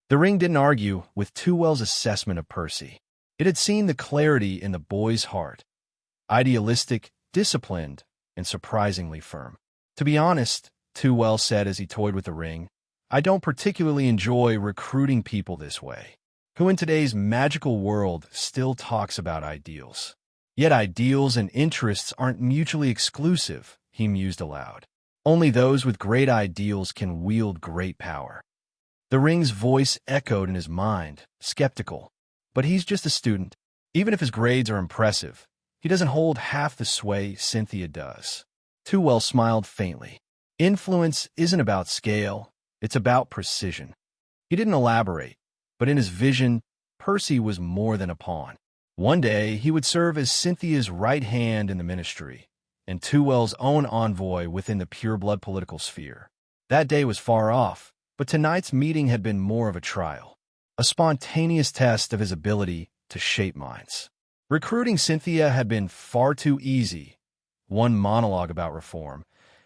The ring didn't argue with Tewell's assessment of Percy. It had seen the clarity in the boy's heart. Idealistic, disciplined, and surprisingly firm. To be honest, Tewell said as he toyed with the ring, I don't particularly enjoy recruiting people this way. Who in today's magical world still talks about ideals? Yet ideals and interests aren't mutually exclusive, he mused aloud. Only those with great ideals can wield great power. The ring's voice echoed in his mind, skeptical. But he's just a student. Even if his grades are impressive, he doesn't hold half the sway Cynthia does. Tewell smiled faintly. Influence isn't about scale, it's about precision. He didn't elaborate, but in his vision, Percy was more than a pawn. One day, he would serve as Cynthia's right hand in the ministry, and Tewell's own envoy within the pureblood political sphere. That day was far off, but tonight's meeting had been more of a trial, a spontaneous test of his ability to shape minds. Recruiting Cynthia had been far too easy, one monologue about reform,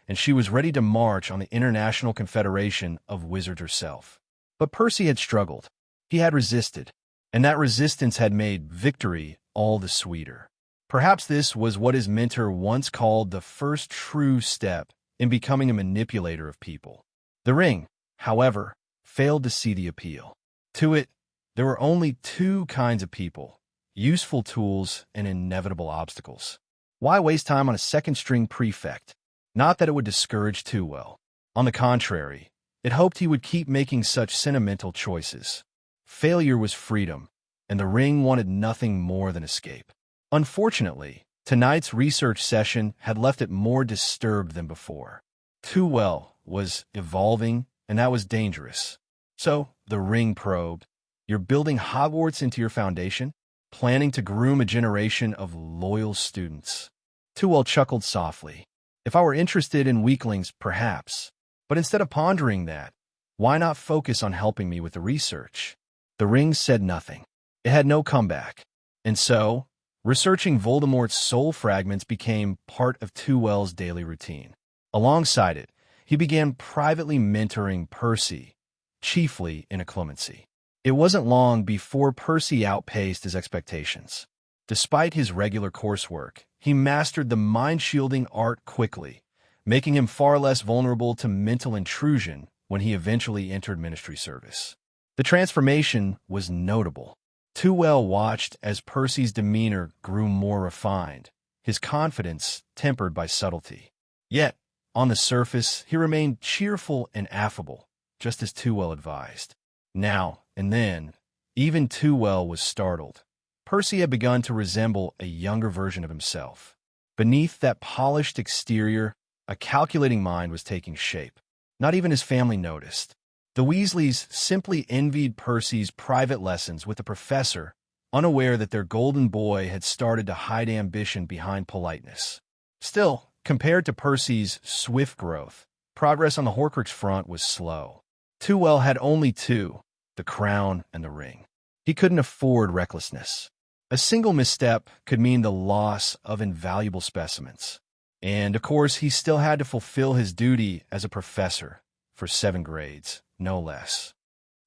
and she was ready to march on the International Confederation of Wizards herself. But Percy had struggled. He had resisted, and that resistance had made victory all the sweeter. Perhaps this was what his mentor once called the first true step in becoming a manipulator of people. The ring, however, failed to see the appeal. To it, there were only two kinds of people, useful tools and inevitable obstacles. Why waste time on a second-string prefect? Not that it would discourage Tewell. On the contrary, it hoped he would keep making such sentimental choices. Failure was freedom, and the ring wanted nothing more than escape. Unfortunately, tonight's research session had left it more disturbed than before. Tewell was evolving, and that was dangerous. So, the ring probed. You're building Hogwarts into your foundation? Planning to groom a generation of loyal students? Tewell chuckled softly. If I were interested in weaklings, perhaps. But instead of pondering that, why not focus on helping me with the research? The ring said nothing. It had no comeback. And so, researching Voldemort's soul fragments became part of Tewell's daily routine. Alongside it, he began privately mentoring Percy, chiefly in occlumency. It wasn't long before Percy outpaced his expectations. Despite his regular coursework, he mastered the mind-shielding art quickly, making him far less vulnerable to mental intrusion when he eventually entered ministry service. The transformation was notable. Tewell watched as Percy's demeanor grew more refined, his confidence tempered by subtlety. Yet, on the surface, he remained cheerful and affable, just as Tewell advised. Now and then, even Tewell was startled. Percy had begun to resemble a younger version of himself. Beneath that polished exterior, a calculating mind was taking shape. Not even his family noticed. The Weasleys simply envied Percy's private lessons with a professor, unaware that their golden boy had started to hide ambition behind politeness. Still, compared to Percy's swift growth, progress on the Horcrux front was slow. Tewell had only two, the crown and the ring. He couldn't afford recklessness. A single misstep could mean the loss of invaluable specimens. And, of course, he still had to fulfill his duty as a professor for 7 grades, no less.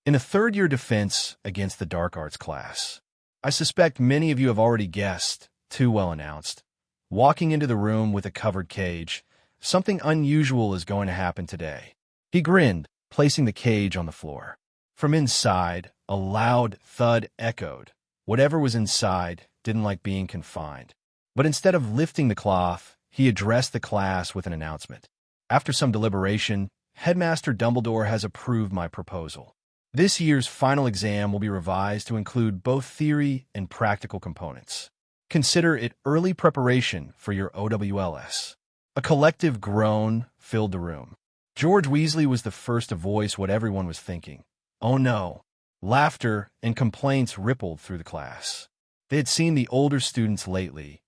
In a third-year defense against the dark arts class, I suspect many of you have already guessed, Tewell announced. Walking into the room with a covered cage, something unusual is going to happen today. He grinned, placing the cage on the floor. From inside, a loud thud echoed. Whatever was inside didn't like being confined. But instead of lifting the cloth, he addressed the class with an announcement. After some deliberation, Headmaster Dumbledore has approved my proposal. This year's final exam will be revised to include both theory and practical components. Consider it early preparation for your OWLS. A collective groan filled the room. George Weasley was the first to voice what everyone was thinking. Oh no. Laughter and complaints rippled through the class. They had seen the older students lately,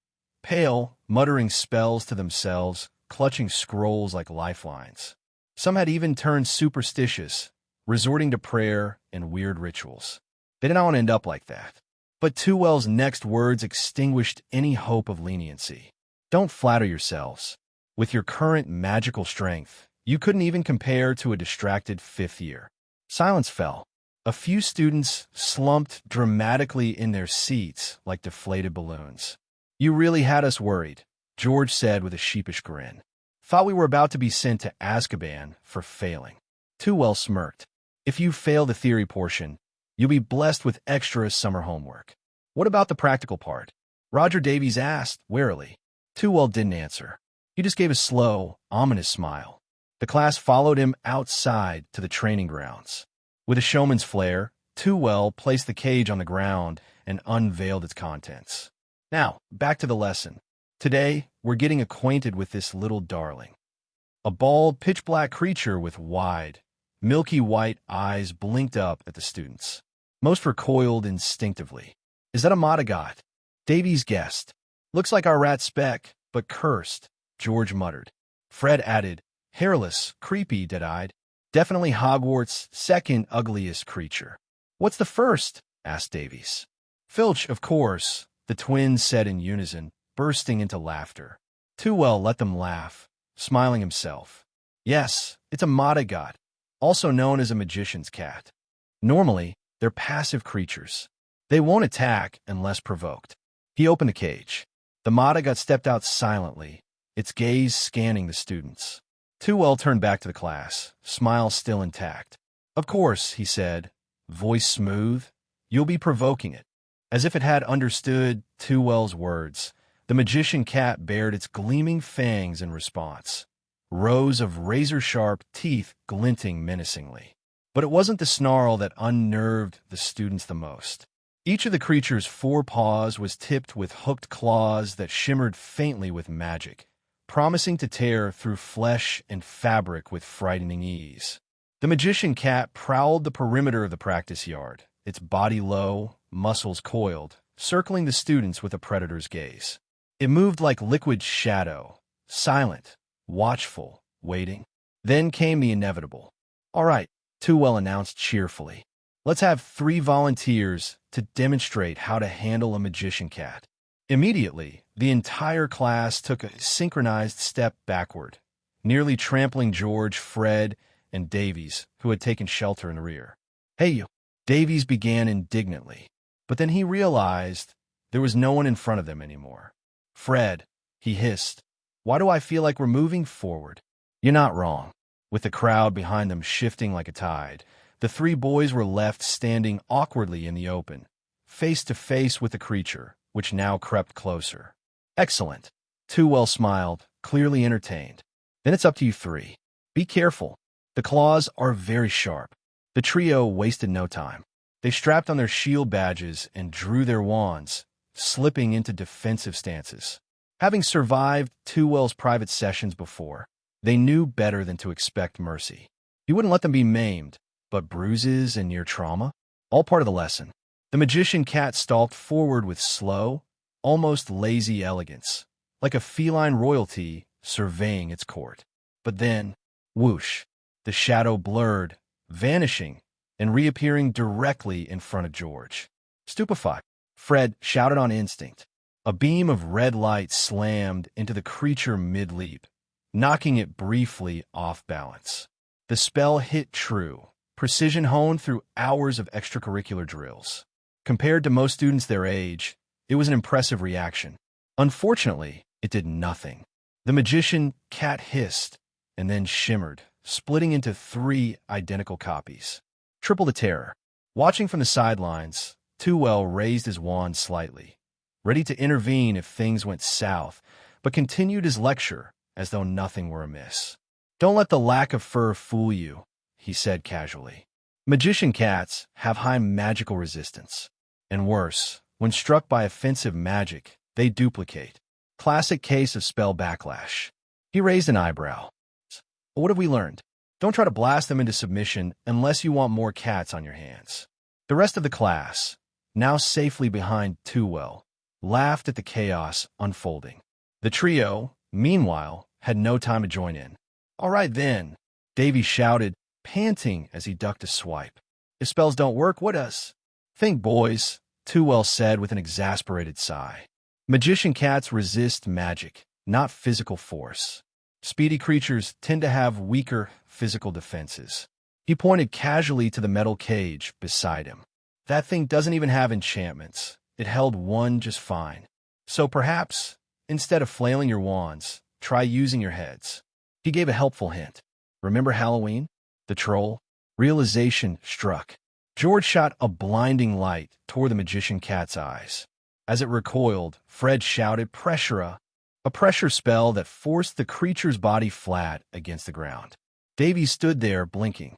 pale, muttering spells to themselves, clutching scrolls like lifelines. Some had even turned superstitious, resorting to prayer and weird rituals. They did not want to end up like that. But Tewell's next words extinguished any hope of leniency. Don't flatter yourselves. With your current magical strength, you couldn't even compare to a distracted 5th year. Silence fell. A few students slumped dramatically in their seats like deflated balloons. "You really had us worried," George said with a sheepish grin. "Thought we were about to be sent to Azkaban for failing." Tewell smirked. "If you fail the theory portion, you'll be blessed with extra summer homework." "What about the practical part?" Roger Davies asked, warily. Tewell didn't answer. He just gave a slow, ominous smile. The class followed him outside to the training grounds. With a showman's flair, Tewell placed the cage on the ground and unveiled its contents. "Now, back to the lesson. Today, we're getting acquainted with this little darling." A bald, pitch-black creature with wide, milky white eyes blinked up at the students. Most recoiled instinctively. "Is that a Madagot?" Davies guessed. "Looks like our rat Speck, but cursed," George muttered. Fred added, "Hairless, creepy, dead-eyed. Definitely Hogwarts' second ugliest creature." "What's the first?" asked Davies. "Filch, of course," the twins said in unison, bursting into laughter. Tewell let them laugh, smiling himself. "Yes, it's a Madagot, also known as a magician's cat. Normally, they're passive creatures. They won't attack unless provoked." He opened the cage. The Madagot stepped out silently, its gaze scanning the students. Tewell turned back to the class, smile still intact. "Of course," he said, voice smooth, "you'll be provoking it." As if it had understood Tewell's words, the magician cat bared its gleaming fangs in response, rows of razor-sharp teeth glinting menacingly. But it wasn't the snarl that unnerved the students the most. Each of the creature's four paws was tipped with hooked claws that shimmered faintly with magic, promising to tear through flesh and fabric with frightening ease. The magician cat prowled the perimeter of the practice yard, its body low, muscles coiled, circling the students with a predator's gaze. It moved like liquid shadow, silent, watchful, waiting. Then came the inevitable. "All right," Tewell announced cheerfully. "Let's have 3 volunteers to demonstrate how to handle a magician cat." Immediately, the entire class took a synchronized step backward, nearly trampling George, Fred, and Davies, who had taken shelter in the rear. "Hey, you!" Davies began indignantly, but then he realized there was no one in front of them anymore. "Fred," he hissed, "why do I feel like we're moving forward?" "You're not wrong." With the crowd behind them shifting like a tide, the 3 boys were left standing awkwardly in the open, face to face with the creature, which now crept closer. "Excellent." Tewell smiled, clearly entertained. "Then it's up to you 3. Be careful. The claws are very sharp." The trio wasted no time. They strapped on their shield badges and drew their wands, slipping into defensive stances. Having survived Tewell's private sessions before, they knew better than to expect mercy. He wouldn't let them be maimed, but bruises and near trauma? All part of the lesson. The magician cat stalked forward with slow, almost lazy elegance, like a feline royalty surveying its court. But then, whoosh, the shadow blurred, vanishing and reappearing directly in front of George. Stupefied, Fred shouted on instinct. A beam of red light slammed into the creature mid-leap, knocking it briefly off balance. The spell hit true, precision honed through hours of extracurricular drills. Compared to most students their age, it was an impressive reaction. Unfortunately, it did nothing. The magician cat hissed and then shimmered, splitting into 3 identical copies. Triple the terror. Watching from the sidelines, Tewell raised his wand slightly, ready to intervene if things went south, but continued his lecture as though nothing were amiss. "Don't let the lack of fur fool you," he said casually. "Magician cats have high magical resistance. And worse, when struck by offensive magic, they duplicate. Classic case of spell backlash." He raised an eyebrow. "What have we learned? Don't try to blast them into submission unless you want more cats on your hands." The rest of the class, now safely behind Tewell, laughed at the chaos unfolding. The trio, meanwhile, had no time to join in. "All right then," Davy shouted, panting as he ducked a swipe. "If spells don't work, what does?" "Think, boys," Tewell said with an exasperated sigh. "Magician cats resist magic, not physical force. Speedy creatures tend to have weaker physical defenses. He pointed casually to the metal cage beside him. That thing doesn't even have enchantments. It held one just fine. So perhaps, instead of flailing your wands, try using your heads. He gave a helpful hint. Remember Halloween? The troll? Realization struck. George shot a blinding light toward the magician cat's eyes. As it recoiled, Fred shouted, "Pressura!" A pressure spell that forced the creature's body flat against the ground. Davy stood there, blinking.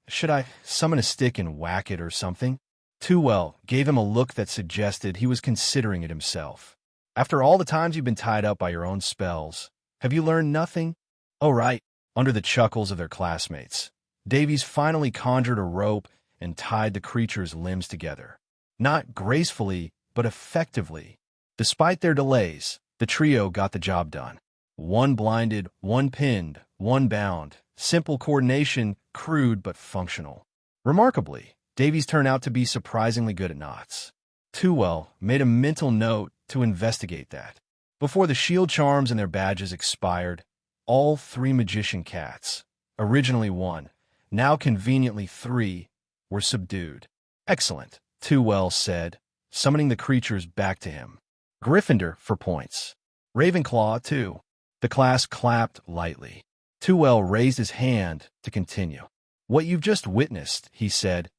Should I summon a stick and whack it or something? Tewell gave him a look that suggested he was considering it himself. After all the times you've been tied up by your own spells, have you learned nothing? Oh, right. Under the chuckles of their classmates, Davies finally conjured a rope and tied the creature's limbs together. Not gracefully, but effectively. Despite their delays, the trio got the job done. One blinded, one pinned, one bound. Simple coordination, crude but functional. Remarkably, Davies turned out to be surprisingly good at knots. Tewell made a mental note to investigate that. Before the shield charms and their badges expired, all three magician cats, originally one, now conveniently three, were subdued. Excellent, Tewell said, summoning the creatures back to him. Gryffindor for points. Ravenclaw, too. The class clapped lightly. Tewell raised his hand to continue. What you've just witnessed, he said,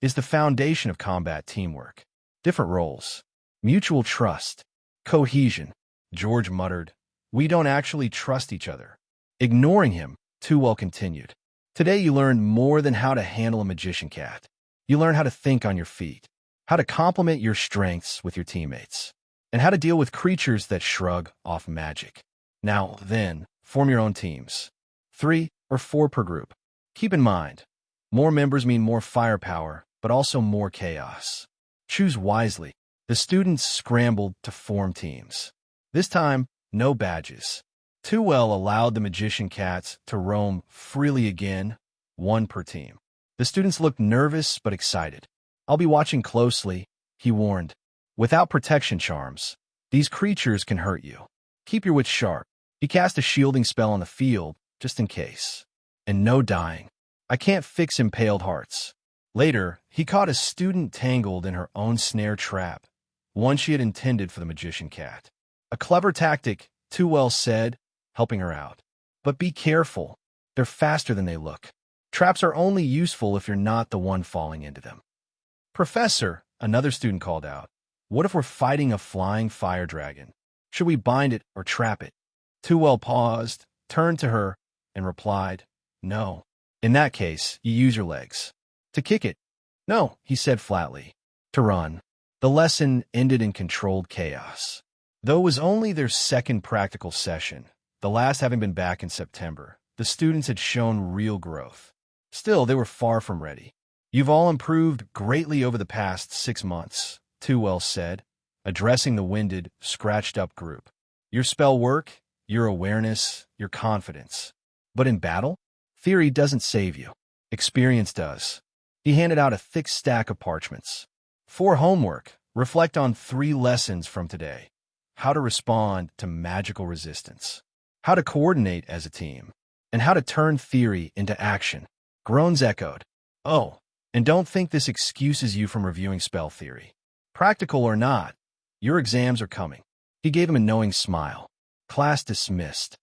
is the foundation of combat teamwork. Different roles. Mutual trust. Cohesion. George muttered. We don't actually trust each other. Ignoring him, Tewell continued. Today you learned more than how to handle a magician cat. You learn how to think on your feet, how to complement your strengths with your teammates, and how to deal with creatures that shrug off magic. Now, then, form your own teams. 3 or 4 per group. Keep in mind, more members mean more firepower, but also more chaos. Choose wisely. The students scrambled to form teams. This time, no badges. Tewell allowed the magician cats to roam freely again, 1 per team. The students looked nervous but excited. I'll be watching closely, he warned. Without protection charms, these creatures can hurt you. Keep your wits sharp. He cast a shielding spell on the field, just in case. And no dying. I can't fix impaled hearts. Later, he caught a student tangled in her own snare trap, one she had intended for the magician cat. A clever tactic, Tewell said, helping her out. But be careful. They're faster than they look. Traps are only useful if you're not the one falling into them. Professor, another student called out, what if we're fighting a flying fire dragon? Should we bind it or trap it? Tewell paused, turned to her, and replied, no. In that case, you use your legs. To kick it? No, he said flatly. To run. The lesson ended in controlled chaos. Though it was only their second practical session, the last having been back in September, the students had shown real growth. Still, they were far from ready. You've all improved greatly over the past 6 months, Tewell said, addressing the winded, scratched-up group. Your spell work, your awareness, your confidence. But in battle, theory doesn't save you. Experience does. He handed out a thick stack of parchments. For homework, reflect on 3 lessons from today. How to respond to magical resistance. How to coordinate as a team. And how to turn theory into action. Groans echoed. Oh, and don't think this excuses you from reviewing spell theory. Practical or not, your exams are coming. He gave him a knowing smile. Class dismissed.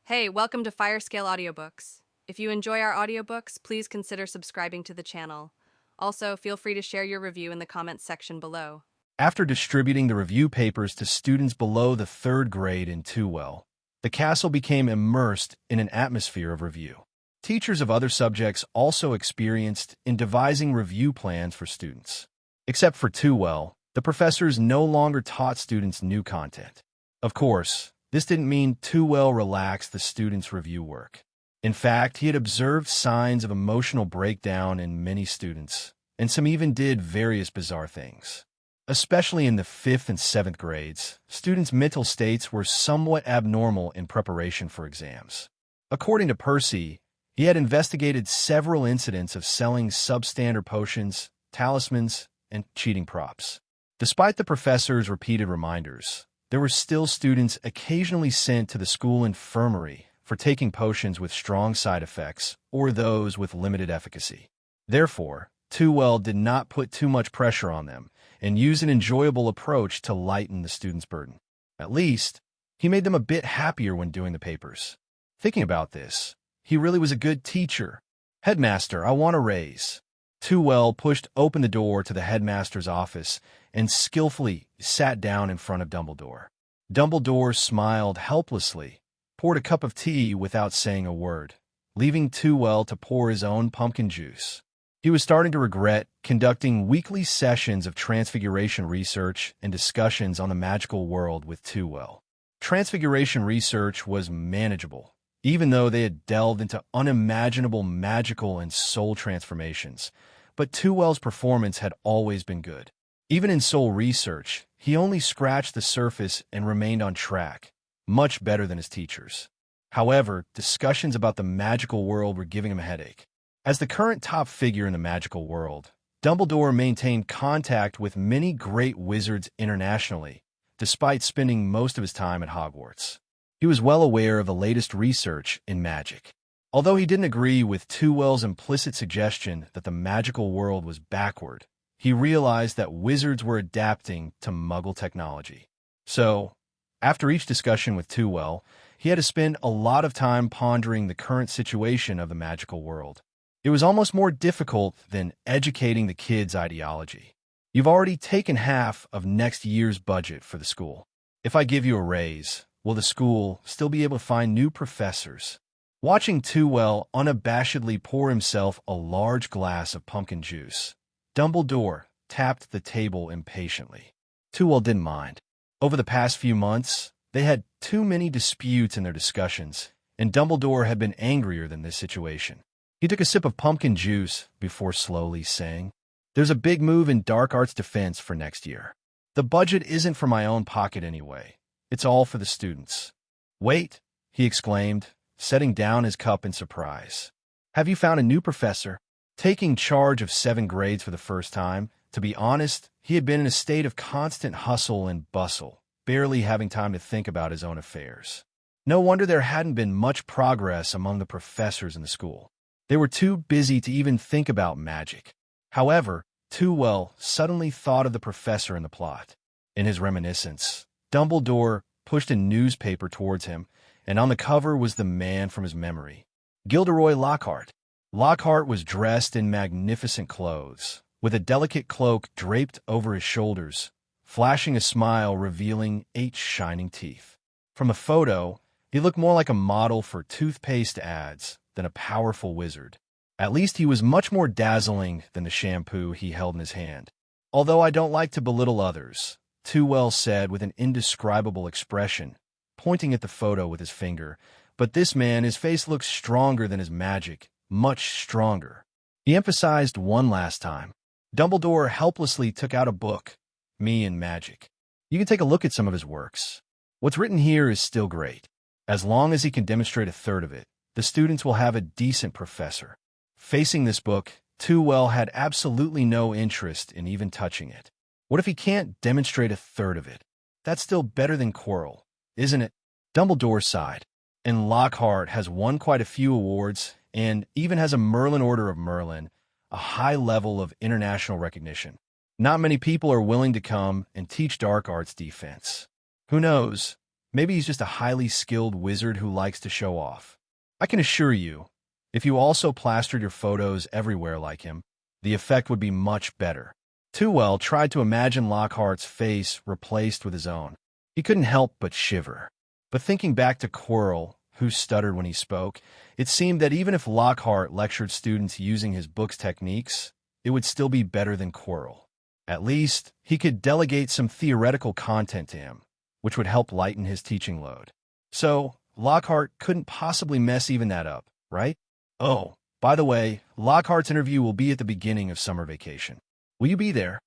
Hey, welcome to Firescale Audiobooks. If you enjoy our audiobooks, please consider subscribing to the channel. Also, feel free to share your review in the comments section below. After distributing the review papers to students below the 3rd grade in Tewell, the castle became immersed in an atmosphere of review. Teachers of other subjects also experienced in devising review plans for students. Except for Tewell, the professors no longer taught students new content. Of course, this didn't mean Tewell relaxed the students' review work. In fact, he had observed signs of emotional breakdown in many students, and some even did various bizarre things. Especially in the 5th and 7th grades, students' mental states were somewhat abnormal in preparation for exams. According to Percy, he had investigated several incidents of selling substandard potions, talismans, and cheating props. Despite the professor's repeated reminders, there were still students occasionally sent to the school infirmary for taking potions with strong side effects or those with limited efficacy. Therefore, Tewell did not put too much pressure on them and used an enjoyable approach to lighten the students' burden. At least, he made them a bit happier when doing the papers. Thinking about this, he really was a good teacher. "Headmaster, I want a raise." Tewell pushed open the door to the headmaster's office and skillfully sat down in front of Dumbledore. Dumbledore smiled helplessly, poured a cup of tea without saying a word, leaving Tewell to pour his own pumpkin juice. He was starting to regret conducting weekly sessions of transfiguration research and discussions on the magical world with Tewell. Transfiguration research was manageable, even though they had delved into unimaginable magical and soul transformations, but Tewell's performance had always been good. Even in soul research, he only scratched the surface and remained on track, much better than his teachers. However, discussions about the magical world were giving him a headache. As the current top figure in the magical world, Dumbledore maintained contact with many great wizards internationally, despite spending most of his time at Hogwarts. He was well aware of the latest research in magic. Although he didn't agree with Tewell's implicit suggestion that the magical world was backward, he realized that wizards were adapting to Muggle technology. So, after each discussion with Tewell, he had to spend a lot of time pondering the current situation of the magical world. It was almost more difficult than educating the kids' ideology. "You've already taken half of next year's budget for the school. If I give you a raise, will the school still be able to find new professors?" Watching Tewell unabashedly pour himself a large glass of pumpkin juice, Dumbledore tapped the table impatiently. Tewell didn't mind. Over the past few months, they had too many disputes in their discussions, and Dumbledore had been angrier than this situation. He took a sip of pumpkin juice before slowly saying, "There's a big move in dark arts defense for next year. The budget isn't for my own pocket anyway. It's all for the students." "Wait," he exclaimed, setting down his cup in surprise. "Have you found a new professor?" Taking charge of 7 grades for the first time, to be honest, he had been in a state of constant hustle and bustle, barely having time to think about his own affairs. No wonder there hadn't been much progress among the professors in the school. They were too busy to even think about magic. However, Tewell suddenly thought of the professor in the plot. In his reminiscence, Dumbledore pushed a newspaper towards him, and on the cover was the man from his memory, Gilderoy Lockhart. Lockhart was dressed in magnificent clothes, with a delicate cloak draped over his shoulders, flashing a smile revealing 8 shining teeth. From the photo, he looked more like a model for toothpaste ads than a powerful wizard. At least he was much more dazzling than the shampoo he held in his hand. "Although I don't like to belittle others," Tewell said with an indescribable expression, pointing at the photo with his finger, "but this man, his face looks stronger than his magic, much stronger." He emphasized one last time. Dumbledore helplessly took out a book, Me and Magic. You can take a look at some of his works. What's written here is still great. As long as he can demonstrate a third of it, the students will have a decent professor. Facing this book, Tewell had absolutely no interest in even touching it. What if he can't demonstrate a third of it? That's still better than Quirrell, isn't it? Dumbledore sighed. And Lockhart has won quite a few awards and even has a Merlin Order of Merlin, a high level of international recognition. Not many people are willing to come and teach dark arts defense. Who knows? Maybe he's just a highly skilled wizard who likes to show off. I can assure you, if you also plastered your photos everywhere like him, the effect would be much better. Tewell tried to imagine Lockhart's face replaced with his own. He couldn't help but shiver. But thinking back to Quirrell, who stuttered when he spoke, it seemed that even if Lockhart lectured students using his book's techniques, it would still be better than Quirrell. At least, he could delegate some theoretical content to him, which would help lighten his teaching load. So, Lockhart couldn't possibly mess even that up, right? Oh, by the way, Lockhart's interview will be at the beginning of summer vacation. Will you be there?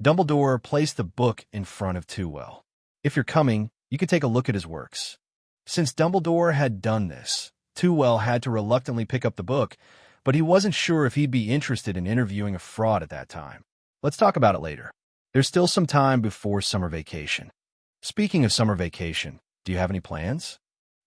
Dumbledore placed the book in front of Tewell. If you're coming, you can take a look at his works. Since Dumbledore had done this, Tewell had to reluctantly pick up the book, but he wasn't sure if he'd be interested in interviewing a fraud at that time. Let's talk about it later. There's still some time before summer vacation. Speaking of summer vacation, do you have any plans?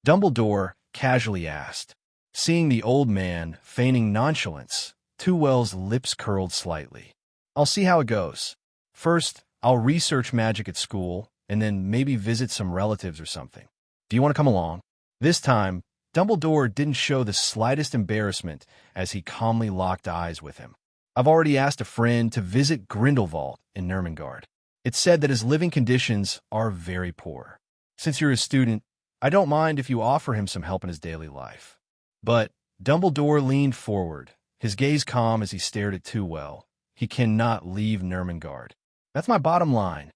Dumbledore casually asked. Seeing the old man feigning nonchalance, Tewell's lips curled slightly. I'll see how it goes. First, I'll research magic at school, and then maybe visit some relatives or something. Do you want to come along? This time, Dumbledore didn't show the slightest embarrassment as he calmly locked eyes with him. I've already asked a friend to visit Grindelwald in Nurmengard. It's said that his living conditions are very poor. Since you're a student, I don't mind if you offer him some help in his daily life. But Dumbledore leaned forward, his gaze calm as he stared at Tewell. He cannot leave Nurmengard. That's my bottom line.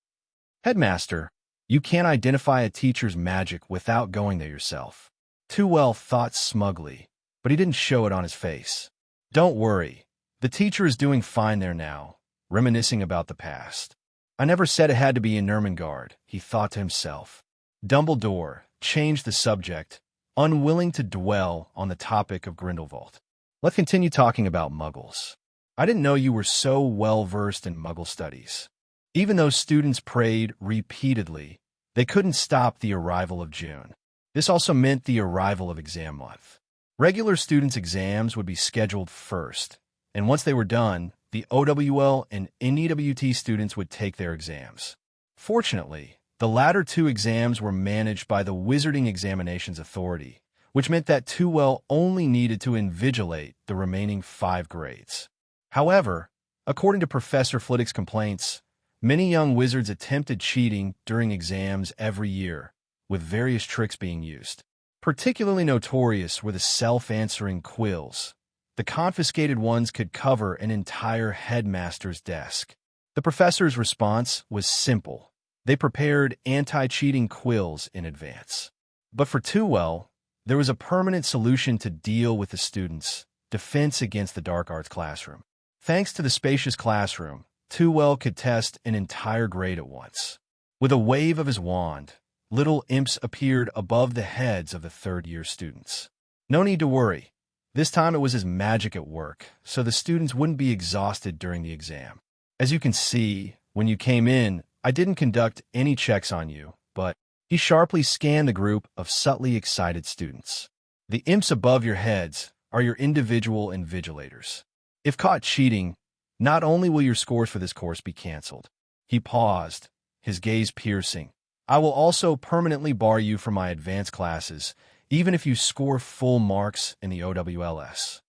Headmaster, you can't identify a teacher's magic without going there yourself. Tewell thought smugly, but he didn't show it on his face. Don't worry, the teacher is doing fine there now, reminiscing about the past. I never said it had to be in Nurmengard, he thought to himself. Dumbledore changed the subject, unwilling to dwell on the topic of Grindelwald. Let's continue talking about Muggles. I didn't know you were so well-versed in Muggle studies. Even though students prayed repeatedly, they couldn't stop the arrival of June. This also meant the arrival of exam month. Regular students' exams would be scheduled first, and once they were done, the OWL and NEWT students would take their exams. Fortunately, the latter two exams were managed by the Wizarding Examinations Authority, which meant that Tewell only needed to invigilate the remaining 5 grades. However, according to Professor Flitwick's complaints, many young wizards attempted cheating during exams every year, with various tricks being used. Particularly notorious were the self-answering quills. The confiscated ones could cover an entire headmaster's desk. The professor's response was simple. They prepared anti-cheating quills in advance. But for Tewell, there was a permanent solution to deal with the students' defense against the dark arts classroom. Thanks to the spacious classroom, Tewell could test an entire grade at once. With a wave of his wand, little imps appeared above the heads of the third-year students. No need to worry. This time it was his magic at work, so the students wouldn't be exhausted during the exam. As you can see, when you came in, I didn't conduct any checks on you, but he sharply scanned the group of subtly excited students. The imps above your heads are your individual invigilators. If caught cheating, not only will your scores for this course be canceled. He paused, his gaze piercing. I will also permanently bar you from my advanced classes, even if you score full marks in the OWLS.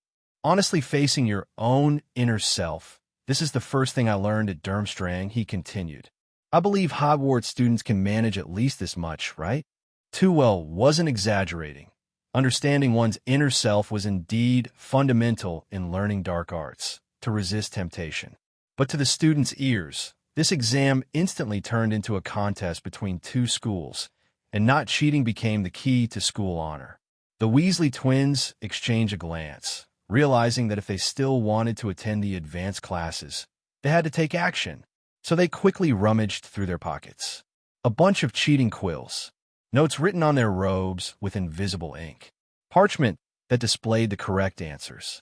Honestly facing your own inner self, this is the first thing I learned at Durmstrang, he continued. I believe Hogwarts students can manage at least this much, right? Tewell wasn't exaggerating. Understanding one's inner self was indeed fundamental in learning dark arts, to resist temptation. But to the students' ears, this exam instantly turned into a contest between two schools, and not cheating became the key to school honor. The Weasley twins exchanged a glance, realizing that if they still wanted to attend the advanced classes, they had to take action. So they quickly rummaged through their pockets. A bunch of cheating quills, notes written on their robes with invisible ink, parchment that displayed the correct answers.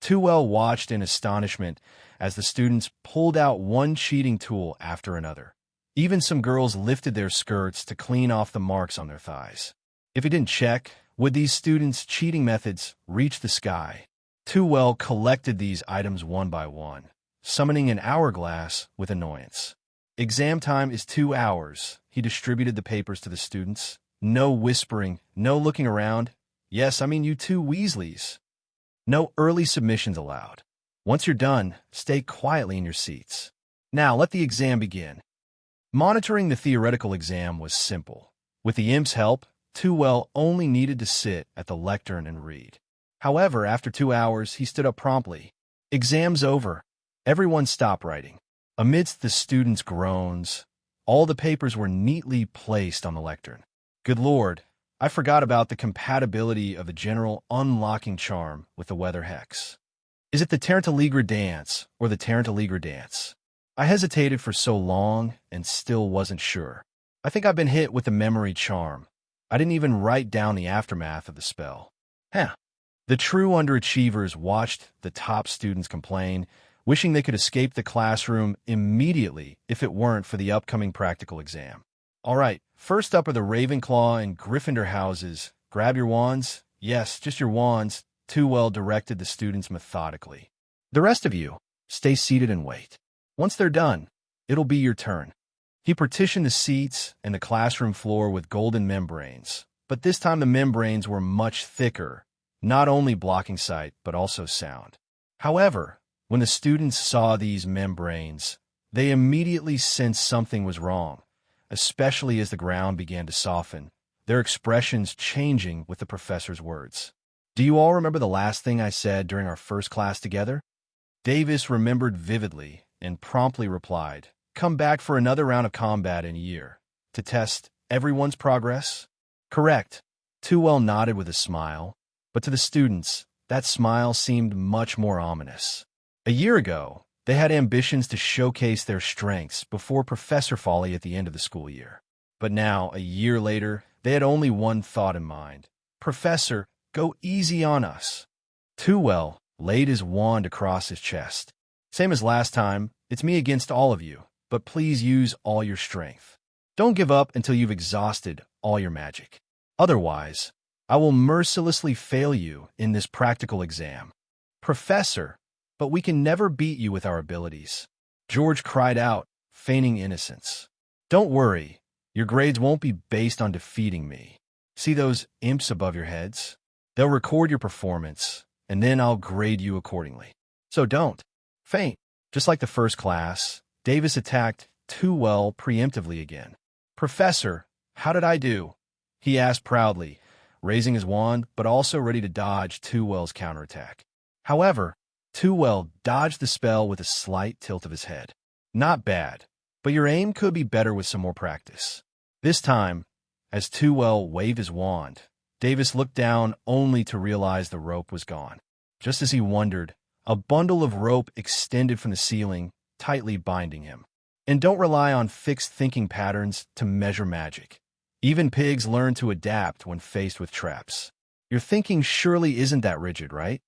Tewell watched in astonishment as the students pulled out one cheating tool after another. Even some girls lifted their skirts to clean off the marks on their thighs. If he didn't check, would these students' cheating methods reach the sky? Tewell collected these items one by one, summoning an hourglass with annoyance. Exam time is 2 hours. He distributed the papers to the students. No whispering, no looking around. Yes, I mean you two Weasleys. No early submissions allowed. Once you're done, stay quietly in your seats. Now let the exam begin. Monitoring the theoretical exam was simple. With the imp's help, Tewell only needed to sit at the lectern and read. However, after 2 hours, he stood up promptly. Exam's over. Everyone stopped writing. Amidst the students' groans, all the papers were neatly placed on the lectern. Good Lord, I forgot about the compatibility of the general unlocking charm with the weather hex. Is it the Tarantaligra dance or the Tarantaligra dance? I hesitated for so long and still wasn't sure. I think I've been hit with the memory charm. I didn't even write down the aftermath of the spell. The true underachievers watched the top students complain, wishing they could escape the classroom immediately if it weren't for the upcoming practical exam. All right, first up are the Ravenclaw and Gryffindor houses grab your wands. Yes, just your wands, Tewell directed the students methodically. The rest of you, stay seated and wait. Once they're done, it'll be your turn. He partitioned the seats and the classroom floor with golden membranes, but this time the membranes were much thicker, not only blocking sight, but also sound. However, when the students saw these membranes, they immediately sensed something was wrong, especially as the ground began to soften, their expressions changing with the professor's words. Do you all remember the last thing I said during our first class together? Davis remembered vividly and promptly replied, "Come back for another round of combat in a year, to test everyone's progress?" Correct. Tewell nodded with a smile, but to the students, that smile seemed much more ominous. A year ago, they had ambitions to showcase their strengths before Professor Fawley at the end of the school year. But now, a year later, they had only one thought in mind. "Professor, go easy on us." Tewell laid his wand across his chest. "Same as last time, it's me against all of you, but please use all your strength. Don't give up until you've exhausted all your magic. Otherwise, I will mercilessly fail you in this practical exam." "Professor, but we can never beat you with our abilities," George cried out, feigning innocence. "Don't worry, your grades won't be based on defeating me. See those imps above your heads? They'll record your performance, and then I'll grade you accordingly. So don't faint." Just like the first class, Davis attacked Tewell preemptively again. "Professor, how did I do?" he asked proudly, raising his wand, but also ready to dodge Tewell's counterattack. However, Tewell dodged the spell with a slight tilt of his head. "Not bad, but your aim could be better with some more practice." This time, as Tewell waved his wand, Davis looked down only to realize the rope was gone. Just as he wondered, a bundle of rope extended from the ceiling, tightly binding him. And don't rely on fixed thinking patterns to measure magic. Even pigs learn to adapt when faced with traps. Your thinking surely isn't that rigid, right?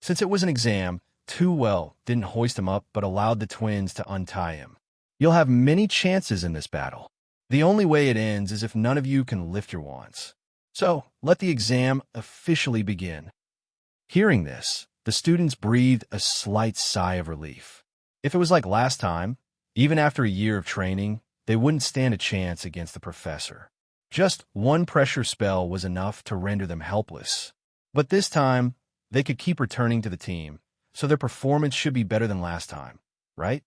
Since it was an exam, Tewell didn't hoist him up but allowed the twins to untie him. "You'll have many chances in this battle. The only way it ends is if none of you can lift your wands. So, let the exam officially begin." Hearing this, the students breathed a slight sigh of relief. If it was like last time, even after a year of training, they wouldn't stand a chance against the professor. Just one pressure spell was enough to render them helpless. But this time, they could keep returning to the team, so their performance should be better than last time, right?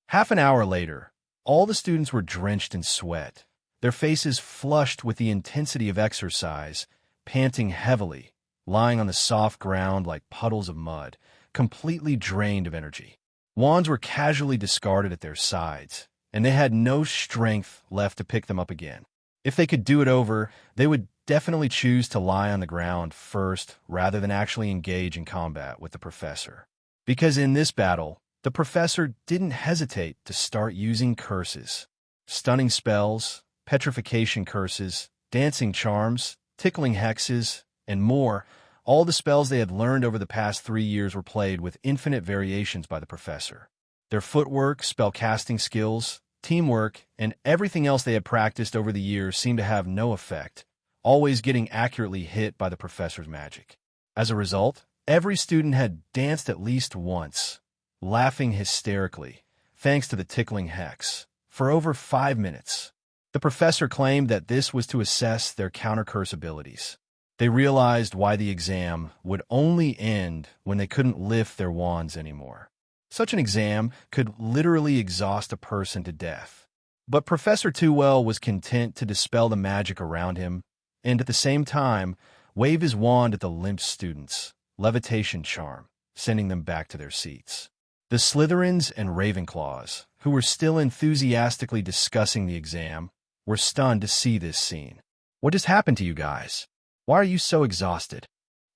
Half an hour later, all the students were drenched in sweat, their faces flushed with the intensity of exercise, panting heavily, lying on the soft ground like puddles of mud, completely drained of energy. Wands were casually discarded at their sides, and they had no strength left to pick them up again. If they could do it over, they would definitely choose to lie on the ground first rather than actually engage in combat with the professor. Because in this battle, the professor didn't hesitate to start using curses. Stunning spells, petrification curses, dancing charms, tickling hexes, and more. All the spells they had learned over the past 3 years were played with infinite variations by the professor. Their footwork, spell-casting skills, teamwork, and everything else they had practiced over the years seemed to have no effect, always getting accurately hit by the professor's magic. As a result, every student had danced at least once, laughing hysterically, thanks to the tickling hex, for over 5 minutes. The professor claimed that this was to assess their counter-curse abilities. They realized why the exam would only end when they couldn't lift their wands anymore. Such an exam could literally exhaust a person to death. But Professor Tewell was content to dispel the magic around him and at the same time wave his wand at the limp students, levitation charm, sending them back to their seats. The Slytherins and Ravenclaws, who were still enthusiastically discussing the exam, were stunned to see this scene. "What just happened to you guys? Why are you so exhausted?"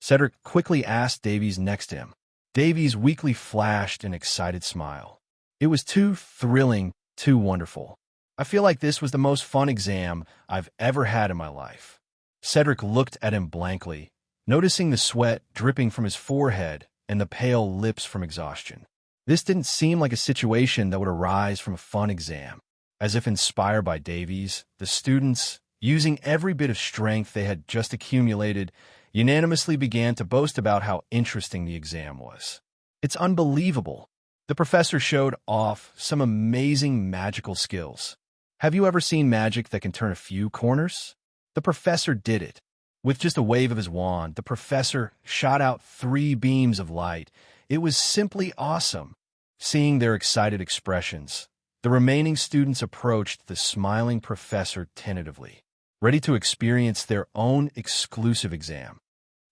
Cedric quickly asked Davies next to him. Davies weakly flashed an excited smile. "It was too thrilling, too wonderful. I feel like this was the most fun exam I've ever had in my life." Cedric looked at him blankly, noticing the sweat dripping from his forehead and the pale lips from exhaustion. This didn't seem like a situation that would arise from a fun exam. As if inspired by Davies, the students, using every bit of strength they had just accumulated, unanimously began to boast about how interesting the exam was. It's unbelievable. The professor showed off some amazing magical skills. Have you ever seen magic that can turn a few corners? The professor did it. With just a wave of his wand, the professor shot out 3 beams of light. It was simply awesome. Seeing their excited expressions, the remaining students approached the smiling professor tentatively, ready to experience their own exclusive exam.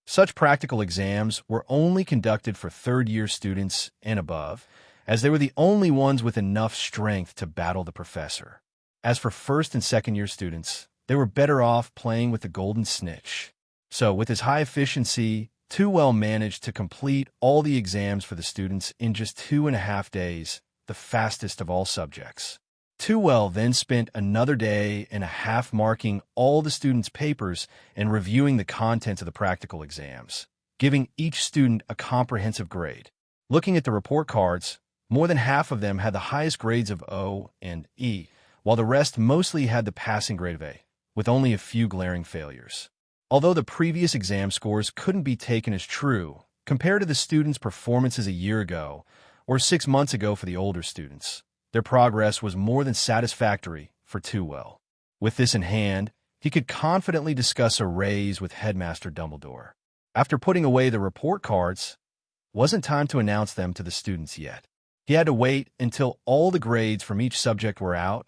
Such practical exams were only conducted for third-year students and above, as they were the only ones with enough strength to battle the professor. As for first and second-year students, they were better off playing with the golden snitch. So, with his high efficiency, Tewell managed to complete all the exams for the students in just 2.5 days, the fastest of all subjects. Tewell then spent another day and a half marking all the students' papers and reviewing the contents of the practical exams, giving each student a comprehensive grade. Looking at the report cards, more than half of them had the highest grades of O and E, while the rest mostly had the passing grade of A, with only a few glaring failures. Although the previous exam scores couldn't be taken as true, compared to the students' performances a year ago or 6 months ago for the older students, their progress was more than satisfactory for Tewell. With this in hand, he could confidently discuss a raise with Headmaster Dumbledore. After putting away the report cards, it wasn't time to announce them to the students yet. He had to wait until all the grades from each subject were out,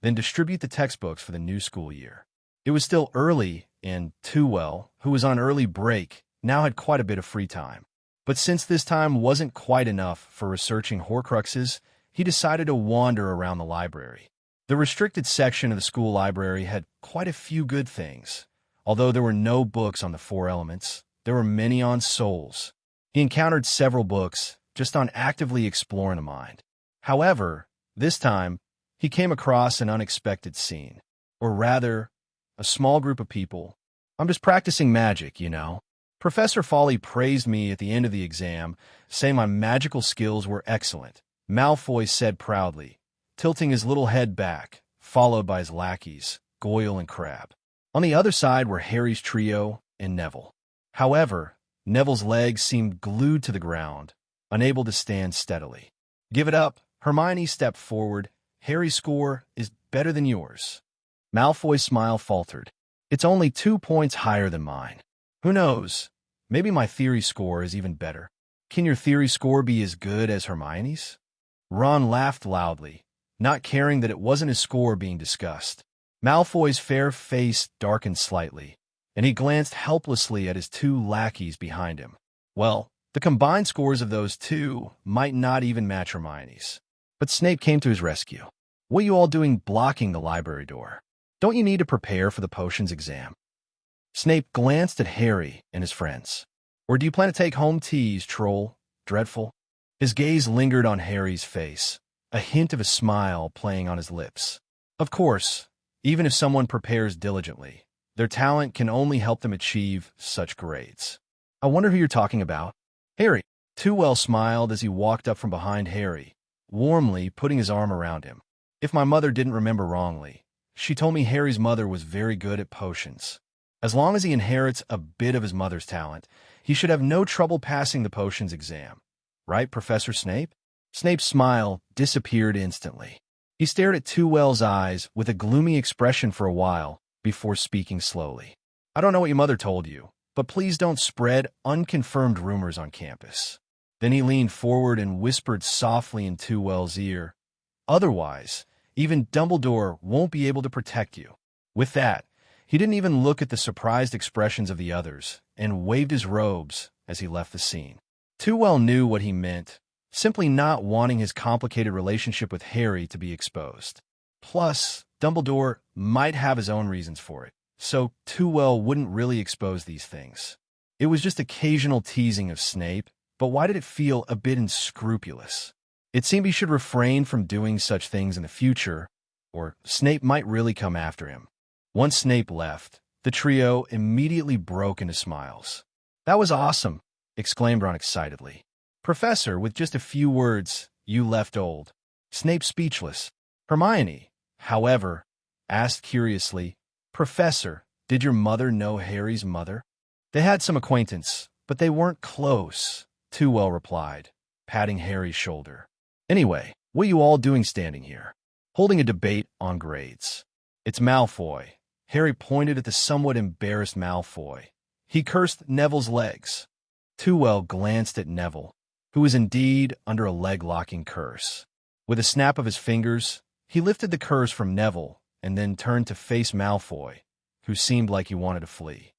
then distribute the textbooks for the new school year. It was still early, and Tewell, who was on early break, now had quite a bit of free time. But since this time wasn't quite enough for researching Horcruxes, he decided to wander around the library. The restricted section of the school library had quite a few good things. Although there were no books on the 4 elements, there were many on souls. He encountered several books just on actively exploring the mind. However, this time, he came across an unexpected scene. Or rather, a small group of people. I'm just practicing magic, you know. Professor Fawley praised me at the end of the exam, saying my magical skills were excellent. Malfoy said proudly, tilting his little head back, followed by his lackeys, Goyle and Crabbe. On the other side were Harry's trio and Neville. However, Neville's legs seemed glued to the ground, unable to stand steadily. Give it up. Hermione stepped forward. Harry's score is better than yours. Malfoy's smile faltered. It's only 2 points higher than mine. Who knows? Maybe my theory score is even better. Can your theory score be as good as Hermione's? Ron laughed loudly, not caring that it wasn't his score being discussed. Malfoy's fair face darkened slightly, and he glanced helplessly at his 2 lackeys behind him. Well, the combined scores of those 2 might not even match Hermione's. But Snape came to his rescue. What are you all doing blocking the library door? Don't you need to prepare for the potions exam? Snape glanced at Harry and his friends. Or do you plan to take home teas, troll? Dreadful. His gaze lingered on Harry's face, a hint of a smile playing on his lips. Of course, even if someone prepares diligently, their talent can only help them achieve such grades. I wonder who you're talking about. Harry. Tewell smiled as he walked up from behind Harry, warmly putting his arm around him. If my mother didn't remember wrongly, she told me Harry's mother was very good at potions. As long as he inherits a bit of his mother's talent, he should have no trouble passing the potions exam. Right, Professor Snape? Snape's smile disappeared instantly. He stared at Tewell's eyes with a gloomy expression for a while before speaking slowly. I don't know what your mother told you, but please don't spread unconfirmed rumors on campus. Then he leaned forward and whispered softly in Tewell's ear, Otherwise, even Dumbledore won't be able to protect you. With that, he didn't even look at the surprised expressions of the others and waved his robes as he left the scene. Tewell knew what he meant, simply not wanting his complicated relationship with Harry to be exposed. Plus, Dumbledore might have his own reasons for it, so Tewell wouldn't really expose these things. It was just occasional teasing of Snape, but why did it feel a bit unscrupulous? It seemed he should refrain from doing such things in the future, or Snape might really come after him. Once Snape left, the trio immediately broke into smiles. That was awesome, exclaimed Ron excitedly. Professor, with just a few words, you left old. Snape speechless. Hermione, however, asked curiously, Professor, did your mother know Harry's mother? They had some acquaintance, but they weren't close, Tewell replied, patting Harry's shoulder. Anyway, what are you all doing standing here? Holding a debate on grades. It's Malfoy. Harry pointed at the somewhat embarrassed Malfoy. He cursed Neville's legs. Tewell glanced at Neville, who was indeed under a leg-locking curse. With a snap of his fingers, he lifted the curse from Neville and then turned to face Malfoy, who seemed like he wanted to flee.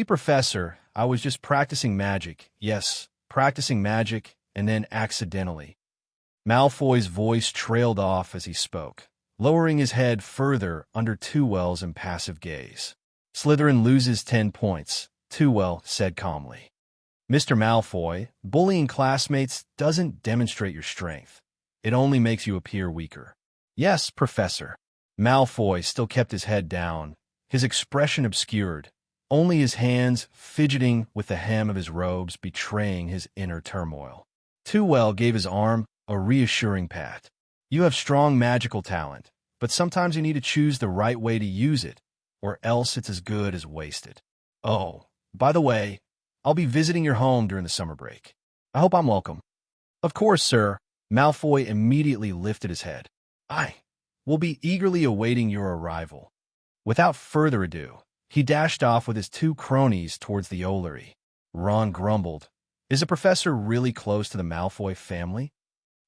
Professor, I was just practicing magic. Yes, practicing magic, and then accidentally. Malfoy's voice trailed off as he spoke, lowering his head further under Tewell's impassive gaze. Slytherin loses 10 points, Tewell said calmly. Mr. Malfoy, bullying classmates doesn't demonstrate your strength. It only makes you appear weaker. Yes, Professor. Malfoy still kept his head down, his expression obscured, only his hands fidgeting with the hem of his robes betraying his inner turmoil. Tewell gave his arm a reassuring pat. You have strong magical talent, but sometimes you need to choose the right way to use it, or else it's as good as wasted. Oh, by the way, I'll be visiting your home during the summer break. I hope I'm welcome. Of course, sir. Malfoy immediately lifted his head. I will be eagerly awaiting your arrival. Without further ado, he dashed off with his 2 cronies towards the Ollery. Ron grumbled, Is the professor really close to the Malfoy family?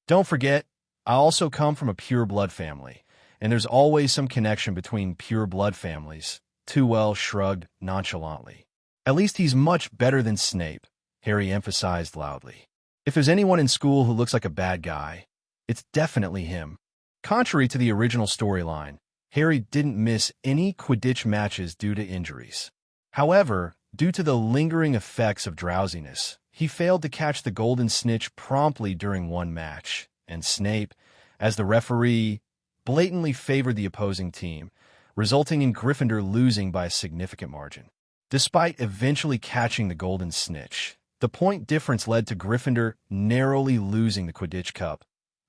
Don't forget, I also come from a pure-blood family, and there's always some connection between pure-blood families. Tewell shrugged nonchalantly. At least he's much better than Snape, Harry emphasized loudly. If there's anyone in school who looks like a bad guy, it's definitely him. Contrary to the original storyline, Harry didn't miss any Quidditch matches due to injuries. However, due to the lingering effects of drowsiness, he failed to catch the golden snitch promptly during one match, and Snape, as the referee, blatantly favored the opposing team, resulting in Gryffindor losing by a significant margin. Despite eventually catching the golden snitch, the point difference led to Gryffindor narrowly losing the Quidditch Cup,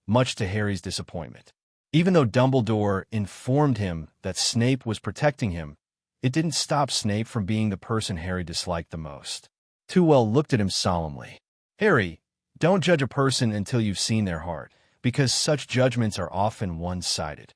much to Harry's disappointment. Even though Dumbledore informed him that Snape was protecting him, it didn't stop Snape from being the person Harry disliked the most. Tewell looked at him solemnly. Harry, don't judge a person until you've seen their heart, because such judgments are often one-sided.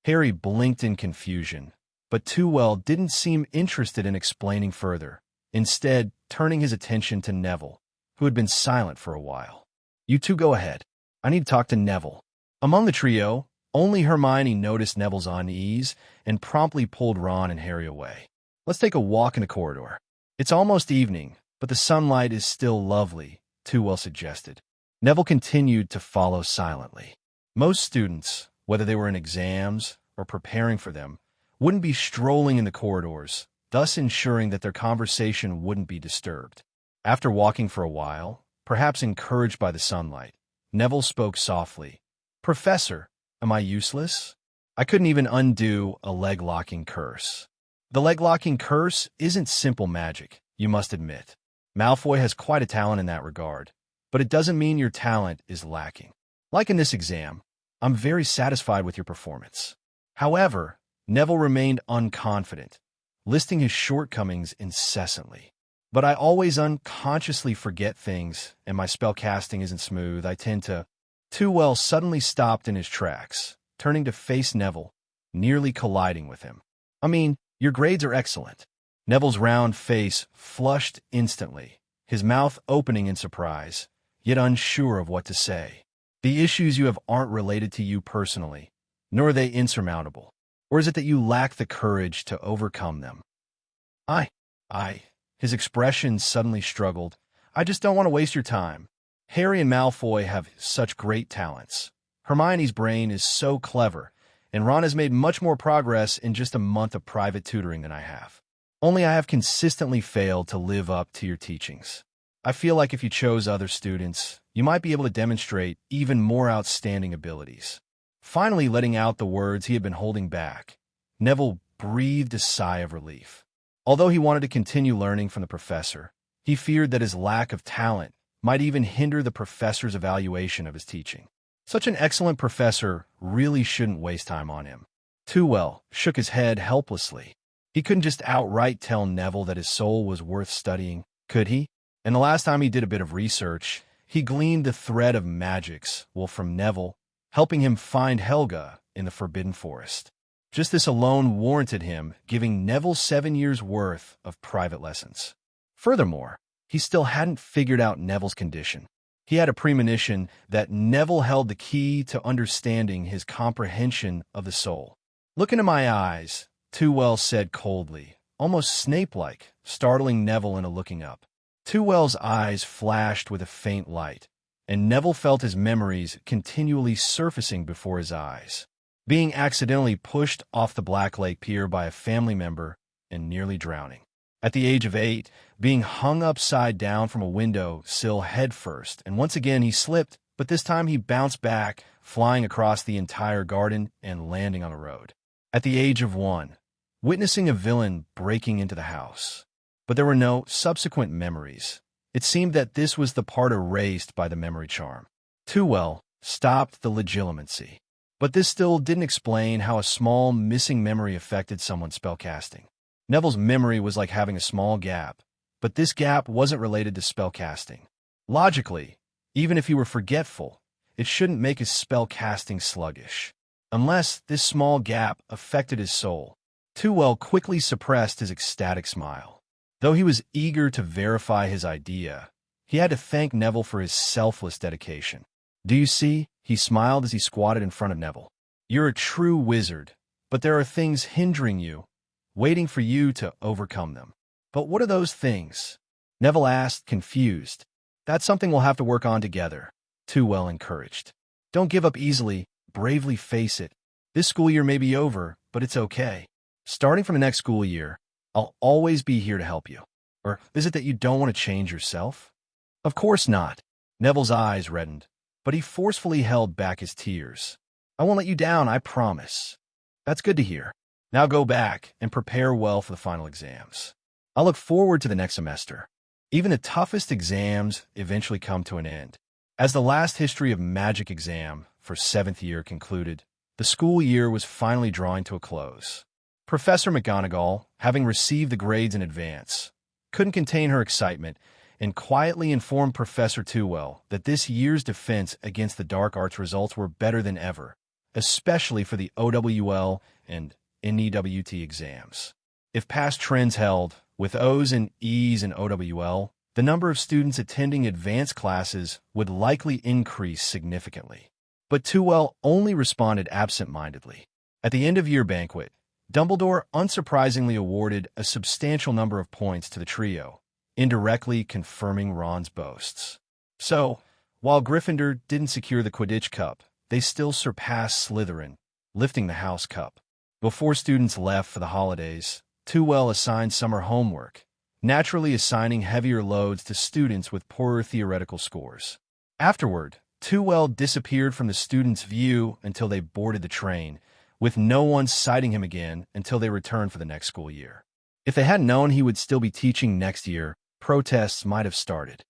Harry blinked in confusion, but Tewell didn't seem interested in explaining further, instead turning his attention to Neville, who had been silent for a while. You two go ahead. I need to talk to Neville. Among the trio, only Hermione noticed Neville's unease and promptly pulled Ron and Harry away. Let's take a walk in the corridor. It's almost evening, but the sunlight is still lovely, Tewell suggested. Neville continued to follow silently. Most students, whether they were in exams or preparing for them, wouldn't be strolling in the corridors, thus ensuring that their conversation wouldn't be disturbed. After walking for a while, perhaps encouraged by the sunlight, Neville spoke softly. Professor, am I useless? I couldn't even undo a leg-locking curse. The leg-locking curse isn't simple magic, you must admit. Malfoy has quite a talent in that regard, but it doesn't mean your talent is lacking. Like in this exam, I'm very satisfied with your performance. However, Neville remained unconfident, listing his shortcomings incessantly. But I always unconsciously forget things, and my spellcasting isn't smooth. I tend to... Tewell suddenly stopped in his tracks, turning to face Neville, nearly colliding with him. I mean, your grades are excellent. Neville's round face flushed instantly, his mouth opening in surprise, yet unsure of what to say. The issues you have aren't related to you personally, nor are they insurmountable. Or is it that you lack the courage to overcome them? His expression suddenly struggled. I just don't want to waste your time. Harry and Malfoy have such great talents. Hermione's brain is so clever, and Ron has made much more progress in just a month of private tutoring than I have. Only I have consistently failed to live up to your teachings. I feel like if you chose other students, you might be able to demonstrate even more outstanding abilities. Finally letting out the words he had been holding back, Neville breathed a sigh of relief. Although he wanted to continue learning from the professor, he feared that his lack of talent might even hinder the professor's evaluation of his teaching. Such an excellent professor really shouldn't waste time on him. Tewell shook his head helplessly. He couldn't just outright tell Neville that his soul was worth studying, could he? And the last time he did a bit of research, he gleaned the thread of magics, from Neville, helping him find Helga in the Forbidden Forest. Just this alone warranted him giving Neville 7 years' worth of private lessons. Furthermore, he still hadn't figured out Neville's condition. He had a premonition that Neville held the key to understanding his comprehension of the soul. "Look into my eyes," Tewell said coldly, almost Snape-like, startling Neville into looking up. Tewell's eyes flashed with a faint light, and Neville felt his memories continually surfacing before his eyes. Being accidentally pushed off the Black Lake Pier by a family member and nearly drowning. At the age of 8, being hung upside down from a window sill headfirst, and once again he slipped, but this time he bounced back, flying across the entire garden and landing on the road. At the age of 1, witnessing a villain breaking into the house. But there were no subsequent memories. It seemed that this was the part erased by the memory charm. Tewell stopped the legitimacy. But this still didn't explain how a small missing memory affected someone's spellcasting. Neville's memory was like having a small gap, but this gap wasn't related to spellcasting. Logically, even if he were forgetful, it shouldn't make his spellcasting sluggish. Unless this small gap affected his soul. Tewell quickly suppressed his ecstatic smile. Though he was eager to verify his idea, he had to thank Neville for his selfless dedication. "Do you see?" He smiled as he squatted in front of Neville. "You're a true wizard, but there are things hindering you, waiting for you to overcome them." "But what are those things?" Neville asked, confused. "That's something we'll have to work on together," Tewell encouraged. "Don't give up easily, bravely face it. This school year may be over, but it's okay. Starting from the next school year, I'll always be here to help you." "Or is it that you don't want to change yourself?" "Of course not." Neville's eyes reddened, but he forcefully held back his tears. "I won't let you down, I promise." "That's good to hear. Now go back and prepare well for the final exams. I look forward to the next semester." Even the toughest exams eventually come to an end. As the last history of magic exam for 7th year concluded, the school year was finally drawing to a close. Professor McGonagall, having received the grades in advance, couldn't contain her excitement and quietly informed Professor Tewell that this year's defense against the dark arts results were better than ever, especially for the OWL and NEWT exams. If past trends held, with O's and E's in OWL, the number of students attending advanced classes would likely increase significantly. But Tewell only responded absent-mindedly. At the end-of-year banquet, Dumbledore unsurprisingly awarded a substantial number of points to the trio, indirectly confirming Ron's boasts. So, while Gryffindor didn't secure the Quidditch Cup, they still surpassed Slytherin, lifting the House Cup. Before students left for the holidays, Tewell assigned summer homework, naturally assigning heavier loads to students with poorer theoretical scores. Afterward, Tewell disappeared from the students' view until they boarded the train, with no one sighting him again until they returned for the next school year. If they hadn't known he would still be teaching next year, protests might have started.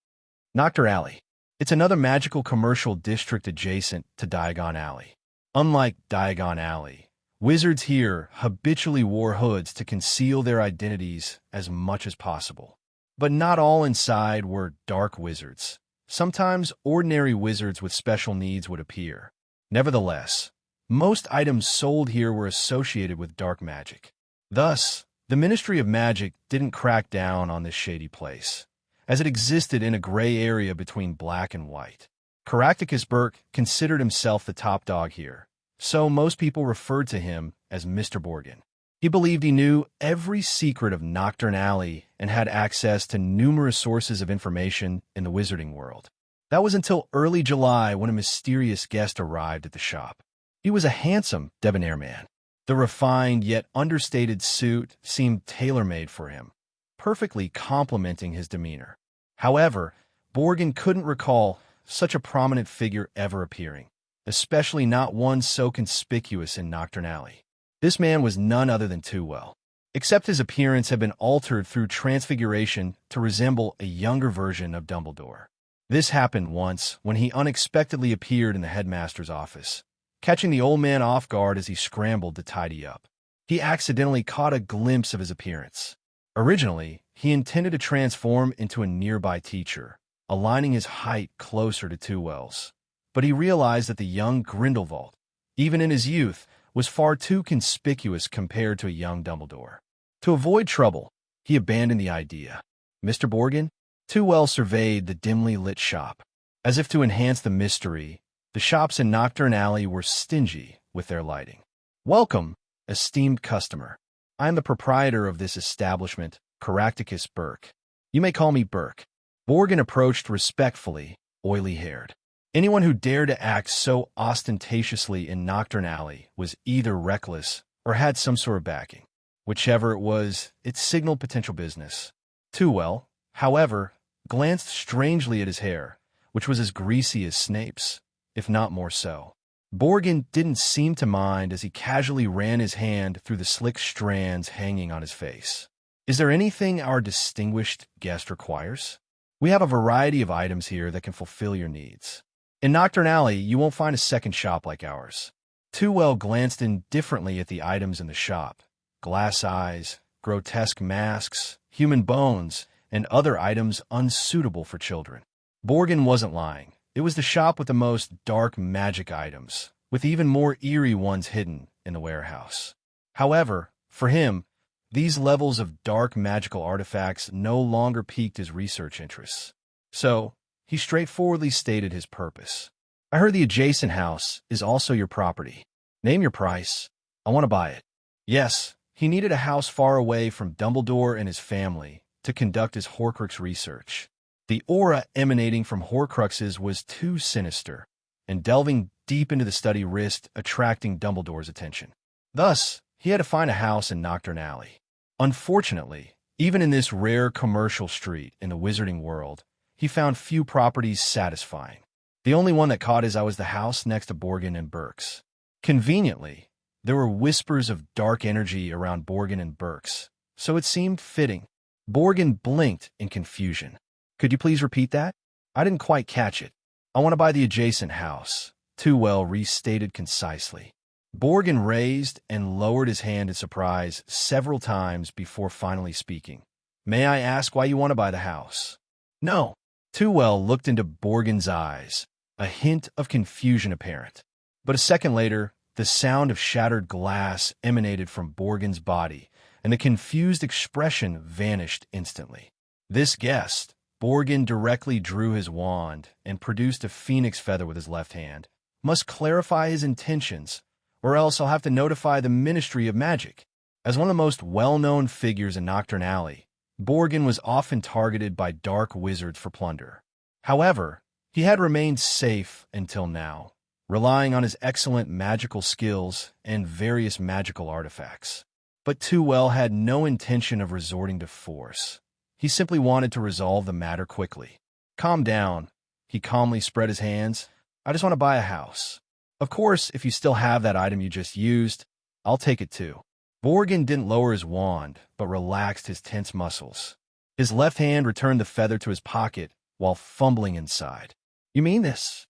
Nocturne Alley. It's another magical commercial district adjacent to Diagon Alley. Unlike Diagon Alley, wizards here habitually wore hoods to conceal their identities as much as possible. But not all inside were dark wizards. Sometimes ordinary wizards with special needs would appear. Nevertheless, most items sold here were associated with dark magic. Thus, the Ministry of Magic didn't crack down on this shady place, as it existed in a gray area between black and white. Caractacus Burke considered himself the top dog here, so most people referred to him as Mr. Borgin. He believed he knew every secret of Nocturne Alley and had access to numerous sources of information in the wizarding world. That was until early July when a mysterious guest arrived at the shop. He was a handsome, debonair man. The refined yet understated suit seemed tailor-made for him, perfectly complementing his demeanor. However, Borgin couldn't recall such a prominent figure ever appearing, especially not one so conspicuous in Nocturne Alley. This man was none other than Tewell, except his appearance had been altered through transfiguration to resemble a younger version of Dumbledore. This happened once when he unexpectedly appeared in the headmaster's office, catching the old man off guard as he scrambled to tidy up. he accidentally caught a glimpse of his appearance. Originally, he intended to transform into a nearby teacher, aligning his height closer to Tewell's. But he realized that the young Grindelwald, even in his youth, was far too conspicuous compared to a young Dumbledore. To avoid trouble, he abandoned the idea. Mr. Borgin? Tewell surveyed the dimly lit shop. As if to enhance the mystery, the shops in Knockturn Alley were stingy with their lighting. Welcome, esteemed customer. I am the proprietor of this establishment, Caractacus Burke. You may call me Burke. Borgin approached respectfully, oily-haired. Anyone who dared to act so ostentatiously in Knockturn Alley was either reckless or had some sort of backing. Whichever it was, it signaled potential business. Tewell, however, glanced strangely at his hair, which was as greasy as Snape's, if not more so. Borgin didn't seem to mind as he casually ran his hand through the slick strands hanging on his face. Is there anything our distinguished guest requires? We have a variety of items here that can fulfill your needs. In Knockturn Alley, you won't find a second shop like ours. Tewell glanced indifferently at the items in the shop. Glass eyes, grotesque masks, human bones, and other items unsuitable for children. Borgin wasn't lying. It was the shop with the most dark magic items, with even more eerie ones hidden in the warehouse. However, for him, these levels of dark magical artifacts no longer piqued his research interests. So, he straightforwardly stated his purpose. I heard the adjacent house is also your property. Name your price. I want to buy it. Yes, he needed a house far away from Dumbledore and his family to conduct his Horcrux research. The aura emanating from Horcruxes was too sinister, and delving deep into the study risked attracting Dumbledore's attention. Thus, he had to find a house in Knockturn Alley. Unfortunately, even in this rare commercial street in the wizarding world, he found few properties satisfying. The only one that caught his eye was the house next to Borgin and Burke's. Conveniently, there were whispers of dark energy around Borgin and Burke's, so it seemed fitting. Borgin blinked in confusion. Could you please repeat that? I didn't quite catch it. I want to buy the adjacent house, Tewell restated concisely. Borgin raised and lowered his hand in surprise several times before finally speaking. May I ask why you want to buy the house? No. Tewell looked into Borgin's eyes, a hint of confusion apparent. But a second later, the sound of shattered glass emanated from Borgin's body, and the confused expression vanished instantly. This guessed, Borgin directly drew his wand and produced a phoenix feather with his left hand. Must clarify his intentions, or else I'll have to notify the Ministry of Magic. As one of the most well-known figures in Knockturn Alley, Borgin was often targeted by dark wizards for plunder. However, he had remained safe until now, relying on his excellent magical skills and various magical artifacts. But Tewell had no intention of resorting to force. He simply wanted to resolve the matter quickly. Calm down. He calmly spread his hands. I just want to buy a house. Of course, if you still have that item you just used, I'll take it too. Borgin didn't lower his wand, but relaxed his tense muscles. His left hand returned the feather to his pocket while fumbling inside. You mean this?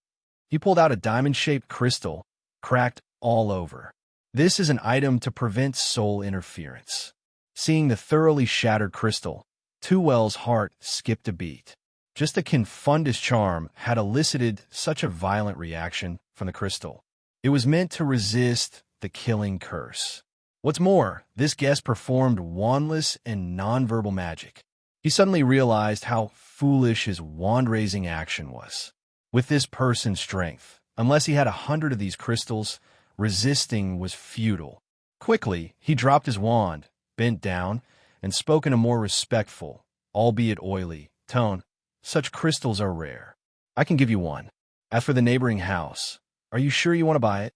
He pulled out a diamond-shaped crystal, cracked all over. This is an item to prevent soul interference. Seeing the thoroughly shattered crystal, Tewell's heart skipped a beat. Just the confundus charm had elicited such a violent reaction from the crystal. It was meant to resist the killing curse. What's more, this guest performed wandless and nonverbal magic. He suddenly realized how foolish his wand-raising action was. With this person's strength, unless he had 100 of these crystals, resisting was futile. Quickly, he dropped his wand, bent down, and spoke in a more respectful, albeit oily, tone. Such crystals are rare. I can give you one. As for the neighboring house, are you sure you want to buy it?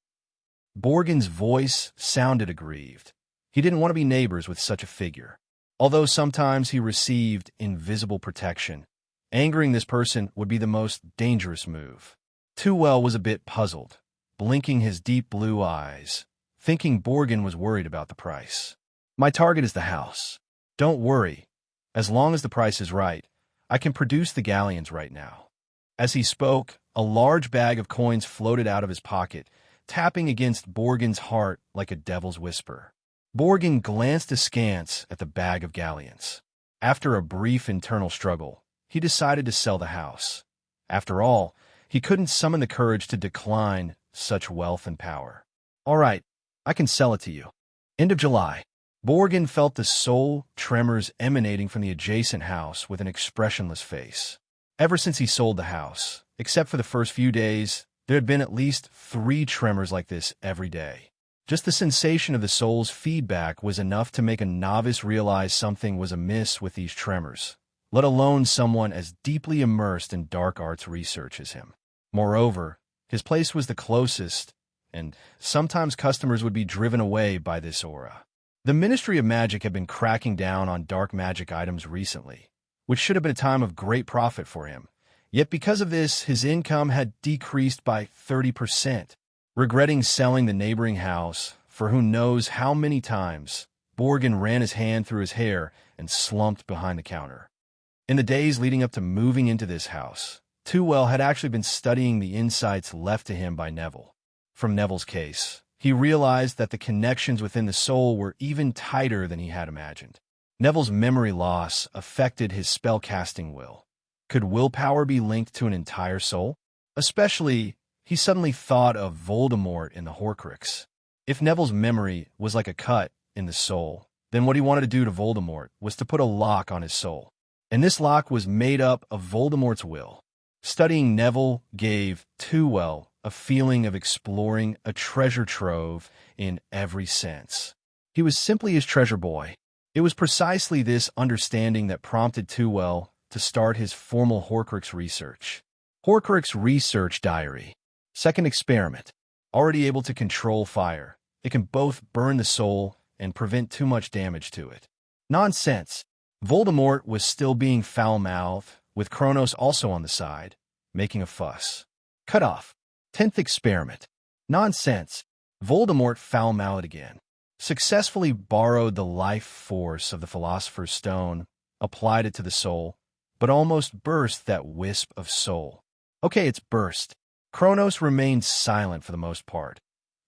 Borgin's voice sounded aggrieved. He didn't want to be neighbors with such a figure. Although sometimes he received invisible protection, angering this person would be the most dangerous move. Tewell was a bit puzzled, blinking his deep blue eyes, thinking Borgin was worried about the price. My target is the house. Don't worry. As long as the price is right, I can produce the galleons right now. As he spoke, a large bag of coins floated out of his pocket, tapping against Borgin's heart like a devil's whisper. Borgin glanced askance at the bag of galleons. After a brief internal struggle, he decided to sell the house. After all, he couldn't summon the courage to decline such wealth and power. All right, I can sell it to you. End of July. Borgin felt the soul tremors emanating from the adjacent house with an expressionless face. Ever since he sold the house, except for the first few days, there had been at least 3 tremors like this every day. Just the sensation of the soul's feedback was enough to make a novice realize something was amiss with these tremors, let alone someone as deeply immersed in dark arts research as him. Moreover, his place was the closest, and sometimes customers would be driven away by this aura. The Ministry of Magic had been cracking down on dark magic items recently, which should have been a time of great profit for him. Yet because of this, his income had decreased by 30%. Regretting selling the neighboring house, for who knows how many times, Borgin ran his hand through his hair and slumped behind the counter. In the days leading up to moving into this house, Tewell had actually been studying the insights left to him by Neville. From Neville's case, he realized that the connections within the soul were even tighter than he had imagined. Neville's memory loss affected his spellcasting will. Could willpower be linked to an entire soul? Especially, he suddenly thought of Voldemort in the Horcrux. If Neville's memory was like a cut in the soul, then what he wanted to do to Voldemort was to put a lock on his soul. And this lock was made up of Voldemort's will. Studying Neville gave Tewell a feeling of exploring a treasure trove in every sense. He was simply his treasure boy. It was precisely this understanding that prompted Tewell to start his formal Horcrux research. Horcrux Research Diary. Second experiment. Already able to control fire, it can both burn the soul and prevent too much damage to it. Nonsense. Voldemort was still being foul-mouthed, with Kronos also on the side, making a fuss. Cut off. 10th experiment. Nonsense. Voldemort foul-mouthed again. Successfully borrowed the life force of the Philosopher's Stone, applied it to the soul, but almost burst that wisp of soul. Okay, it's burst. Kronos remained silent for the most part,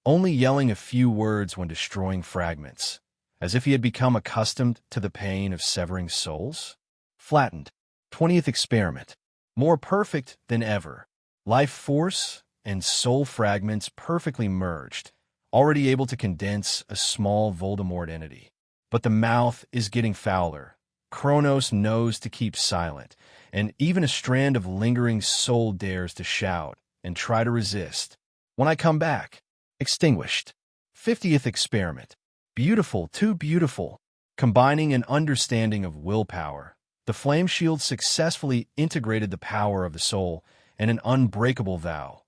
only yelling a few words when destroying fragments, as if he had become accustomed to the pain of severing souls. Flattened. 20th experiment. More perfect than ever. Life force and soul fragments perfectly merged, already able to condense a small Voldemort entity. But the mouth is getting fouler. Kronos knows to keep silent, and even a strand of lingering soul dares to shout and try to resist. When I come back, extinguished. 50th experiment. Beautiful, too beautiful. Combining an understanding of willpower, the flame shield successfully integrated the power of the soul and an unbreakable vow,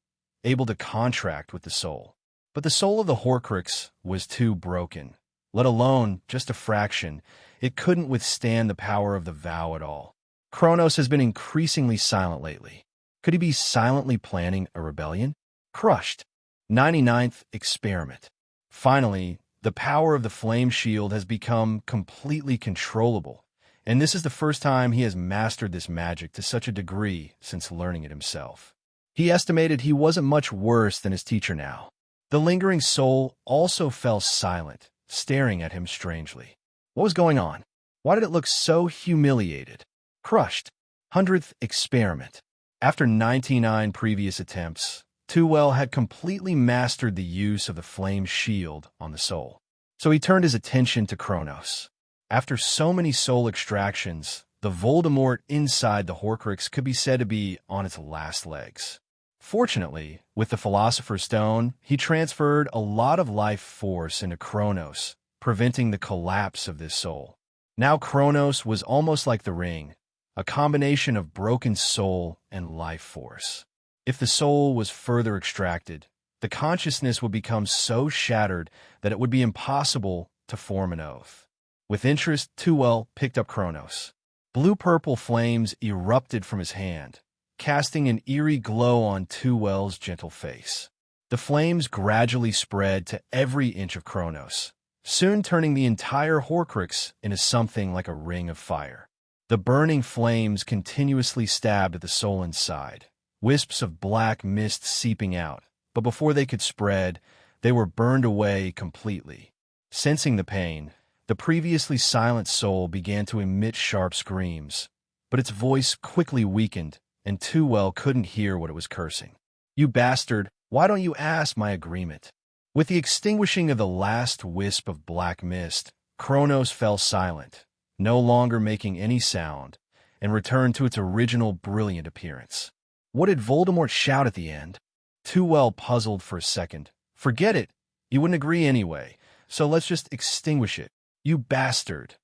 able to contract with the soul. But the soul of the Horcrux was too broken. Let alone just a fraction, it couldn't withstand the power of the vow at all. Kronos has been increasingly silent lately. Could he be silently planning a rebellion? Crushed. 99th experiment. Finally, the power of the flame shield has become completely controllable, and this is the first time he has mastered this magic to such a degree since learning it himself. He estimated he wasn't much worse than his teacher now. The lingering soul also fell silent, staring at him strangely. What was going on? Why did it look so humiliated? Crushed. 100th experiment. After 99 previous attempts, Tewell had completely mastered the use of the flame shield on the soul. So he turned his attention to Kronos. After so many soul extractions, the Voldemort inside the Horcrux could be said to be on its last legs. Fortunately, with the Philosopher's Stone, he transferred a lot of life force into Kronos, preventing the collapse of this soul. Now Kronos was almost like the ring, a combination of broken soul and life force. If the soul was further extracted, the consciousness would become so shattered that it would be impossible to form an oath. With interest, Tewell picked up Kronos. Blue-purple flames erupted from his hand, casting an eerie glow on Tewell's gentle face. The flames gradually spread to every inch of Kronos, soon turning the entire Horcrux into something like a ring of fire. The burning flames continuously stabbed at the soul inside, wisps of black mist seeping out, but before they could spread, they were burned away completely. Sensing the pain, the previously silent soul began to emit sharp screams, but its voice quickly weakened, and Tewell couldn't hear what it was cursing. "You bastard, why don't you ask my agreement?" With the extinguishing of the last wisp of black mist, Kronos fell silent, no longer making any sound, and returned to its original brilliant appearance. What did Voldemort shout at the end? Tewell puzzled for a second. "Forget it. You wouldn't agree anyway, so let's just extinguish it." "You bastard."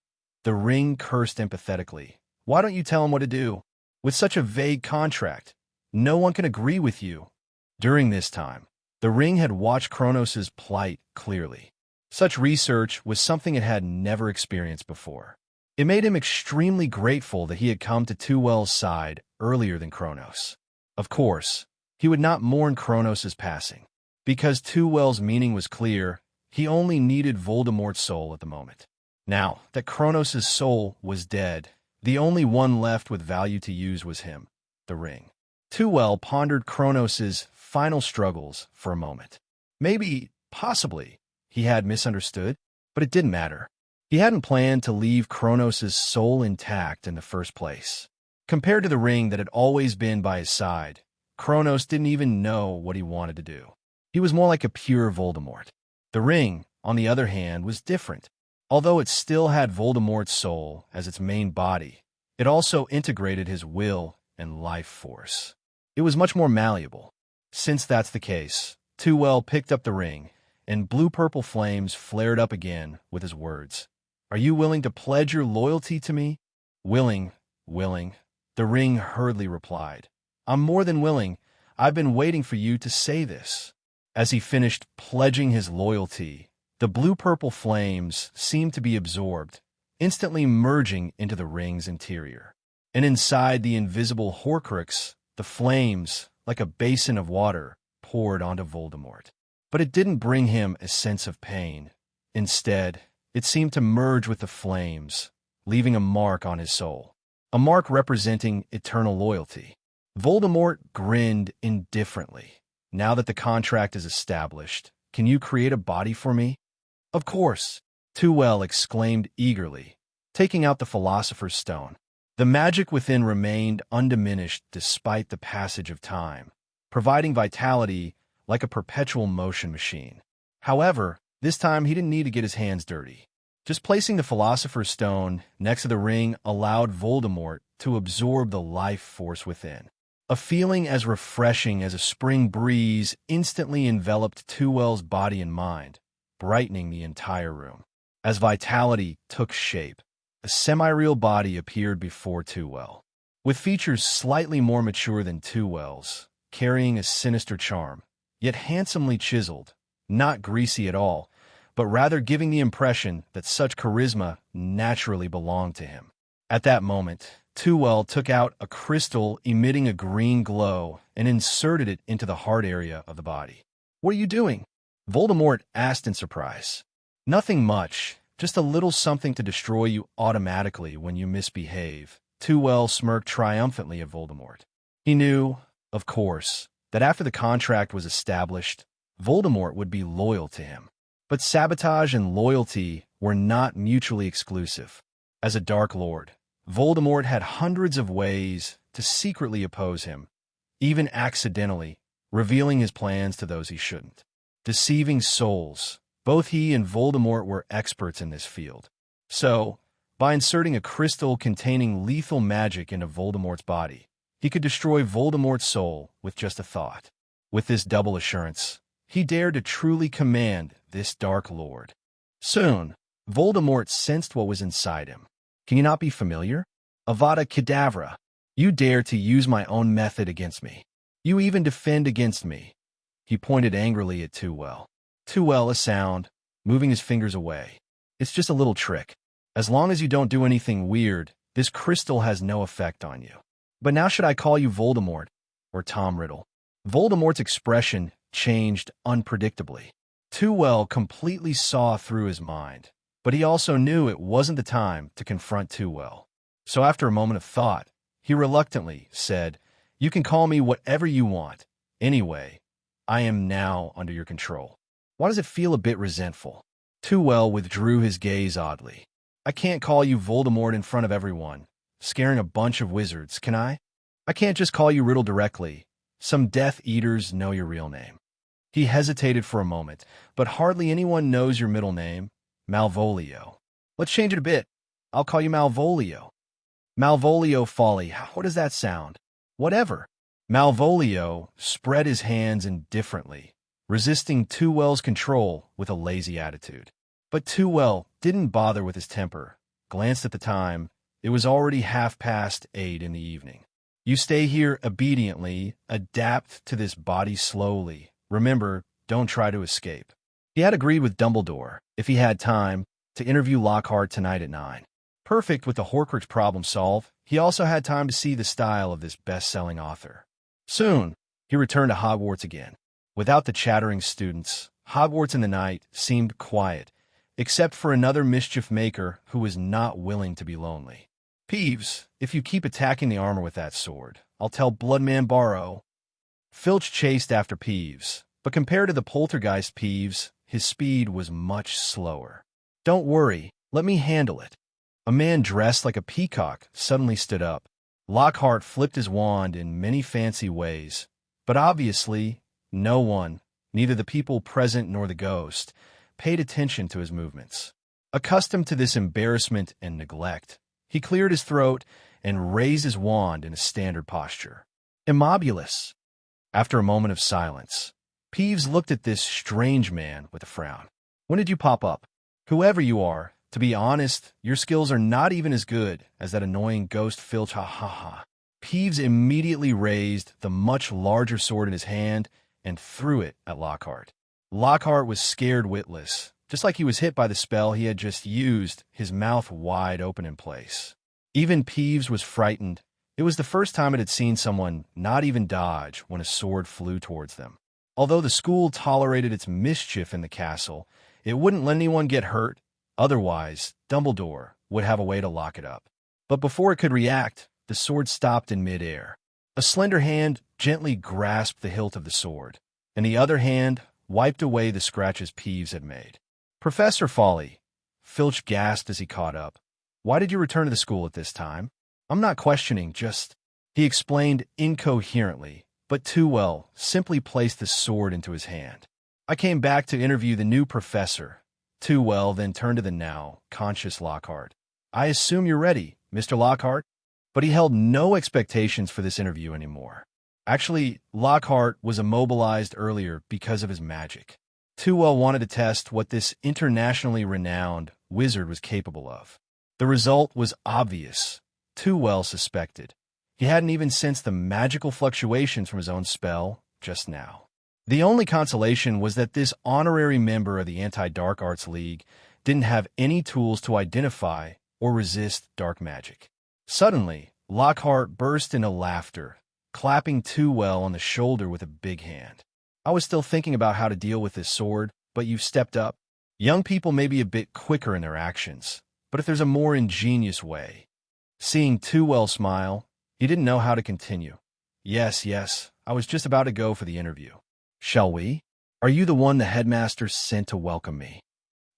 The ring cursed empathetically. "Why don't you tell him what to do? With such a vague contract, no one can agree with you." During this time, the ring had watched Kronos' plight clearly. Such research was something it had never experienced before. It made him extremely grateful that he had come to Tewell's side earlier than Kronos. Of course, he would not mourn Kronos' passing. Because Tewell's meaning was clear, he only needed Voldemort's soul at the moment. Now that Kronos' soul was dead, the only one left with value to use was him, the ring. Tewell pondered Kronos' final struggles for a moment. Maybe, possibly, he had misunderstood, but it didn't matter. He hadn't planned to leave Kronos' soul intact in the first place. Compared to the ring that had always been by his side, Kronos didn't even know what he wanted to do. He was more like a pure Voldemort. The ring, on the other hand, was different. Although it still had Voldemort's soul as its main body, it also integrated his will and life force. It was much more malleable. Since that's the case, Tewell picked up the ring, and blue-purple flames flared up again with his words. "Are you willing to pledge your loyalty to me?" "Willing, willing," the ring hurriedly replied. "I'm more than willing. I've been waiting for you to say this." As he finished pledging his loyalty, the blue-purple flames seemed to be absorbed, instantly merging into the ring's interior. And inside the invisible Horcrux, the flames, like a basin of water, poured onto Voldemort. But it didn't bring him a sense of pain. Instead, it seemed to merge with the flames, leaving a mark on his soul, a mark representing eternal loyalty. Voldemort grinned indifferently. "Now that the contract is established, can you create a body for me?" "Of course," Tewell exclaimed eagerly, taking out the Philosopher's Stone. The magic within remained undiminished despite the passage of time, providing vitality like a perpetual motion machine. However, this time he didn't need to get his hands dirty. Just placing the Philosopher's Stone next to the ring allowed Voldemort to absorb the life force within. A feeling as refreshing as a spring breeze instantly enveloped Tewell's body and mind, brightening the entire room. As vitality took shape, a semi-real body appeared before Tewell, with features slightly more mature than Tewell's, carrying a sinister charm, yet handsomely chiseled, not greasy at all, but rather giving the impression that such charisma naturally belonged to him. At that moment, Tewell took out a crystal emitting a green glow and inserted it into the heart area of the body. "What are you doing?" Voldemort asked in surprise. "Nothing much, just a little something to destroy you automatically when you misbehave." Tewell smirked triumphantly at Voldemort. He knew, of course, that after the contract was established, Voldemort would be loyal to him. But sabotage and loyalty were not mutually exclusive. As a Dark Lord, Voldemort had hundreds of ways to secretly oppose him, even accidentally, revealing his plans to those he shouldn't. Deceiving souls. Both he and Voldemort were experts in this field. So, by inserting a crystal containing lethal magic into Voldemort's body, he could destroy Voldemort's soul with just a thought. With this double assurance, he dared to truly command this Dark Lord. Soon, Voldemort sensed what was inside him. "Can you not be familiar? Avada Kedavra. You dare to use my own method against me. You even defend against me." He pointed angrily at Tewell. Tewell a sound, moving his fingers away. "It's just a little trick. As long as you don't do anything weird, this crystal has no effect on you. But now should I call you Voldemort or Tom Riddle?" Voldemort's expression changed unpredictably. Tewell completely saw through his mind, but he also knew it wasn't the time to confront Tewell. So after a moment of thought, he reluctantly said, "You can call me whatever you want. Anyway, I am now under your control." "Why does it feel a bit resentful?" Tewell withdrew his gaze oddly. I can't call you Voldemort in front of everyone, scaring a bunch of wizards, can I? I can't just call you Riddle directly. Some Death Eaters know your real name. He hesitated for a moment, but hardly anyone knows your middle name, Malvolio. Let's change it a bit. I'll call you Malvolio. Malvolio Fawley, what does that sound? Whatever. Malvolio spread his hands indifferently, resisting Tewell's control with a lazy attitude. But Tewell didn't bother with his temper. Glanced at the time. It was already 8:30 in the evening. You stay here obediently, adapt to this body slowly. Remember, don't try to escape. He had agreed with Dumbledore, if he had time, to interview Lockhart tonight at 9. Perfect with the Horcrux problem solved, he also had time to see the style of this best-selling author. Soon, he returned to Hogwarts again. Without the chattering students, Hogwarts in the night seemed quiet, except for another mischief maker who was not willing to be lonely. Peeves, if you keep attacking the armor with that sword, I'll tell Bloodman Barrow. Filch chased after Peeves, but compared to the poltergeist Peeves, his speed was much slower. Don't worry, let me handle it. A man dressed like a peacock suddenly stood up. Lockhart flipped his wand in many fancy ways, but obviously, no one, neither the people present nor the ghost, paid attention to his movements. Accustomed to this embarrassment and neglect, he cleared his throat and raised his wand in a standard posture. Immobulus. After a moment of silence, Peeves looked at this strange man with a frown. When did you pop up? Whoever you are, to be honest, your skills are not even as good as that annoying ghost Filch, ha ha ha. Peeves immediately raised the much larger sword in his hand and threw it at Lockhart. Lockhart was scared witless, just like he was hit by the spell he had just used, his mouth wide open in place. Even Peeves was frightened. It was the first time it had seen someone not even dodge when a sword flew towards them. Although the school tolerated its mischief in the castle, it wouldn't let anyone get hurt. Otherwise, Dumbledore would have a way to lock it up. But before it could react, the sword stopped in midair. A slender hand gently grasped the hilt of the sword, and the other hand wiped away the scratches Peeves had made. Professor Fawley, Filch gasped as he caught up. Why did you return to the school at this time? I'm not questioning, just... He explained incoherently, but Tewell simply placed the sword into his hand. I came back to interview the new professor. Tewell then turned to the now conscious Lockhart. I assume you're ready, Mr. Lockhart? But he held no expectations for this interview anymore. Actually, Lockhart was immobilized earlier because of his magic. Tewell wanted to test what this internationally renowned wizard was capable of. The result was obvious. Tewell suspected. He hadn't even sensed the magical fluctuations from his own spell just now. The only consolation was that this honorary member of the Anti-Dark Arts League didn't have any tools to identify or resist dark magic. Suddenly, Lockhart burst into laughter, clapping Tewell on the shoulder with a big hand. I was still thinking about how to deal with this sword, but you've stepped up. Young people may be a bit quicker in their actions, but if there's a more ingenious way. Seeing Tewell smile, he didn't know how to continue. Yes, I was just about to go for the interview. Shall we? Are you the one the headmaster sent to welcome me?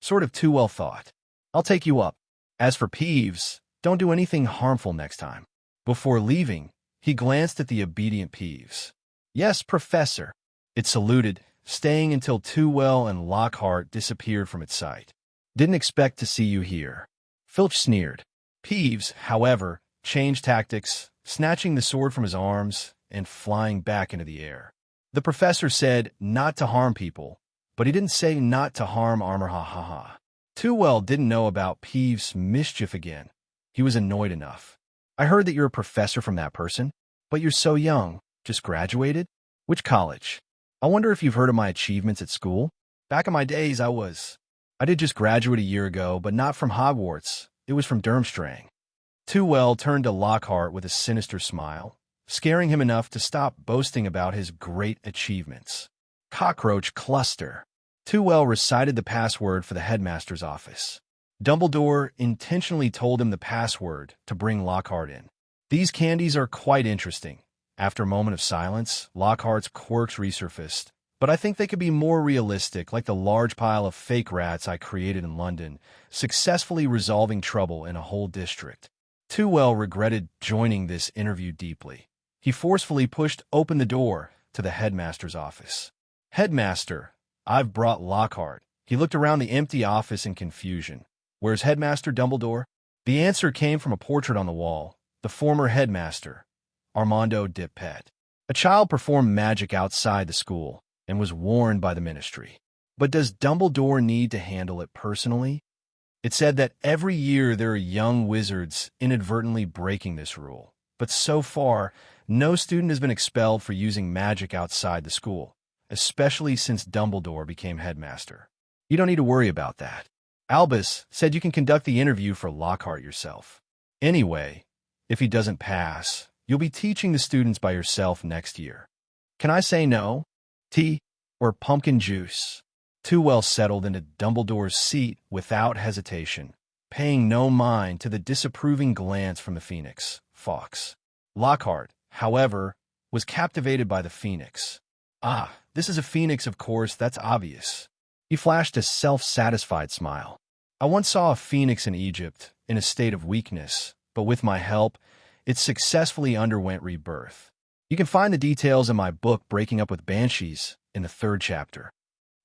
Sort of Tewell thought. I'll take you up. As for Peeves, don't do anything harmful next time. Before leaving, he glanced at the obedient Peeves. Yes, Professor. It saluted, staying until Tewell and Lockhart disappeared from its sight. Didn't expect to see you here. Filch sneered. Peeves, however, changed tactics, snatching the sword from his arms and flying back into the air. The professor said not to harm people, but he didn't say not to harm armor, ha ha ha. Tewell didn't know about Peeves' mischief again. He was annoyed enough. I heard that you're a professor from that person, but you're so young. Just graduated? Which college? I wonder if you've heard of my achievements at school? Back in my days, I did just graduate a year ago, but not from Hogwarts. It was from Durmstrang. Tewell turned to Lockhart with a sinister smile, scaring him enough to stop boasting about his great achievements. Cockroach cluster. Tewell recited the password for the headmaster's office. Dumbledore intentionally told him the password to bring Lockhart in. These candies are quite interesting. After a moment of silence, Lockhart's quirks resurfaced, but I think they could be more realistic, like the large pile of fake rats I created in London, successfully resolving trouble in a whole district. Tewell regretted joining this interview deeply. He forcefully pushed open the door to the headmaster's office. "Headmaster, I've brought Lockhart." He looked around the empty office in confusion. "Where's Headmaster Dumbledore?" The answer came from a portrait on the wall. The former headmaster, Armando Dipet. A child performed magic outside the school and was warned by the ministry. But does Dumbledore need to handle it personally? It said that every year there are young wizards inadvertently breaking this rule. But so far, no student has been expelled for using magic outside the school, especially since Dumbledore became headmaster. You don't need to worry about that. Albus said you can conduct the interview for Lockhart yourself. Anyway, if he doesn't pass, you'll be teaching the students by yourself next year. Can I say no? Tea or pumpkin juice? Tewell settled into Dumbledore's seat without hesitation, paying no mind to the disapproving glance from the Phoenix, Fox. Lockhart, however, was captivated by the Phoenix. "Ah, this is a Phoenix, of course, that's obvious." He flashed a self-satisfied smile. "I once saw a Phoenix in Egypt, in a state of weakness, but with my help, it successfully underwent rebirth. You can find the details in my book Breaking Up with Banshees in the 3rd chapter.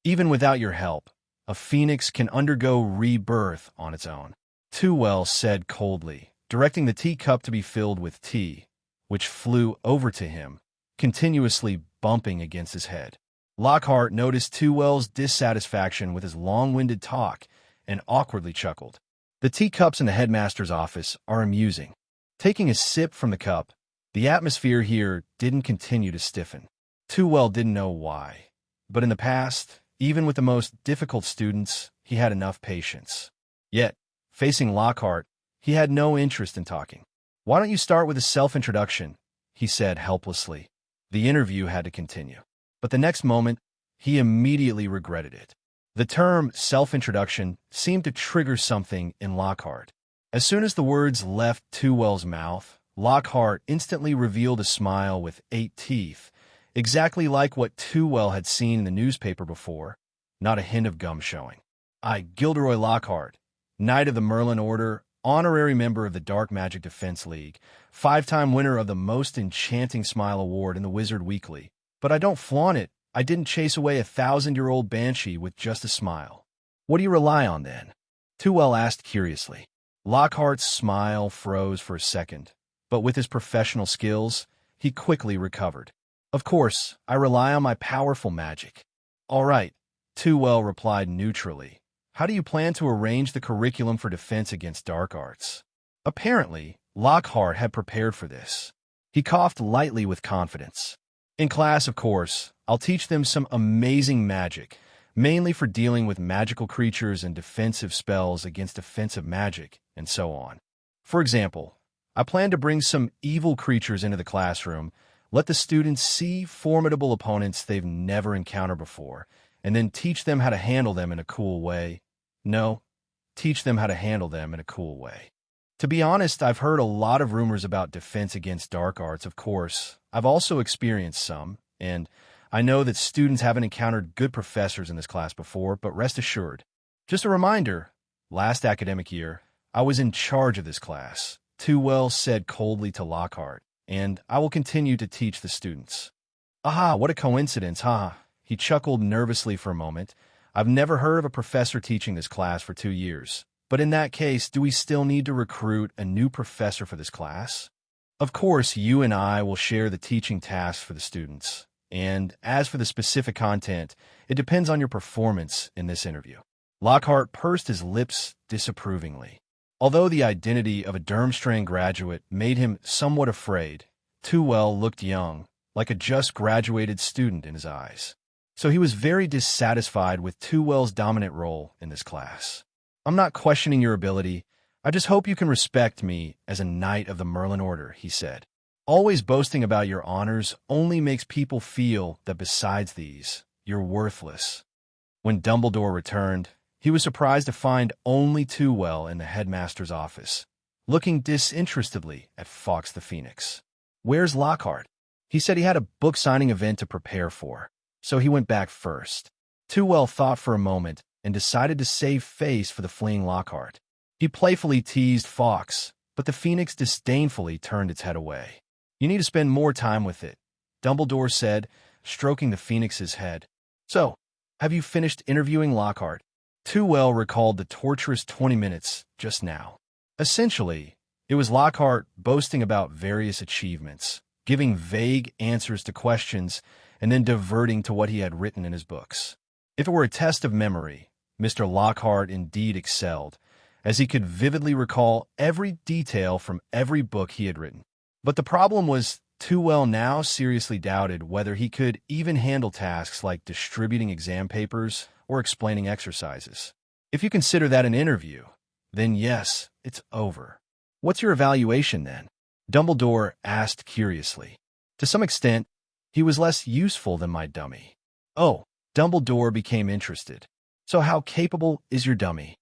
Even without your help, a Phoenix can undergo rebirth on its own," Tewell said coldly, directing the teacup to be filled with tea, which flew over to him, continuously bumping against his head. Lockhart noticed Tewell's dissatisfaction with his long-winded talk and awkwardly chuckled. The teacups in the headmaster's office are amusing. Taking a sip from the cup, the atmosphere here didn't continue to stiffen. Tewell didn't know why, but in the past, even with the most difficult students, he had enough patience. Yet, facing Lockhart, he had no interest in talking. "Why don't you start with a self-introduction?" he said helplessly. The interview had to continue. But the next moment, he immediately regretted it. The term self-introduction seemed to trigger something in Lockhart. As soon as the words left Tewell's mouth, Lockhart instantly revealed a smile with 8 teeth, exactly like what Tewell had seen in the newspaper before, not a hint of gum showing. "I, Gilderoy Lockhart, Knight of the Merlin Order, honorary member of the Dark Magic Defense League, 5-time winner of the Most Enchanting Smile Award in the Wizard Weekly. But I don't flaunt it. I didn't chase away a 1,000-year-old banshee with just a smile." "What do you rely on, then?" Tewell asked curiously. Lockhart's smile froze for a second, but with his professional skills, he quickly recovered. "Of course, I rely on my powerful magic." "All right," Tewell replied neutrally. "How do you plan to arrange the curriculum for defense against dark arts?" Apparently, Lockhart had prepared for this. He coughed lightly with confidence. "In class, of course, I'll teach them some amazing magic, mainly for dealing with magical creatures and defensive spells against offensive magic, and so on. For example, I plan to bring some evil creatures into the classroom, let the students see formidable opponents they've never encountered before, and then teach them how to handle them in a cool way. No, teach them how to handle them in a cool way. To be honest, I've heard a lot of rumors about defense against dark arts, of course. I've also experienced some, and I know that students haven't encountered good professors in this class before, but rest assured. Just a reminder, last academic year, I was in charge of this class," Tewell said coldly to Lockhart, "and I will continue to teach the students." "Aha, what a coincidence, huh?" He chuckled nervously for a moment. "I've never heard of a professor teaching this class for 2 years. But in that case, do we still need to recruit a new professor for this class?" "Of course, you and I will share the teaching tasks for the students. And as for the specific content, it depends on your performance in this interview." Lockhart pursed his lips disapprovingly. Although the identity of a Durmstrang graduate made him somewhat afraid, Tewell looked young, like a just graduated student in his eyes. So he was very dissatisfied with Tewell's dominant role in this class. "I'm not questioning your ability. I just hope you can respect me as a Knight of the Merlin Order," he said. "Always boasting about your honors only makes people feel that besides these, you're worthless." When Dumbledore returned, he was surprised to find only Tewell in the headmaster's office, looking disinterestedly at Fawkes the Phoenix. "Where's Lockhart?" He said he had a book signing event to prepare for. so he went back first. Tewell thought for a moment and decided to save face for the fleeing Lockhart. He playfully teased Fawkes, but the phoenix disdainfully turned its head away. "You need to spend more time with it," Dumbledore said, stroking the phoenix's head. "So, have you finished interviewing Lockhart?" Tewell recalled the torturous 20 minutes just now. Essentially, it was Lockhart boasting about various achievements, giving vague answers to questions, and then diverting to what he had written in his books. If it were a test of memory, Mr. Lockhart indeed excelled, as he could vividly recall every detail from every book he had written. But the problem was Tewell now seriously doubted whether he could even handle tasks like distributing exam papers or explaining exercises. If you consider that an interview, then yes, it's over. "What's your evaluation then?" Dumbledore asked curiously. To some extent, he was less useful than my dummy. "Oh," Dumbledore became interested. "So how capable is your dummy?"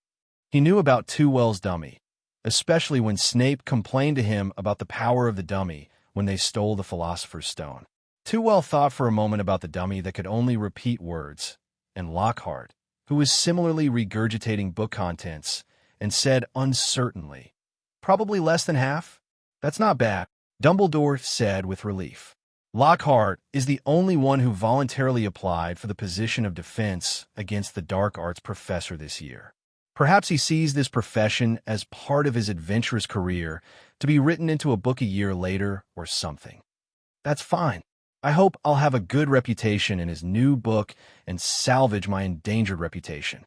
He knew about Tewell's dummy, especially when Snape complained to him about the power of the dummy when they stole the Philosopher's Stone. Tewell thought for a moment about the dummy that could only repeat words, and Lockhart, who was similarly regurgitating book contents, and said uncertainly, "Probably less than half." "That's not bad," Dumbledore said with relief. "Lockhart is the only one who voluntarily applied for the position of defense against the dark arts professor this year. Perhaps he sees this profession as part of his adventurous career to be written into a book a year later or something. That's fine. I hope I'll have a good reputation in his new book and salvage my endangered reputation."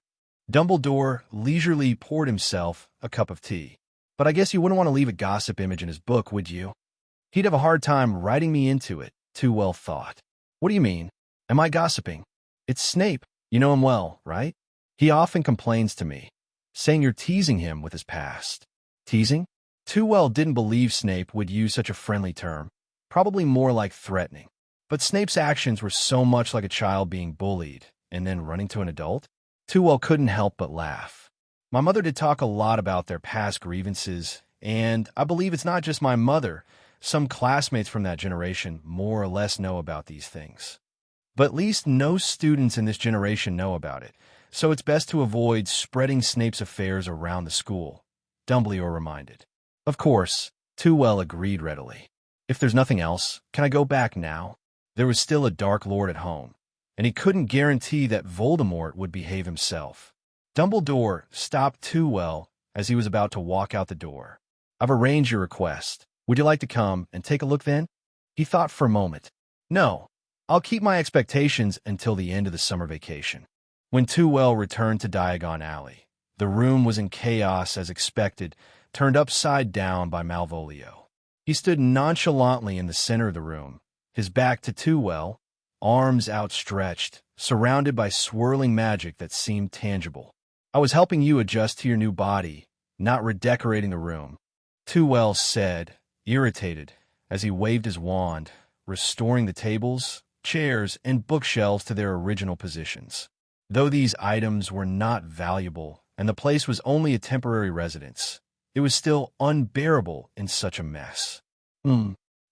Dumbledore leisurely poured himself a cup of tea. "But I guess you wouldn't want to leave a gossip image in his book, would you?" "He'd have a hard time writing me into it," Tewell thought. "What do you mean? Am I gossiping?" "It's Snape. You know him well, right? He often complains to me, saying you're teasing him with his past." "Teasing?" Tewell didn't believe Snape would use such a friendly term, probably more like threatening. But Snape's actions were so much like a child being bullied and then running to an adult. Tewell couldn't help but laugh. "My mother did talk a lot about their past grievances, and I believe it's not just my mother. Some classmates from that generation more or less know about these things. But at least no students in this generation know about it, so it's best to avoid spreading Snape's affairs around the school," Dumbledore reminded. Of course, Tewell agreed readily. "If there's nothing else, can I go back now?" There was still a Dark Lord at home, and he couldn't guarantee that Voldemort would behave himself. Dumbledore stopped Tewell as he was about to walk out the door. "I've arranged your request. Would you like to come and take a look then?" He thought for a moment. "No, I'll keep my expectations until the end of the summer vacation." When Tewell returned to Diagon Alley, the room was in chaos as expected, turned upside down by Malvolio. He stood nonchalantly in the center of the room, his back to Tewell, arms outstretched, surrounded by swirling magic that seemed tangible. "I was helping you adjust to your new body, not redecorating the room," Tewell said, irritated, as he waved his wand, restoring the tables, chairs, and bookshelves to their original positions. Though these items were not valuable, and the place was only a temporary residence, it was still unbearable in such a mess.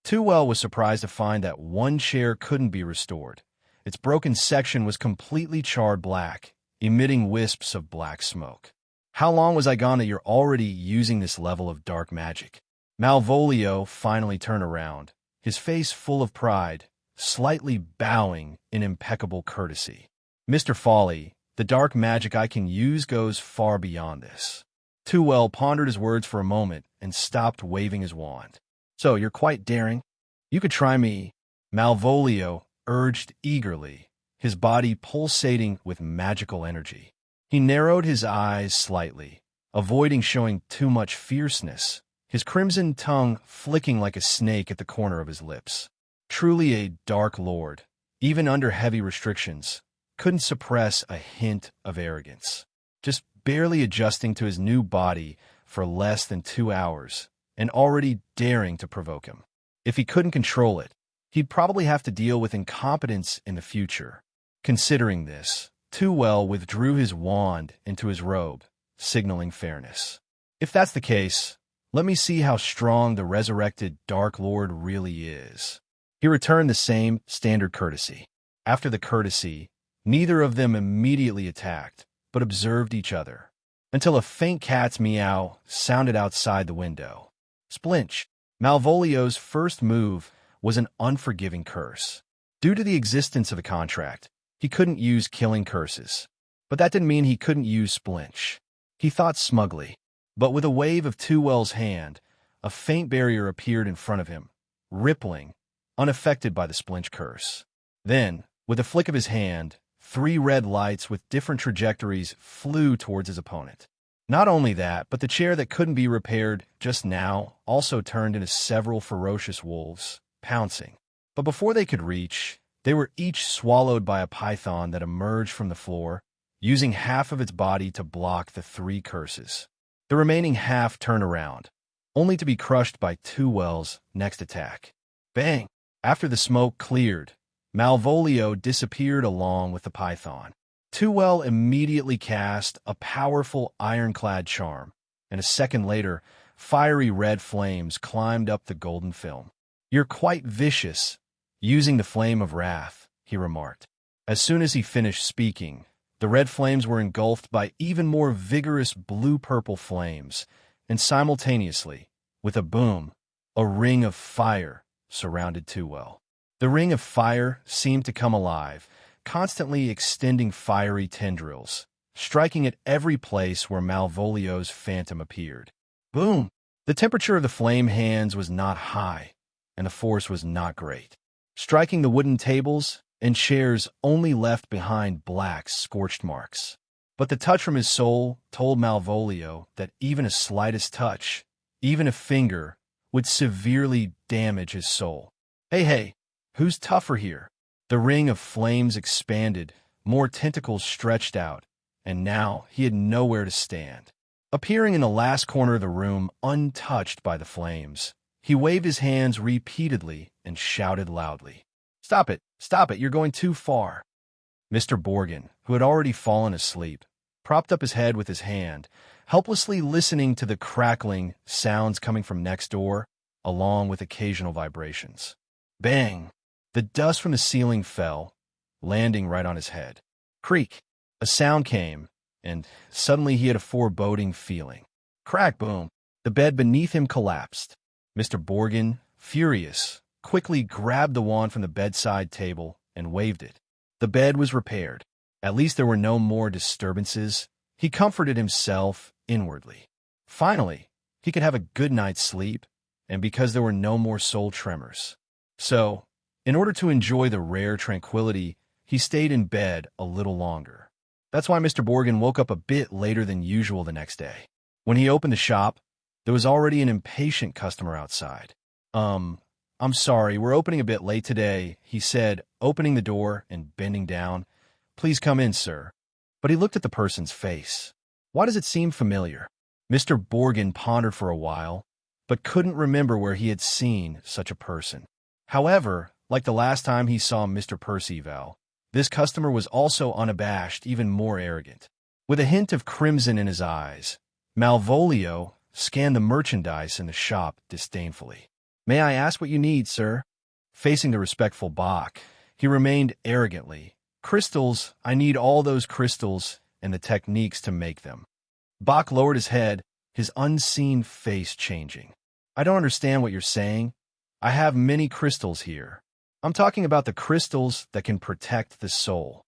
Tewell was surprised to find that one chair couldn't be restored. Its broken section was completely charred black, emitting wisps of black smoke. "How long was I gone that you're already using this level of dark magic?" Malvolio finally turned around, his face full of pride, slightly bowing in impeccable courtesy. "Mr. Fawley, the dark magic I can use goes far beyond this." Tewell pondered his words for a moment and stopped waving his wand. "So, you're quite daring? You could try me," Malvolio urged eagerly, his body pulsating with magical energy. He narrowed his eyes slightly, avoiding showing too much fierceness, his crimson tongue flicking like a snake at the corner of his lips. Truly a Dark Lord, even under heavy restrictions, couldn't suppress a hint of arrogance. Just barely adjusting to his new body for less than 2 hours, and already daring to provoke him. If he couldn't control it, he'd probably have to deal with incompetence in the future. Considering this, Tewell withdrew his wand into his robe, signaling fairness. "If that's the case, let me see how strong the resurrected Dark Lord really is." He returned the same standard courtesy. After the courtesy, neither of them immediately attacked, but observed each other, until a faint cat's meow sounded outside the window. Splinch. Malvolio's first move was an unforgiving curse. Due to the existence of the contract, he couldn't use killing curses. But that didn't mean he couldn't use Splinch. He thought smugly. But with a wave of Tewell's hand, a faint barrier appeared in front of him, rippling, unaffected by the Splinch curse. Then, with a flick of his hand, 3 red lights with different trajectories flew towards his opponent. Not only that, but the chair that couldn't be repaired just now also turned into several ferocious wolves, pouncing. But before they could reach, they were each swallowed by a python that emerged from the floor, using half of its body to block the 3 curses. The remaining half turned around, only to be crushed by Tewell's next attack. Bang! After the smoke cleared, Malvolio disappeared along with the python. Tewell immediately cast a powerful ironclad charm, and a second later, fiery red flames climbed up the golden film. "You're quite vicious, using the flame of wrath," he remarked. As soon as he finished speaking, the red flames were engulfed by even more vigorous blue-purple flames, and simultaneously, with a boom, a ring of fire surrounded Tewell. The ring of fire seemed to come alive, constantly extending fiery tendrils, striking at every place where Malvolio's phantom appeared. Boom! The temperature of the flame hands was not high, and the force was not great. Striking the wooden tables and chairs only left behind black, scorched marks. But the touch from his soul told Malvolio that even a slightest touch, even a finger, would severely damage his soul. Hey, who's tougher here? The ring of flames expanded, more tentacles stretched out, and now he had nowhere to stand. Appearing in the last corner of the room, untouched by the flames, he waved his hands repeatedly and shouted loudly, Stop it! You're going too far." Mr. Borgin, who had already fallen asleep, propped up his head with his hand, helplessly listening to the crackling sounds coming from next door, along with occasional vibrations. Bang! The dust from the ceiling fell, landing right on his head. Creak! A sound came, and suddenly he had a foreboding feeling. Crack! Boom! The bed beneath him collapsed. Mr. Borgin, furious, quickly grabbed the wand from the bedside table and waved it. The bed was repaired. At least there were no more disturbances. He comforted himself inwardly. Finally, he could have a good night's sleep, and because there were no more soul tremors. So, in order to enjoy the rare tranquility, he stayed in bed a little longer. That's why Mr. Borgin woke up a bit later than usual the next day. When he opened the shop, there was already an impatient customer outside. I'm sorry, we're opening a bit late today," he said, opening the door and bending down. "Please come in, sir." But he looked at the person's face. Why does it seem familiar? Mr. Borgin pondered for a while, but couldn't remember where he had seen such a person. However, like the last time he saw Mr. Percival, this customer was also unabashed, even more arrogant. With a hint of crimson in his eyes, Malvolio scanned the merchandise in the shop disdainfully. "May I ask what you need, sir?" Facing the respectful Bach, he remained arrogantly, "Crystals, I need all those crystals and the techniques to make them." Bach lowered his head, his unseen face changing. "I don't understand what you're saying. I have many crystals here. I'm talking about the crystals that can protect the soul."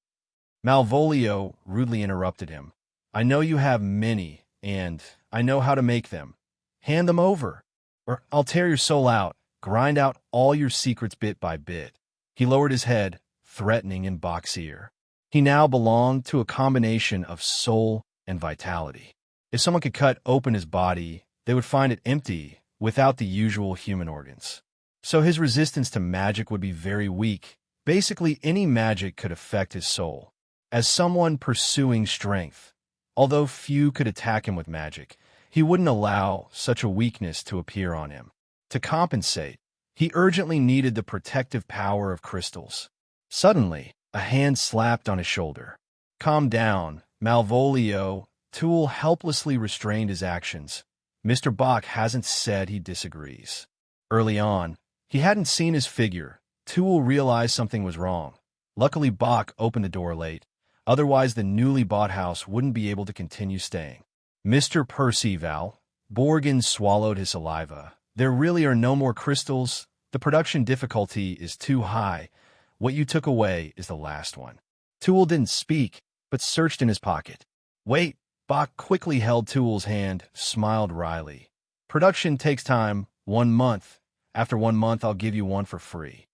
Malvolio rudely interrupted him. "I know you have many, and I know how to make them. Hand them over, or I'll tear your soul out, grind out all your secrets bit by bit." He lowered his head, threatening in Bach's ear. He now belonged to a combination of soul and vitality. If someone could cut open his body, they would find it empty, without the usual human organs. So his resistance to magic would be very weak. Basically, any magic could affect his soul. As someone pursuing strength, although few could attack him with magic, he wouldn't allow such a weakness to appear on him. To compensate, he urgently needed the protective power of crystals. Suddenly, a hand slapped on his shoulder. "Calm down, Malvolio." Tewell helplessly restrained his actions. Mr. Bach hasn't said he disagrees. Early on, he hadn't seen his figure. Tewell realized something was wrong. Luckily, Bach opened the door late. Otherwise, the newly bought house wouldn't be able to continue staying. Mr. Percival, Borgin swallowed his saliva. There really are no more crystals. The production difficulty is too high. What you took away is the last one. Tewell didn't speak, but searched in his pocket. Wait, Bach quickly held Tewell's hand, smiled wryly. Production takes time, 1 month. After 1 month, I'll give you one for free.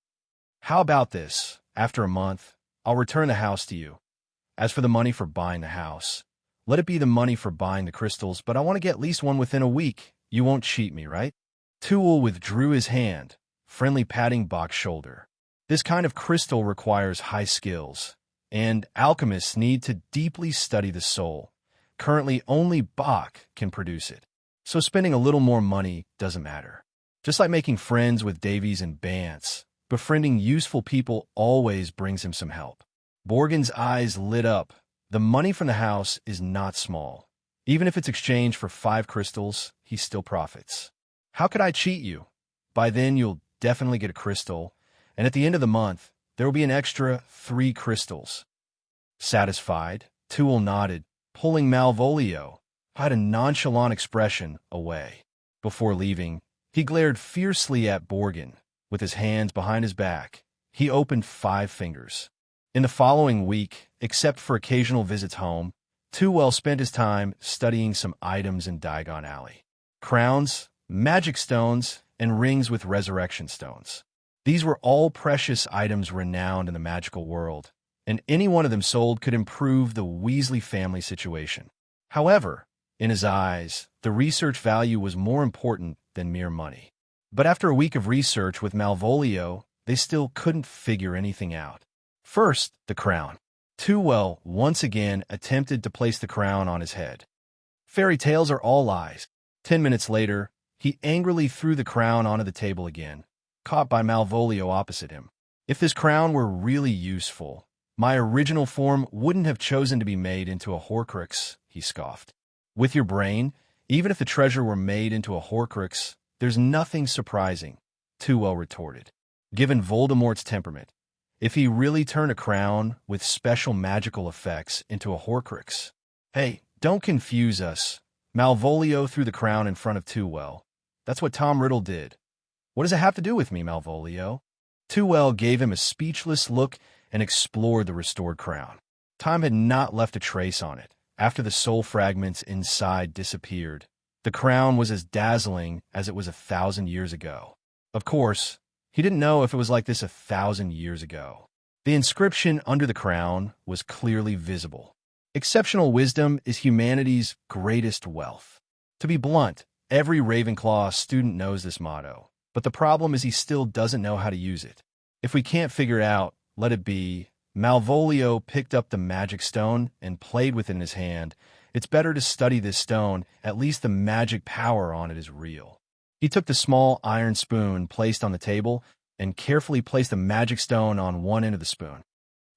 How about this? After a month, I'll return the house to you. As for the money for buying the house, let it be the money for buying the crystals, but I want to get at least one within a week. You won't cheat me, right? Tewell withdrew his hand, friendly patting Bach's shoulder. This kind of crystal requires high skills, and alchemists need to deeply study the soul. Currently, only Bach can produce it, so spending a little more money doesn't matter. Just like making friends with Davies and Bance, befriending useful people always brings him some help. Borgin's eyes lit up. The money from the house is not small. Even if it's exchanged for 5 crystals, he still profits. How could I cheat you? By then, you'll definitely get a crystal, and at the end of the month, there will be an extra 3 crystals. Satisfied, Tewell nodded, pulling Malvolio, who had a nonchalant expression, away. Before leaving, he glared fiercely at Borgin. With his hands behind his back, he opened 5 fingers. In the following week, except for occasional visits home, Tewell spent his time studying some items in Diagon Alley. Crowns, magic stones, and rings with resurrection stones. These were all precious items renowned in the magical world, and any one of them sold could improve the Weasley family situation. However, in his eyes, the research value was more important than mere money. But after a week of research with Malvolio, they still couldn't figure anything out. First, the crown. Tewell once again attempted to place the crown on his head. Fairy tales are all lies. 10 minutes later, he angrily threw the crown onto the table again, caught by Malvolio opposite him. If this crown were really useful, my original form wouldn't have chosen to be made into a Horcrux, he scoffed. With your brain, even if the treasure were made into a Horcrux, there's nothing surprising, Tewell retorted. Given Voldemort's temperament, if he really turned a crown with special magical effects into a Horcrux. Hey, don't confuse us. Malvolio threw the crown in front of Tewell. That's what Tom Riddle did. What does it have to do with me, Malvolio? Tewell gave him a speechless look and explored the restored crown. Time had not left a trace on it. After the soul fragments inside disappeared, the crown was as dazzling as it was 1,000 years ago. Of course, he didn't know if it was like this 1,000 years ago. The inscription under the crown was clearly visible. Exceptional wisdom is humanity's greatest wealth. To be blunt, every Ravenclaw student knows this motto, but the problem is he still doesn't know how to use it. If we can't figure it out, let it be. Malvolio picked up the magic stone and played with it in his hand. It's better to study this stone, at least the magic power on it is real. He took the small iron spoon placed on the table and carefully placed the magic stone on one end of the spoon.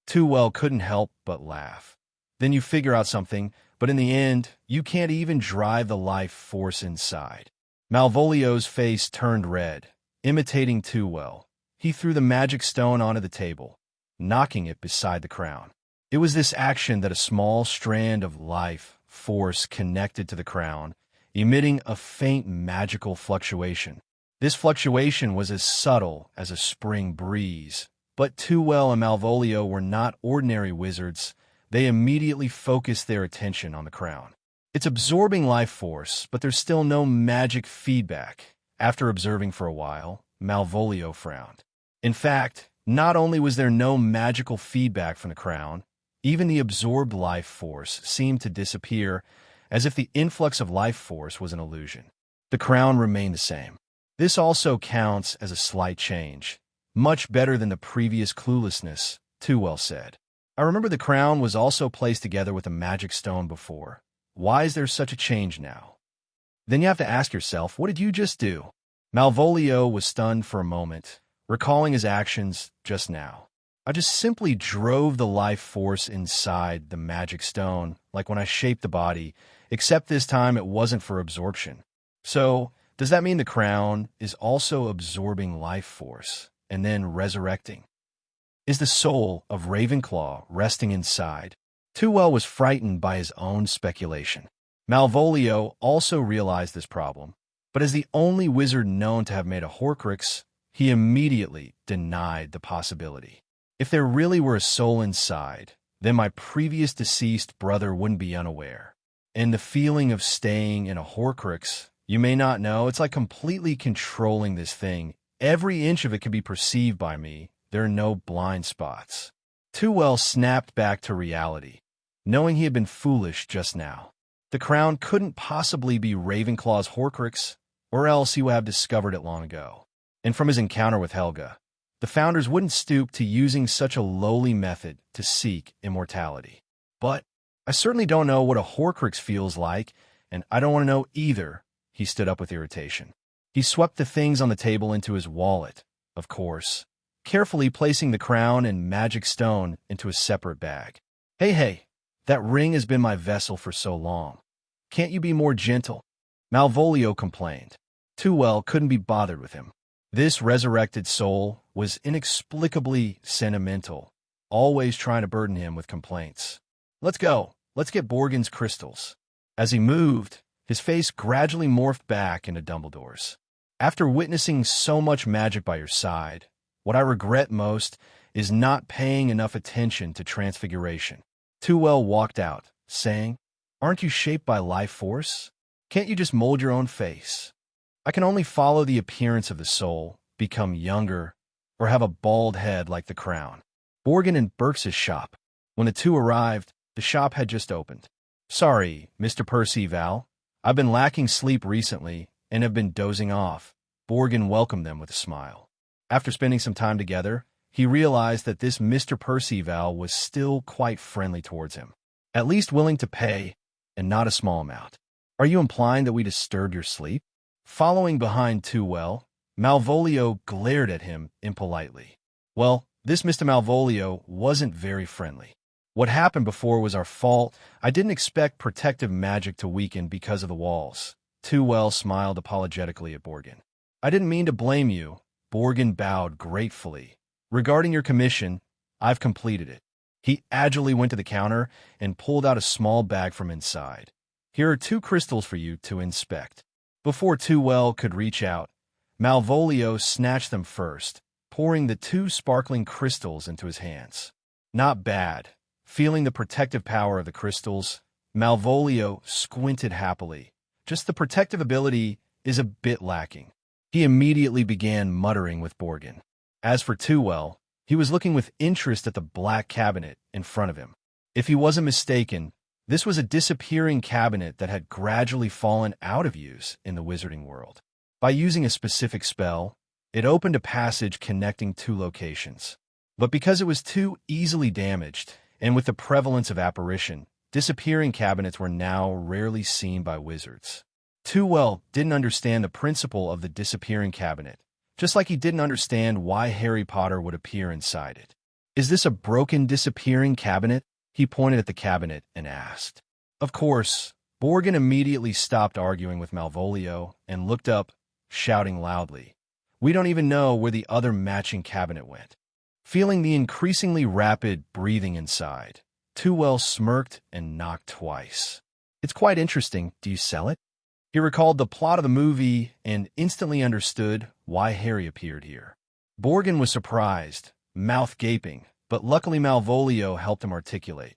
Tewell couldn't help but laugh. Then you figure out something, but in the end, you can't even drive the life force inside. Malvolio's face turned red, imitating Tewell. He threw the magic stone onto the table, knocking it beside the crown. It was this action that a small strand of life force connected to the crown, emitting a faint magical fluctuation. This fluctuation was as subtle as a spring breeze, but Tewell and Malvolio were not ordinary wizards. They immediately focused their attention on the crown. It's absorbing life force, but there's still no magic feedback. After observing for a while, Malvolio frowned. In fact, not only was there no magical feedback from the crown, even the absorbed life force seemed to disappear, as if the influx of life force was an illusion. The crown remained the same. This also counts as a slight change. Much better than the previous cluelessness, Tewell said. I remember the crown was also placed together with a magic stone before. Why is there such a change now? Then you have to ask yourself, what did you just do? Malvolio was stunned for a moment, recalling his actions just now. I just simply drove the life force inside the magic stone, like when I shaped the body, except this time it wasn't for absorption. So, does that mean the crown is also absorbing life force and then resurrecting? is the soul of Ravenclaw resting inside. Tewell was frightened by his own speculation. Malvolio also realized this problem, but as the only wizard known to have made a Horcrux, he immediately denied the possibility. If there really were a soul inside, then my previous deceased brother wouldn't be unaware. And the feeling of staying in a Horcrux, you may not know, it's like completely controlling this thing. Every inch of it can be perceived by me. There are no blind spots. Tewell snapped back to reality, knowing he had been foolish just now. The crown couldn't possibly be Ravenclaw's Horcrux, or else he would have discovered it long ago. And from his encounter with Helga, the founders wouldn't stoop to using such a lowly method to seek immortality. But I certainly don't know what a Horcrux feels like, and I don't want to know either. He stood up with irritation. He swept the things on the table into his wallet, of course, carefully placing the crown and magic stone into a separate bag. Hey, that ring has been my vessel for so long. Can't you be more gentle? Malvolio complained. Tewell couldn't be bothered with him. This resurrected soul was inexplicably sentimental, always trying to burden him with complaints. Let's go. Let's get Borgin's crystals. As he moved, his face gradually morphed back into Dumbledore's. After witnessing so much magic by your side, what I regret most is not paying enough attention to transfiguration. Tewell walked out, saying, Aren't you shaped by life force? Can't you just mold your own face? I can only follow the appearance of the soul, become younger, or have a bald head like the crown. Borgin and Burke's shop. When the two arrived, the shop had just opened. Sorry, Mr. Percival. I've been lacking sleep recently and have been dozing off. Borgin welcomed them with a smile. After spending some time together, he realized that this Mr. Percival was still quite friendly towards him, at least willing to pay, and not a small amount. Are you implying that we disturbed your sleep? Following behind Tewell, Malvolio glared at him impolitely. Well, this Mr. Malvolio wasn't very friendly. What happened before was our fault. I didn't expect protective magic to weaken because of the walls. Tewell smiled apologetically at Borgin. I didn't mean to blame you. Borgin bowed gratefully. Regarding your commission, I've completed it. He agilely went to the counter and pulled out a small bag from inside. Here are 2 crystals for you to inspect. Before Tewell could reach out, Malvolio snatched them first, pouring the 2 sparkling crystals into his hands. Not bad. Feeling the protective power of the crystals, Malvolio squinted happily. Just the protective ability is a bit lacking. He immediately began muttering with Borgin. As for Tewell, he was looking with interest at the black cabinet in front of him. If he wasn't mistaken, this was a disappearing cabinet that had gradually fallen out of use in the wizarding world. By using a specific spell, it opened a passage connecting 2 locations. But because it was too easily damaged, and with the prevalence of apparition, disappearing cabinets were now rarely seen by wizards. Tewell didn't understand the principle of the disappearing cabinet, just like he didn't understand why Harry Potter would appear inside it. Is this a broken disappearing cabinet? He pointed at the cabinet and asked. Of course, Borgin immediately stopped arguing with Malvolio and looked up, shouting loudly. We don't even know where the other matching cabinet went. Feeling the increasingly rapid breathing inside, Tewell smirked and knocked twice. It's quite interesting. Do you sell it? He recalled the plot of the movie and instantly understood why Harry appeared here. Borgin was surprised, mouth gaping, but luckily Malvolio helped him articulate.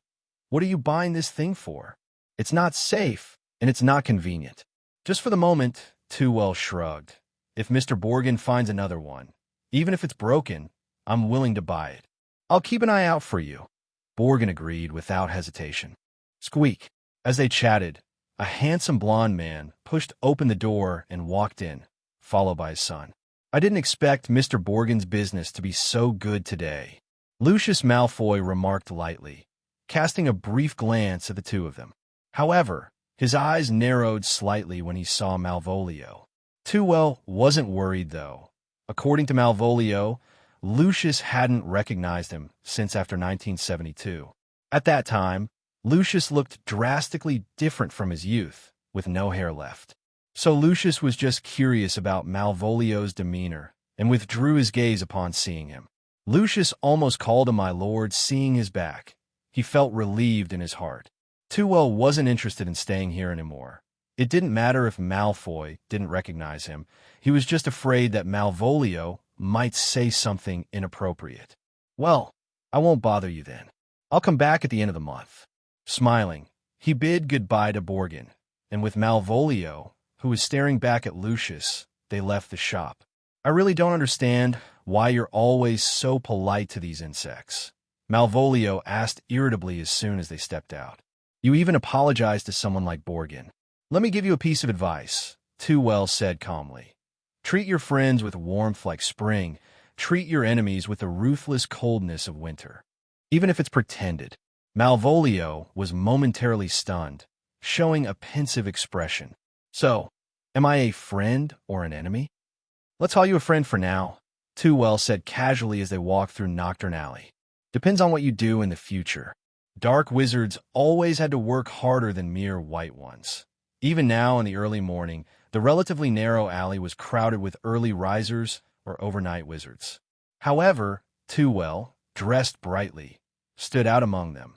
What are you buying this thing for? It's not safe, and it's not convenient. Just for the moment, Tewell shrugged. If Mr. Borgin finds another one, even if it's broken, I'm willing to buy it. I'll keep an eye out for you. Borgin agreed without hesitation. Squeak. As they chatted, a handsome blonde man pushed open the door and walked in, followed by his son. I didn't expect Mr. Borgin's business to be so good today, Lucius Malfoy remarked lightly, casting a brief glance at the 2 of them. However, his eyes narrowed slightly when he saw Malvolio. Tewell wasn't worried, though. According to Malvolio, Lucius hadn't recognized him since after 1972. At that time, Lucius looked drastically different from his youth, with no hair left. So Lucius was just curious about Malvolio's demeanor and withdrew his gaze upon seeing him. Lucius almost called him my lord, seeing his back. He felt relieved in his heart. Tewell wasn't interested in staying here anymore. It didn't matter if Malfoy didn't recognize him. He was just afraid that Malvolio might say something inappropriate. Well, I won't bother you then. I'll come back at the end of the month. Smiling, he bid goodbye to Borgin, and with Malvolio, who was staring back at Lucius, they left the shop. I really don't understand why you're always so polite to these insects, Malvolio asked irritably as soon as they stepped out. You even apologize to someone like Borgin. Let me give you a piece of advice, Tewell said calmly. Treat your friends with warmth like spring. Treat your enemies with the ruthless coldness of winter. Even if it's pretended. Malvolio was momentarily stunned, showing a pensive expression. So, am I a friend or an enemy? Let's call you a friend for now, Tewell said casually as they walked through Nocturne Alley. Depends on what you do in the future. Dark wizards always had to work harder than mere white ones. Even now in the early morning, the relatively narrow alley was crowded with early risers or overnight wizards. However, Tewell, dressed brightly, stood out among them.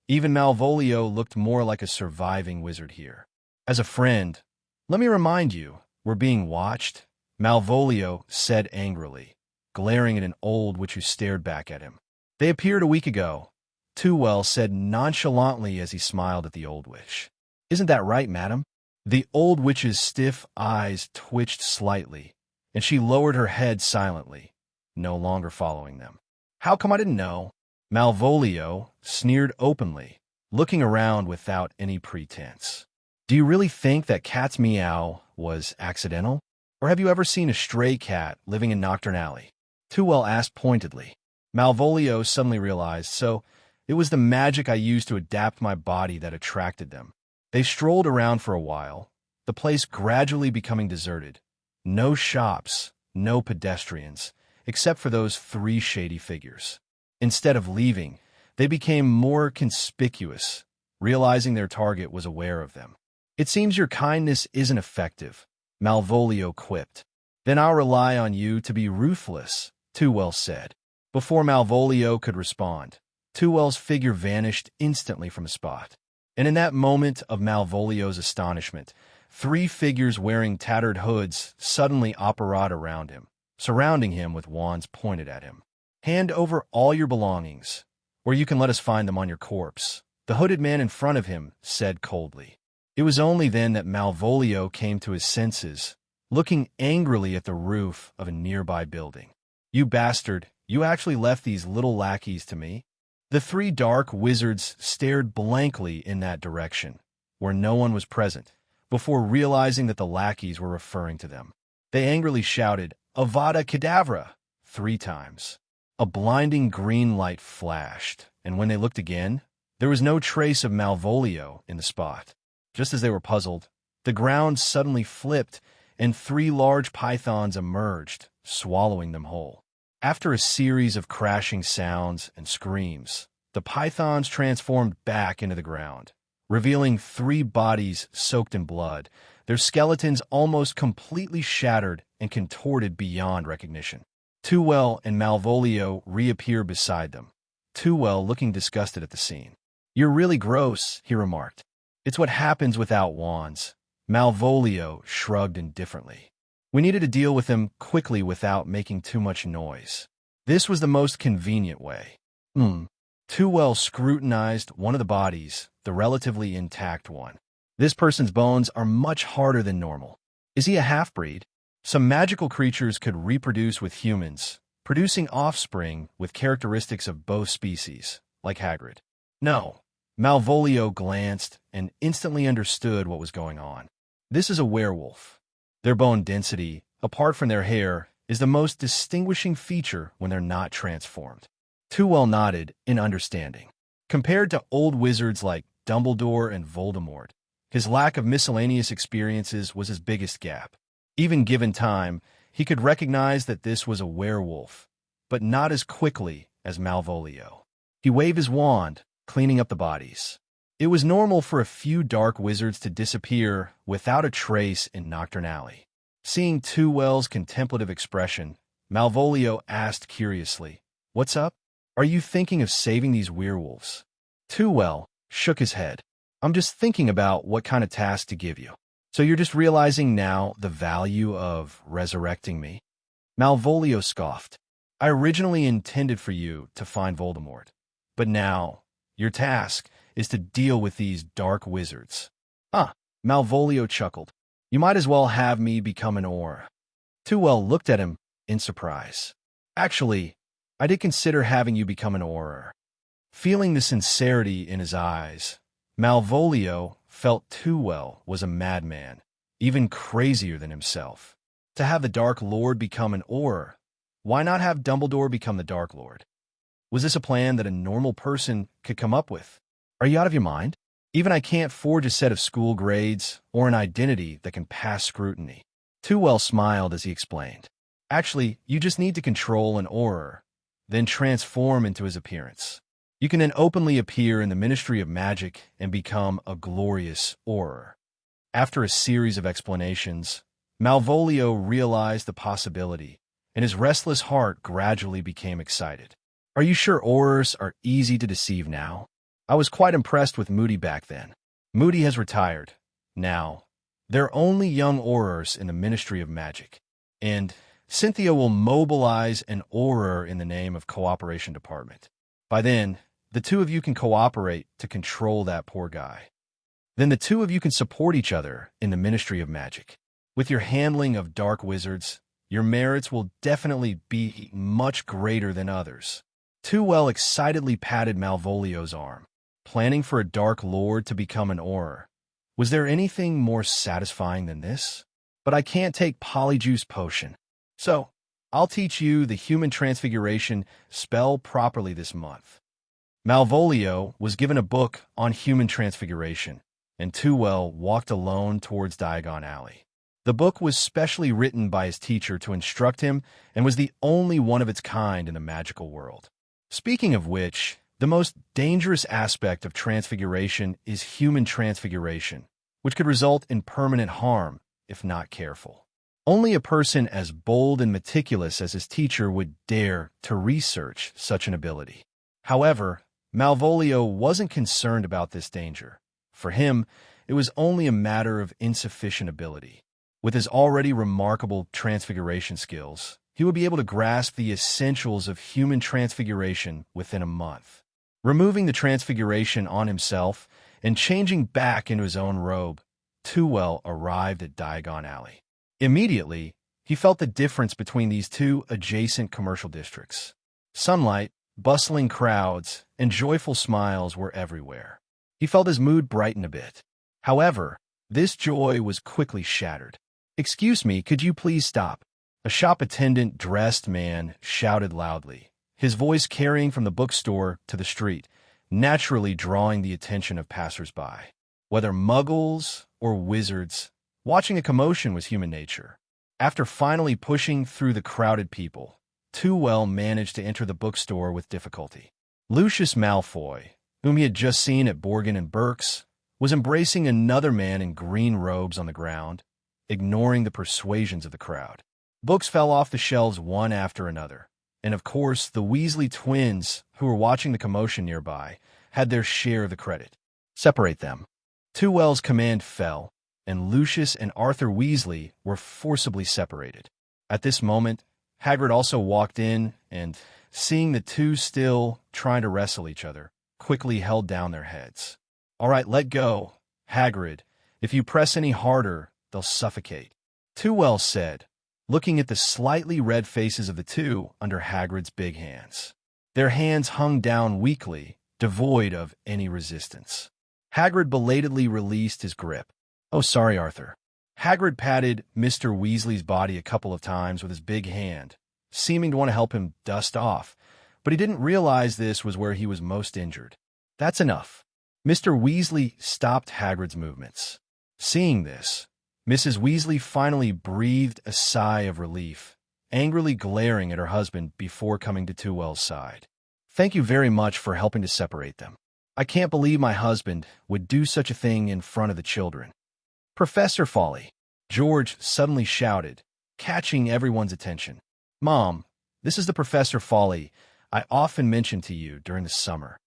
Even Malvolio looked more like a surviving wizard here. As a friend, let me remind you, we're being watched, Malvolio said angrily, glaring at an old witch who stared back at him. They appeared a week ago, Tewell said nonchalantly as he smiled at the old witch. Isn't that right, madam? The old witch's stiff eyes twitched slightly, and she lowered her head silently, no longer following them. How come I didn't know? Malvolio sneered openly, looking around without any pretense. Do you really think that cat's meow was accidental? Or have you ever seen a stray cat living in Nocturne Alley? Tewell asked pointedly. Malvolio suddenly realized, so it was the magic I used to adapt my body that attracted them. They strolled around for a while, the place gradually becoming deserted. No shops, no pedestrians, except for those three shady figures. Instead of leaving, they became more conspicuous, realizing their target was aware of them. It seems your kindness isn't effective, Malvolio quipped. Then I'll rely on you to be ruthless, Tewell said. Before Malvolio could respond, Tewell's figure vanished instantly from the spot. And in that moment of Malvolio's astonishment, three figures wearing tattered hoods suddenly operated around him, surrounding him with wands pointed at him. Hand over all your belongings, or you can let us find them on your corpse, the hooded man in front of him said coldly. It was only then that Malvolio came to his senses, looking angrily at the roof of a nearby building. You bastard, you actually left these little lackeys to me? The three dark wizards stared blankly in that direction, where no one was present, before realizing that the lackeys were referring to them. They angrily shouted, Avada Kedavra, 3 times. A blinding green light flashed, and when they looked again, there was no trace of Malvolio in the spot. Just as they were puzzled, the ground suddenly flipped, and 3 large pythons emerged, swallowing them whole. After a series of crashing sounds and screams, the pythons transformed back into the ground, revealing 3 bodies soaked in blood, their skeletons almost completely shattered and contorted beyond recognition. Tewell and Malvolio reappear beside them, Tewell looking disgusted at the scene. You're really gross, he remarked. It's what happens without wands. Malvolio shrugged indifferently. We needed to deal with them quickly without making too much noise. This was the most convenient way. Tewell scrutinized one of the bodies, the relatively intact one. This person's bones are much harder than normal. Is he a half-breed? Some magical creatures could reproduce with humans, producing offspring with characteristics of both species, like Hagrid. No. Malvolio glanced and instantly understood what was going on. This is a werewolf. Their bone density, apart from their hair, is the most distinguishing feature when they're not transformed. Tewell nodded in understanding. Compared to old wizards like Dumbledore and Voldemort, his lack of miscellaneous experiences was his biggest gap. Even given time, he could recognize that this was a werewolf, but not as quickly as Malvolio. He waved his wand, cleaning up the bodies. It was normal for a few dark wizards to disappear without a trace in Nocturne Alley. Seeing Tewell's contemplative expression, Malvolio asked curiously, What's up? Are you thinking of saving these werewolves? Tewell shook his head. I'm just thinking about what kind of task to give you. So you're just realizing now the value of resurrecting me? Malvolio scoffed. I originally intended for you to find Voldemort, but now your task is to deal with these dark wizards. Ah, Malvolio chuckled. You might as well have me become an Auror. Tewell looked at him in surprise. Actually, I did consider having you become an Auror. Feeling the sincerity in his eyes, Malvolio felt Tewell was a madman, even crazier than himself. To have the Dark Lord become an Auror, why not have Dumbledore become the Dark Lord? Was this a plan that a normal person could come up with? Are you out of your mind? Even I can't forge a set of school grades or an identity that can pass scrutiny. Tewell smiled as he explained. Actually, you just need to control an Auror, then transform into his appearance. You can then openly appear in the Ministry of Magic and become a glorious Auror. After a series of explanations, Malvolio realized the possibility, and his restless heart gradually became excited. Are you sure Aurors are easy to deceive now? I was quite impressed with Moody back then. Moody has retired. Now, there are only young Aurors in the Ministry of Magic, and Cynthia will mobilize an Auror in the name of Cooperation Department. By then, the two of you can cooperate to control that poor guy. Then the two of you can support each other in the Ministry of Magic. With your handling of dark wizards, your merits will definitely be much greater than others. Tewell excitedly patted Malvolio's arm. Planning for a Dark Lord to become an Auror. Was there anything more satisfying than this? But I can't take Polyjuice Potion. So, I'll teach you the human transfiguration spell properly this month. Malvolio was given a book on human transfiguration, and Tewell walked alone towards Diagon Alley. The book was specially written by his teacher to instruct him and was the only one of its kind in the magical world. Speaking of which, the most dangerous aspect of transfiguration is human transfiguration, which could result in permanent harm if not careful. Only a person as bold and meticulous as his teacher would dare to research such an ability. However, Malvolio wasn't concerned about this danger. For him, it was only a matter of insufficient ability. With his already remarkable transfiguration skills, he would be able to grasp the essentials of human transfiguration within a month. Removing the transfiguration on himself and changing back into his own robe, Tewell arrived at Diagon Alley. Immediately, he felt the difference between these two adjacent commercial districts. Sunlight, bustling crowds, and joyful smiles were everywhere. He felt his mood brighten a bit. However, this joy was quickly shattered. "Excuse me, could you please stop?" A shop attendant dressed man shouted loudly, his voice carrying from the bookstore to the street, naturally drawing the attention of passers-by. Whether Muggles or wizards, watching a commotion was human nature. After finally pushing through the crowded people, Tewell managed to enter the bookstore with difficulty. Lucius Malfoy, whom he had just seen at Borgin and Burke's, was embracing another man in green robes on the ground, ignoring the persuasions of the crowd. Books fell off the shelves one after another. And of course, the Weasley twins, who were watching the commotion nearby, had their share of the credit. Separate them. Tewell's command fell, and Lucius and Arthur Weasley were forcibly separated. At this moment, Hagrid also walked in and, seeing the two still trying to wrestle each other, quickly held down their heads. "All right, let go. Hagrid, if you press any harder, they'll suffocate," Tewell said, looking at the slightly red faces of the two under Hagrid's big hands. Their hands hung down weakly, devoid of any resistance. Hagrid belatedly released his grip. "Oh, sorry, Arthur." Hagrid patted Mr. Weasley's body a couple of times with his big hand, seeming to want to help him dust off, but he didn't realize this was where he was most injured. "That's enough." Mr. Weasley stopped Hagrid's movements. Seeing this, Mrs. Weasley finally breathed a sigh of relief, angrily glaring at her husband before coming to Tewell's side. "Thank you very much for helping to separate them. I can't believe my husband would do such a thing in front of the children." "Professor Fawley," George suddenly shouted, catching everyone's attention. "Mom, this is the Professor Fawley. I often mention to you during the summer.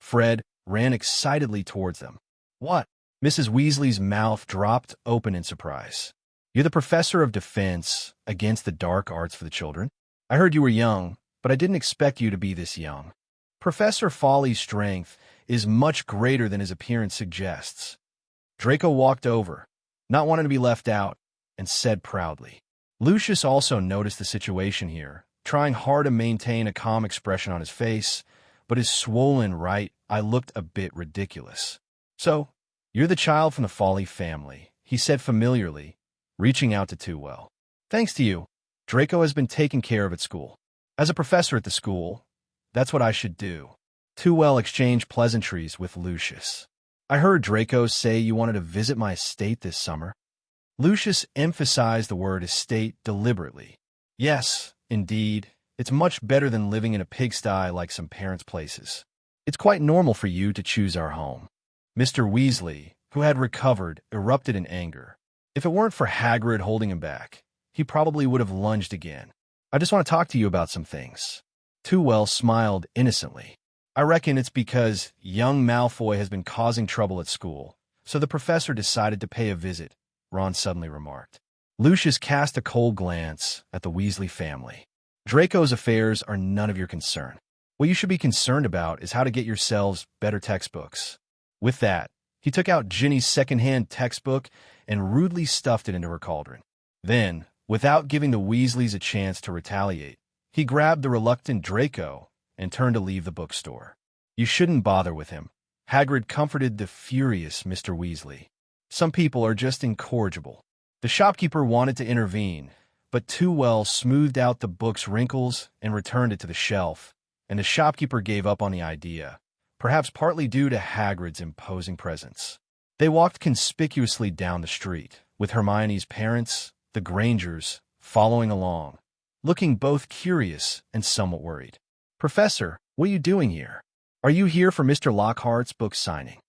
Fred ran excitedly towards them. What? Mrs. Weasley's mouth dropped open in surprise. You're the professor of defense against the dark arts for the children? I heard you were young, but I didn't expect you to be this young. Professor Fawley's strength is much greater than his appearance suggests. Draco walked over, not wanting to be left out, and said proudly. Lucius also noticed the situation here, trying hard to maintain a calm expression on his face, but his swollen right eye looked a bit ridiculous. So, you're the child from the Fawley family, he said familiarly, reaching out to Tewell. Thanks to you, Draco has been taken care of at school. As a professor at the school, that's what I should do. Tewell exchanged pleasantries with Lucius. I heard Draco say you wanted to visit my estate this summer. Lucius emphasized the word estate deliberately. Yes, indeed, it's much better than living in a pigsty like some parents' places. It's quite normal for you to choose our home. Mr. Weasley, who had recovered, erupted in anger. If it weren't for Hagrid holding him back, he probably would have lunged again. I just want to talk to you about some things. Tewell smiled innocently. I reckon it's because young Malfoy has been causing trouble at school, so the professor decided to pay a visit, Ron suddenly remarked. Lucius cast a cold glance at the Weasley family. Draco's affairs are none of your concern. What you should be concerned about is how to get yourselves better textbooks. With that, he took out Ginny's second-hand textbook and rudely stuffed it into her cauldron. Then, without giving the Weasleys a chance to retaliate, he grabbed the reluctant Draco and turned to leave the bookstore. You shouldn't bother with him. Hagrid comforted the furious Mr. Weasley. Some people are just incorrigible. The shopkeeper wanted to intervene, but Tewell smoothed out the book's wrinkles and returned it to the shelf, and the shopkeeper gave up on the idea, perhaps partly due to Hagrid's imposing presence. They walked conspicuously down the street, with Hermione's parents, the Grangers, following along, looking both curious and somewhat worried. Professor, what are you doing here? Are you here for Mr. Lockhart's book signing?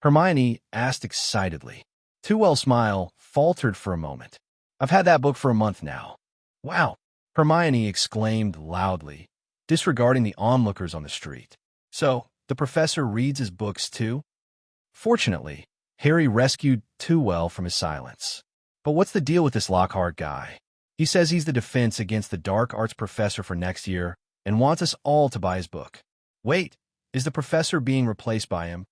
Hermione asked excitedly. Tewell's smile faltered for a moment. I've had that book for a month now. Wow, Hermione exclaimed loudly, disregarding the onlookers on the street. So, the professor reads his books too? Fortunately, Harry rescued Tewell from his silence. But what's the deal with this Lockhart guy? He says he's the defense against the dark arts professor for next year and wants us all to buy his book. Wait, is the professor being replaced by him?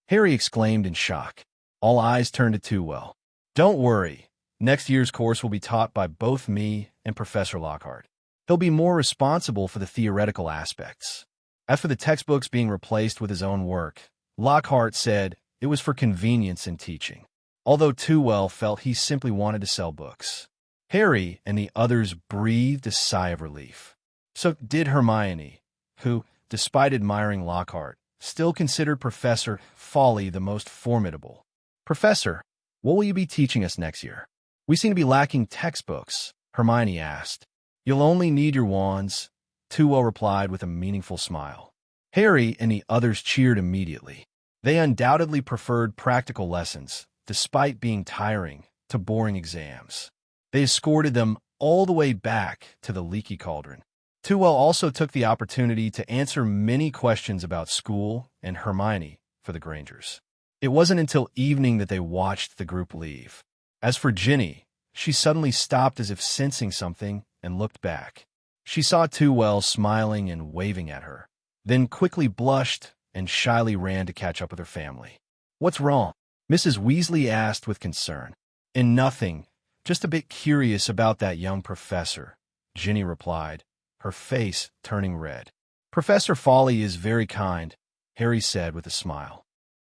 Harry exclaimed in shock. All eyes turned to Tewell. Don't worry. Next year's course will be taught by both me and Professor Lockhart. He'll be more responsible for the theoretical aspects. As for the textbooks being replaced with his own work, Lockhart said it was for convenience in teaching, although Tewell felt he simply wanted to sell books. Harry and the others breathed a sigh of relief. So did Hermione, who, despite admiring Lockhart, still considered Professor Fawley the most formidable. Professor, what will you be teaching us next year? We seem to be lacking textbooks, Hermione asked. You'll only need your wands, Tewell replied with a meaningful smile. Harry and the others cheered immediately. They undoubtedly preferred practical lessons, despite being tiring, to boring exams. They escorted them all the way back to the leaky cauldron. Tewell also took the opportunity to answer many questions about school and Hermione for the Grangers. It wasn't until evening that they watched the group leave. As for Ginny, she suddenly stopped as if sensing something and looked back. She saw Tewell smiling and waving at her, then quickly blushed and shyly ran to catch up with her family. What's wrong? Mrs. Weasley asked with concern. Nothing, just a bit curious about that young professor, Ginny replied, her face turning red. Professor Fawley is very kind, Harry said with a smile.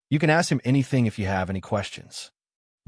You can ask him anything if you have any questions.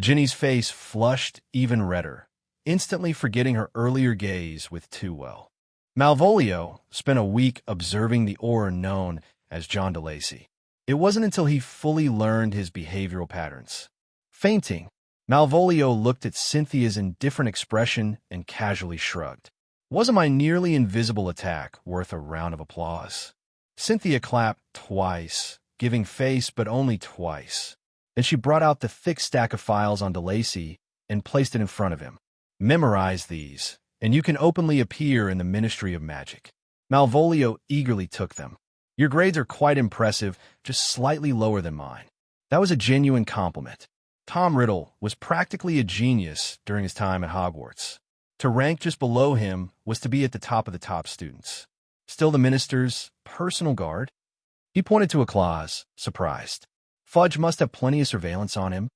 Ginny's face flushed even redder, instantly forgetting her earlier gaze with Tewell. Malvolio spent a week observing the aura known as John DeLacy. It wasn't until he fully learned his behavioral patterns. Fainting, Malvolio looked at Cynthia's indifferent expression and casually shrugged. Wasn't my nearly invisible attack worth a round of applause? Cynthia clapped twice, giving face but only twice. Then she brought out the thick stack of files on DeLacy and placed it in front of him. Memorize these, and you can openly appear in the Ministry of Magic. Malvolio eagerly took them. Your grades are quite impressive, just slightly lower than mine. That was a genuine compliment. Tom Riddle was practically a genius during his time at Hogwarts. To rank just below him was to be at the top of the top students. Still the minister's personal guard? He pointed to a clause, surprised. Fudge must have plenty of surveillance on him.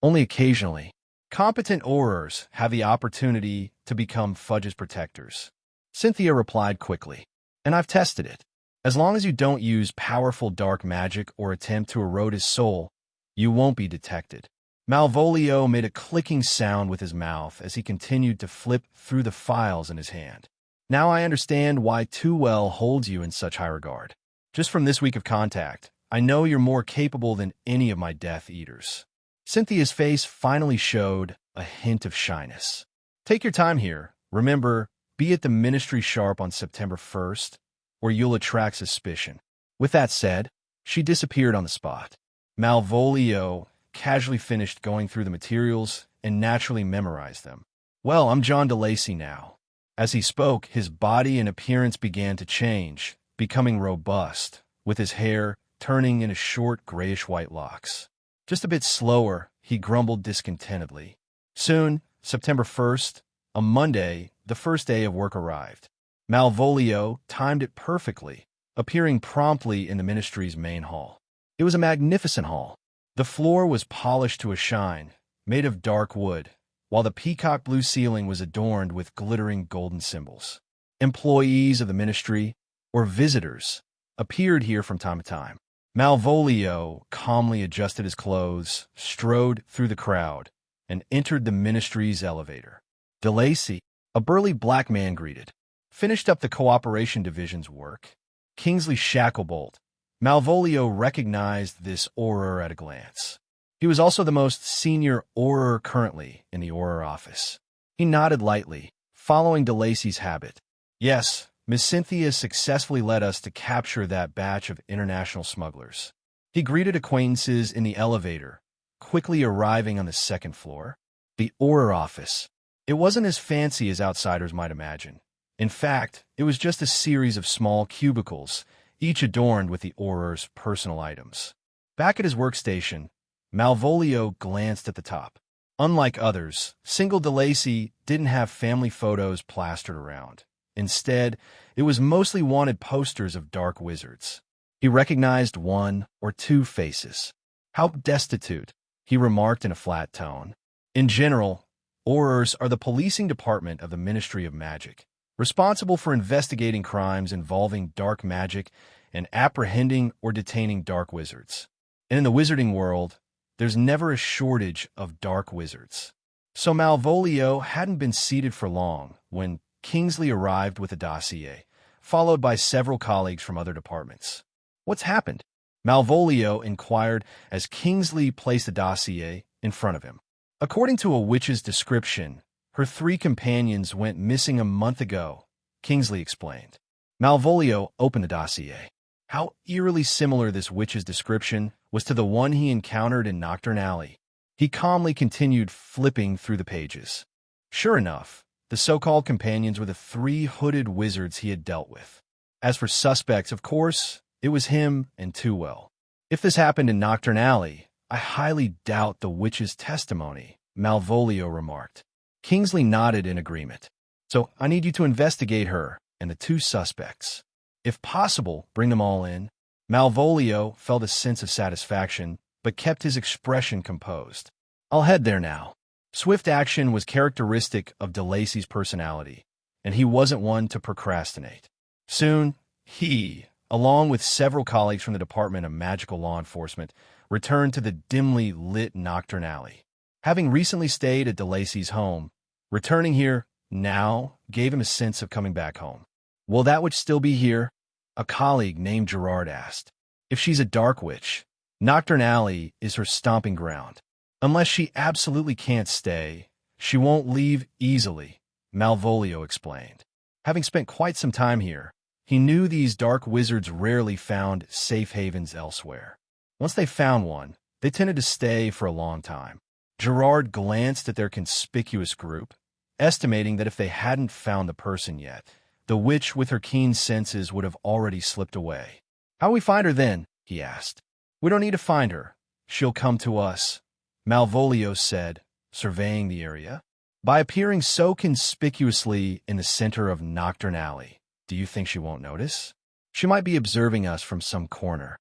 Only occasionally. Competent aurors have the opportunity to become Fudge's protectors. Cynthia replied quickly. And I've tested it. As long as you don't use powerful dark magic or attempt to erode his soul, you won't be detected. Malvolio made a clicking sound with his mouth as he continued to flip through the files in his hand. Now I understand why Tewell holds you in such high regard. Just from this week of contact, I know you're more capable than any of my Death Eaters. Cynthia's face finally showed a hint of shyness. Take your time here. Remember, be at the Ministry sharp on September 1st, or you'll attract suspicion. With that said, she disappeared on the spot. Malvolio casually finished going through the materials and naturally memorized them. Well, I'm John DeLacy now. As he spoke, his body and appearance began to change, becoming robust, with his hair turning into short grayish-white locks. Just a bit slower, he grumbled discontentedly. Soon, September 1st, a Monday, the first day of work arrived. Malvolio timed it perfectly, appearing promptly in the ministry's main hall. It was a magnificent hall. The floor was polished to a shine, made of dark wood, while the peacock blue ceiling was adorned with glittering golden symbols. Employees of the ministry, or visitors, appeared here from time to time. Malvolio calmly adjusted his clothes, strode through the crowd, and entered the ministry's elevator. DeLacy, a burly black man, greeted. Finished up the Cooperation Division's work. Kingsley Shacklebolt. Malvolio recognized this Auror at a glance. He was also the most senior Auror currently in the Auror office. He nodded lightly, following DeLacy's habit. Yes, Miss Cynthia successfully led us to capture that batch of international smugglers. He greeted acquaintances in the elevator, quickly arriving on the second floor. The Auror office. It wasn't as fancy as outsiders might imagine. In fact, it was just a series of small cubicles, each adorned with the Auror's personal items. Back at his workstation, Malvolio glanced at the top. Unlike others, Single DeLacy didn't have family photos plastered around. Instead, it was mostly wanted posters of dark wizards. He recognized one or two faces. How destitute, he remarked in a flat tone. In general, Aurors are the policing department of the Ministry of Magic, responsible for investigating crimes involving dark magic and apprehending or detaining dark wizards. And in the wizarding world, there's never a shortage of dark wizards. So Malvolio hadn't been seated for long when Kingsley arrived with a dossier, followed by several colleagues from other departments. What's happened? Malvolio inquired as Kingsley placed the dossier in front of him. According to a witch's description, her 3 companions went missing a month ago, Kingsley explained. Malvolio opened the dossier. How eerily similar this witch's description was to the one he encountered in Nocturne Alley. He calmly continued flipping through the pages. Sure enough, the so-called companions were the 3 hooded wizards he had dealt with. As for suspects, of course, it was him and Tewell. If this happened in Nocturne Alley, I highly doubt the witch's testimony, Malvolio remarked. Kingsley nodded in agreement. So I need you to investigate her and the 2 suspects. If possible, bring them all in. Malvolio felt a sense of satisfaction, but kept his expression composed. I'll head there now. Swift action was characteristic of DeLacy's personality, and he wasn't one to procrastinate. Soon, he, along with several colleagues from the Department of Magical Law Enforcement, returned to the dimly lit Nocturne Alley. Having recently stayed at DeLacy's home, returning here now gave him a sense of coming back home. Will that witch still be here? A colleague named Gerard asked. If she's a dark witch, Nocturne Alley is her stomping ground. Unless she absolutely can't stay, she won't leave easily, Malvolio explained. Having spent quite some time here, he knew these dark wizards rarely found safe havens elsewhere. Once they found one, they tended to stay for a long time. Gerard glanced at their conspicuous group, estimating that if they hadn't found the person yet, the The witch, with her keen senses, would have already slipped away. "How we find her, then?" he asked. "We don't need to find her. She'll come to us," Malvolio said, surveying the area. "By appearing so conspicuously in the center of Nocturne Alley, do you think she won't notice? She might be observing us from some corner."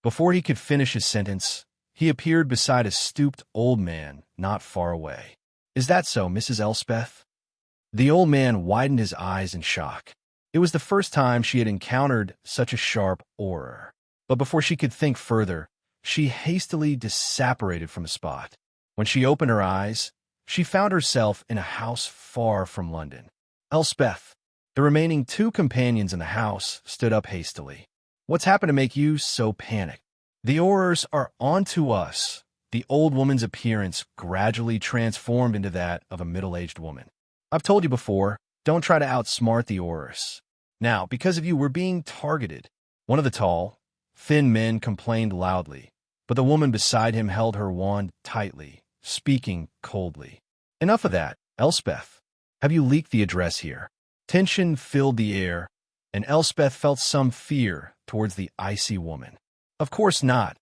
Before he could finish his sentence, he appeared beside a stooped old man not far away. "Is that so, Mrs. Elspeth?" The old man widened his eyes in shock. It was the first time she had encountered such a sharp aura. But before she could think further, she hastily disapparated from the spot. When she opened her eyes, she found herself in a house far from London. Elspeth, the remaining two companions in the house, stood up hastily. "What's happened to make you so panicked?" "The aurors are onto us." The old woman's appearance gradually transformed into that of a middle-aged woman. "I've told you before, don't try to outsmart the aurors. Now, because of you, we're being targeted." One of the tall, thin men complained loudly, but the woman beside him held her wand tightly, speaking coldly. "Enough of that, Elspeth. Have you leaked the address here?" Tension filled the air, and Elspeth felt some fear towards the icy woman. "Of course not.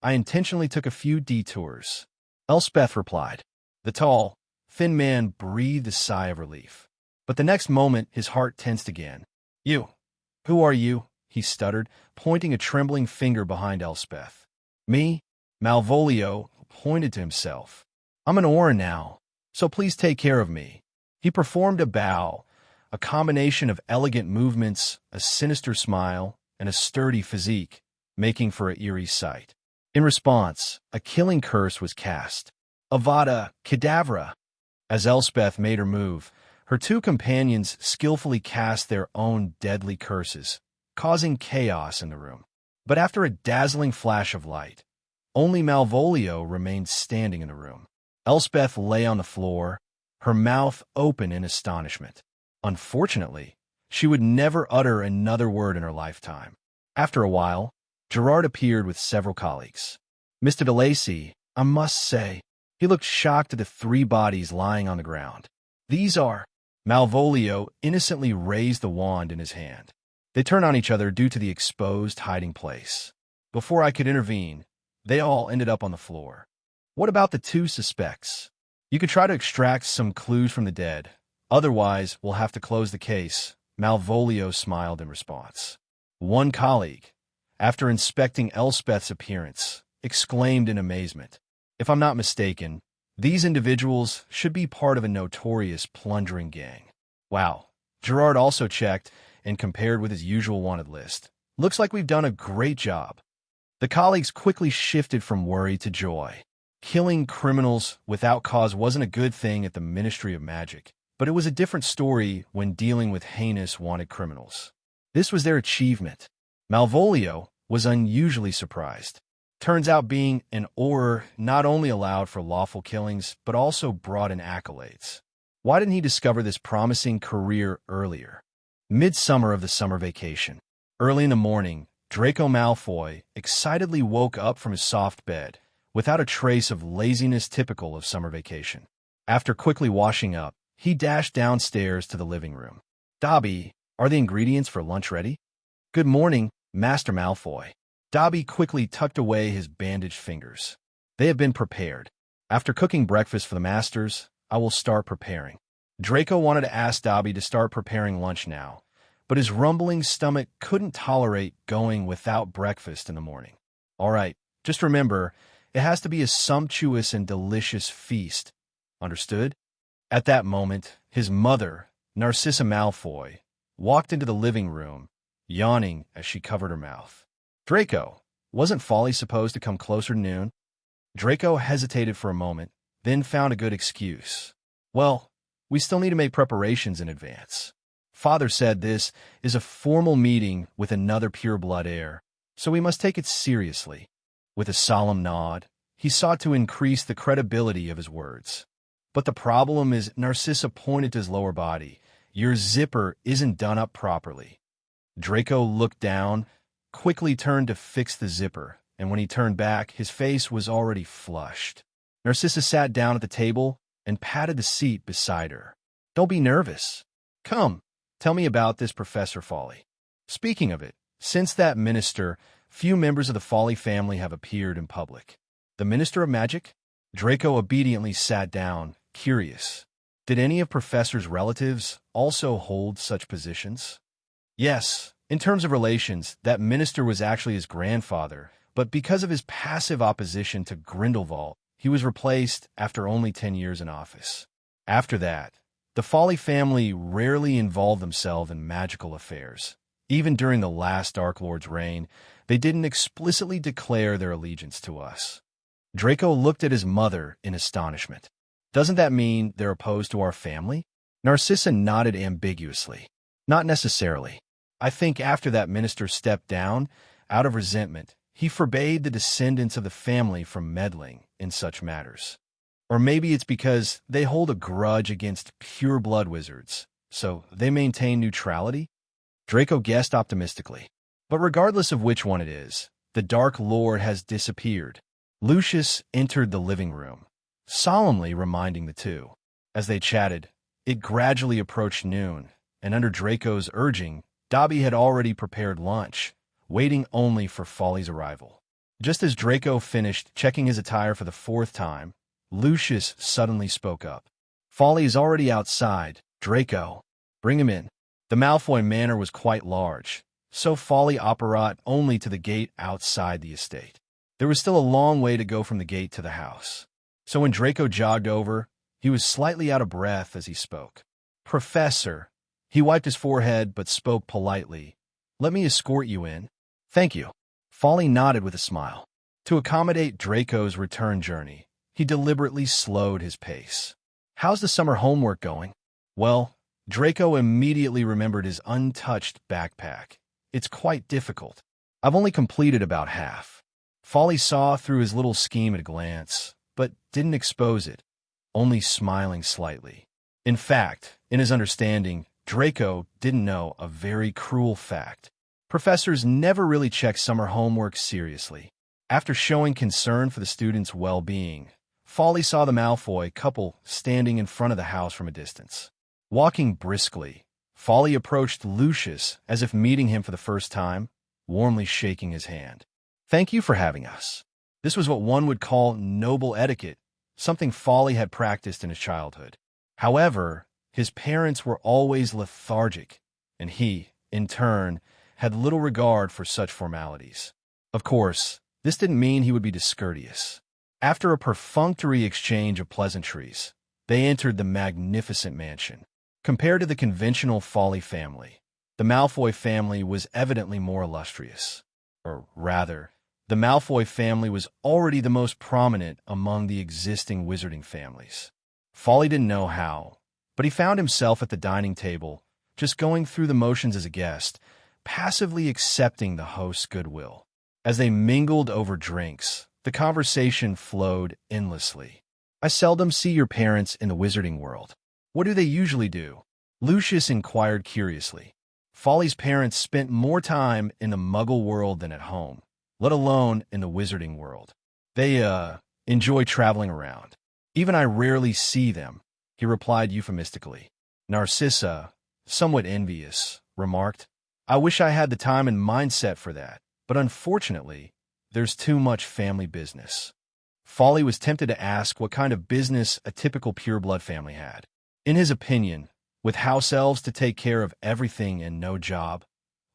I intentionally took a few detours," Elspeth replied. The tall, thin man breathed a sigh of relief. But the next moment his heart tensed again. "You, who are you?" he stuttered, pointing a trembling finger behind Elspeth. "Me?" Malvolio pointed to himself. "I'm an Aura now, so please take care of me." He performed a bow, a combination of elegant movements, a sinister smile, and a sturdy physique, making for an eerie sight. In response, a killing curse was cast. Avada Kedavra! As Elspeth made her move, her two companions skillfully cast their own deadly curses, causing chaos in the room. But after a dazzling flash of light, only Malvolio remained standing in the room. Elspeth lay on the floor, her mouth open in astonishment. Unfortunately, she would never utter another word in her lifetime. After a while, Gerard appeared with several colleagues. "Mr. de Lacy, I must say," he looked shocked at the three bodies lying on the ground. "These are—" Malvolio innocently raised the wand in his hand. They turned on each other due to the exposed hiding place. Before I could intervene, they all ended up on the floor. "What about the two suspects?" "You could try to extract some clues from the dead. Otherwise, we'll have to close the case," Malvolio smiled in response. One colleague, after inspecting Elspeth's appearance, exclaimed in amazement. "If I'm not mistaken, these individuals should be part of a notorious plundering gang." "Wow." Gerard also checked and compared with his usual wanted list. "Looks like we've done a great job." The colleagues quickly shifted from worry to joy. Killing criminals without cause wasn't a good thing at the Ministry of Magic, but it was a different story when dealing with heinous wanted criminals. This was their achievement. Malvolio was unusually surprised. Turns out being an Auror not only allowed for lawful killings, but also brought in accolades. Why didn't he discover this promising career earlier? Midsummer of the summer vacation. Early in the morning, Draco Malfoy excitedly woke up from his soft bed, without a trace of laziness typical of summer vacation. After quickly washing up, he dashed downstairs to the living room. "Dobby, are the ingredients for lunch ready?" "Good morning, Master Malfoy." Dobby quickly tucked away his bandaged fingers. "They have been prepared. After cooking breakfast for the masters, I will start preparing." Draco wanted to ask Dobby to start preparing lunch now, but his rumbling stomach couldn't tolerate going without breakfast in the morning. "All right, just remember, it has to be a sumptuous and delicious feast. Understood?" At that moment, his mother, Narcissa Malfoy, walked into the living room, yawning as she covered her mouth. "Draco, wasn't Fawley supposed to come closer to noon?" Draco hesitated for a moment, then found a good excuse. "Well, we still need to make preparations in advance. Father said this is a formal meeting with another pureblood heir, so we must take it seriously." With a solemn nod, he sought to increase the credibility of his words. "But the problem is," Narcissa pointed to his lower body, "your zipper isn't done up properly." Draco looked down, quickly turned to fix the zipper, and when he turned back, his face was already flushed. Narcissa sat down at the table and patted the seat beside her. "Don't be nervous. Come, Tell me about this, Professor Fawley. Speaking of it, since that minister, few members of the Fawley family have appeared in public. The Minister of Magic? Draco obediently sat down, curious. Did any of Professor's relatives also hold such positions? Yes, in terms of relations, that minister was actually his grandfather, but because of his passive opposition to Grindelwald, he was replaced after only 10 years in office. After that, the Fawley family rarely involved themselves in magical affairs. Even during the last Dark Lord's reign, they didn't explicitly declare their allegiance to us. Draco looked at his mother in astonishment. Doesn't that mean they're opposed to our family? Narcissa nodded ambiguously. Not necessarily. I think after that minister stepped down, out of resentment, he forbade the descendants of the family from meddling in such matters. Or maybe it's because they hold a grudge against pure-blood wizards, so they maintain neutrality? Draco guessed optimistically. But regardless of which one it is, the Dark Lord has disappeared. Lucius entered the living room, solemnly reminding the two. As they chatted, it gradually approached noon, and under Draco's urging, Dobby had already prepared lunch, waiting only for Fawley's arrival. Just as Draco finished checking his attire for the 4th time, Lucius suddenly spoke up. Fawley is already outside. Draco, bring him in. The Malfoy manor was quite large, so Fawley apparat only to the gate outside the estate. There was still a long way to go from the gate to the house. So when Draco jogged over, he was slightly out of breath as he spoke. Professor, he wiped his forehead but spoke politely. Let me escort you in. Thank you. Fawley nodded with a smile. To accommodate Draco's return journey, he deliberately slowed his pace. How's the summer homework going? Well, Draco immediately remembered his untouched backpack. It's quite difficult. I've only completed about half. Fawley saw through his little scheme at a glance, but didn't expose it, only smiling slightly. In fact, in his understanding, Draco didn't know a very cruel fact. Professors never really check summer homework seriously. After showing concern for the students' well-being, Fawley saw the Malfoy couple standing in front of the house from a distance. Walking briskly, Fawley approached Lucius as if meeting him for the first time, warmly shaking his hand. Thank you for having us. This was what one would call noble etiquette, something Fawley had practiced in his childhood. However, his parents were always lethargic, and he, in turn, had little regard for such formalities. Of course, this didn't mean he would be discourteous. After a perfunctory exchange of pleasantries, they entered the magnificent mansion. Compared to the conventional Fawley family, the Malfoy family was evidently more illustrious. Or rather, the Malfoy family was already the most prominent among the existing wizarding families. Fawley didn't know how, but he found himself at the dining table, just going through the motions as a guest, passively accepting the host's goodwill. As they mingled over drinks, the conversation flowed endlessly. I seldom see your parents in the wizarding world. What do they usually do? Lucius inquired curiously. Fawley's parents spent more time in the Muggle world than at home, let alone in the wizarding world. They, enjoy traveling around. Even I rarely see them, he replied euphemistically. Narcissa, somewhat envious, remarked, I wish I had the time and mindset for that, but unfortunately, there's too much family business. Fawley was tempted to ask what kind of business a typical pureblood family had. In his opinion, with house elves to take care of everything and no job,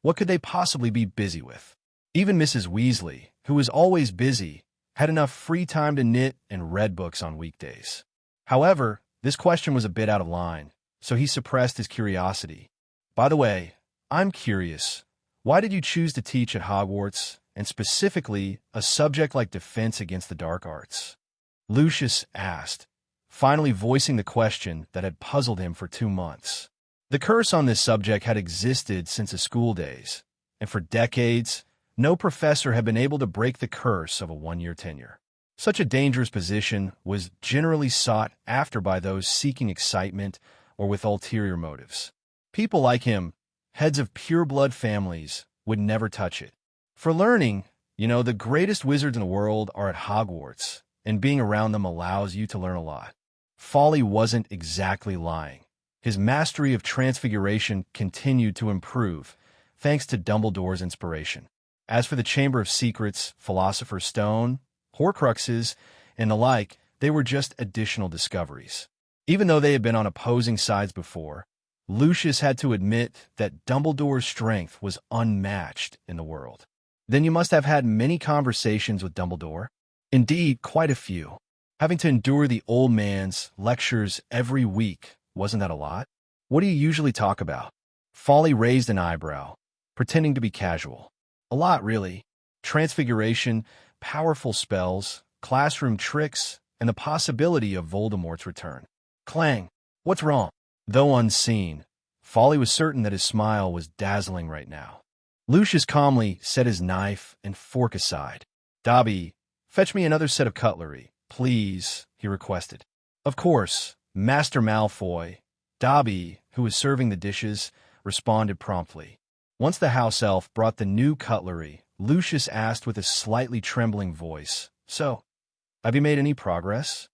what could they possibly be busy with? Even Mrs. Weasley, who was always busy, had enough free time to knit and read books on weekdays. However, this question was a bit out of line, so he suppressed his curiosity. By the way, I'm curious, why did you choose to teach at Hogwarts, and specifically a subject like defense against the dark arts? Lucius asked, finally voicing the question that had puzzled him for 2 months. The curse on this subject had existed since his school days, and for decades, no professor had been able to break the curse of a 1-year tenure. Such a dangerous position was generally sought after by those seeking excitement or with ulterior motives. People like him, heads of pure-blood families, would never touch it. For learning, the greatest wizards in the world are at Hogwarts, and being around them allows you to learn a lot. Fawley wasn't exactly lying. His mastery of transfiguration continued to improve, thanks to Dumbledore's inspiration. As for the Chamber of Secrets, Philosopher's Stone, Horcruxes, and the like, they were just additional discoveries. Even though they had been on opposing sides before, Lucius had to admit that Dumbledore's strength was unmatched in the world. Then you must have had many conversations with Dumbledore. Indeed, quite a few. Having to endure the old man's lectures every week, wasn't that a lot? What do you usually talk about? Fawley raised an eyebrow, pretending to be casual. A lot, really. Transfiguration, powerful spells, classroom tricks, and the possibility of Voldemort's return. Clang! What's wrong? Though unseen, Fawley was certain that his smile was dazzling right now. Lucius calmly set his knife and fork aside. Dobby, fetch me another set of cutlery, please, he requested. Of course, Master Malfoy. Dobby, who was serving the dishes, responded promptly. Once the house elf brought the new cutlery, Lucius asked with a slightly trembling voice, "So, have you made any progress?"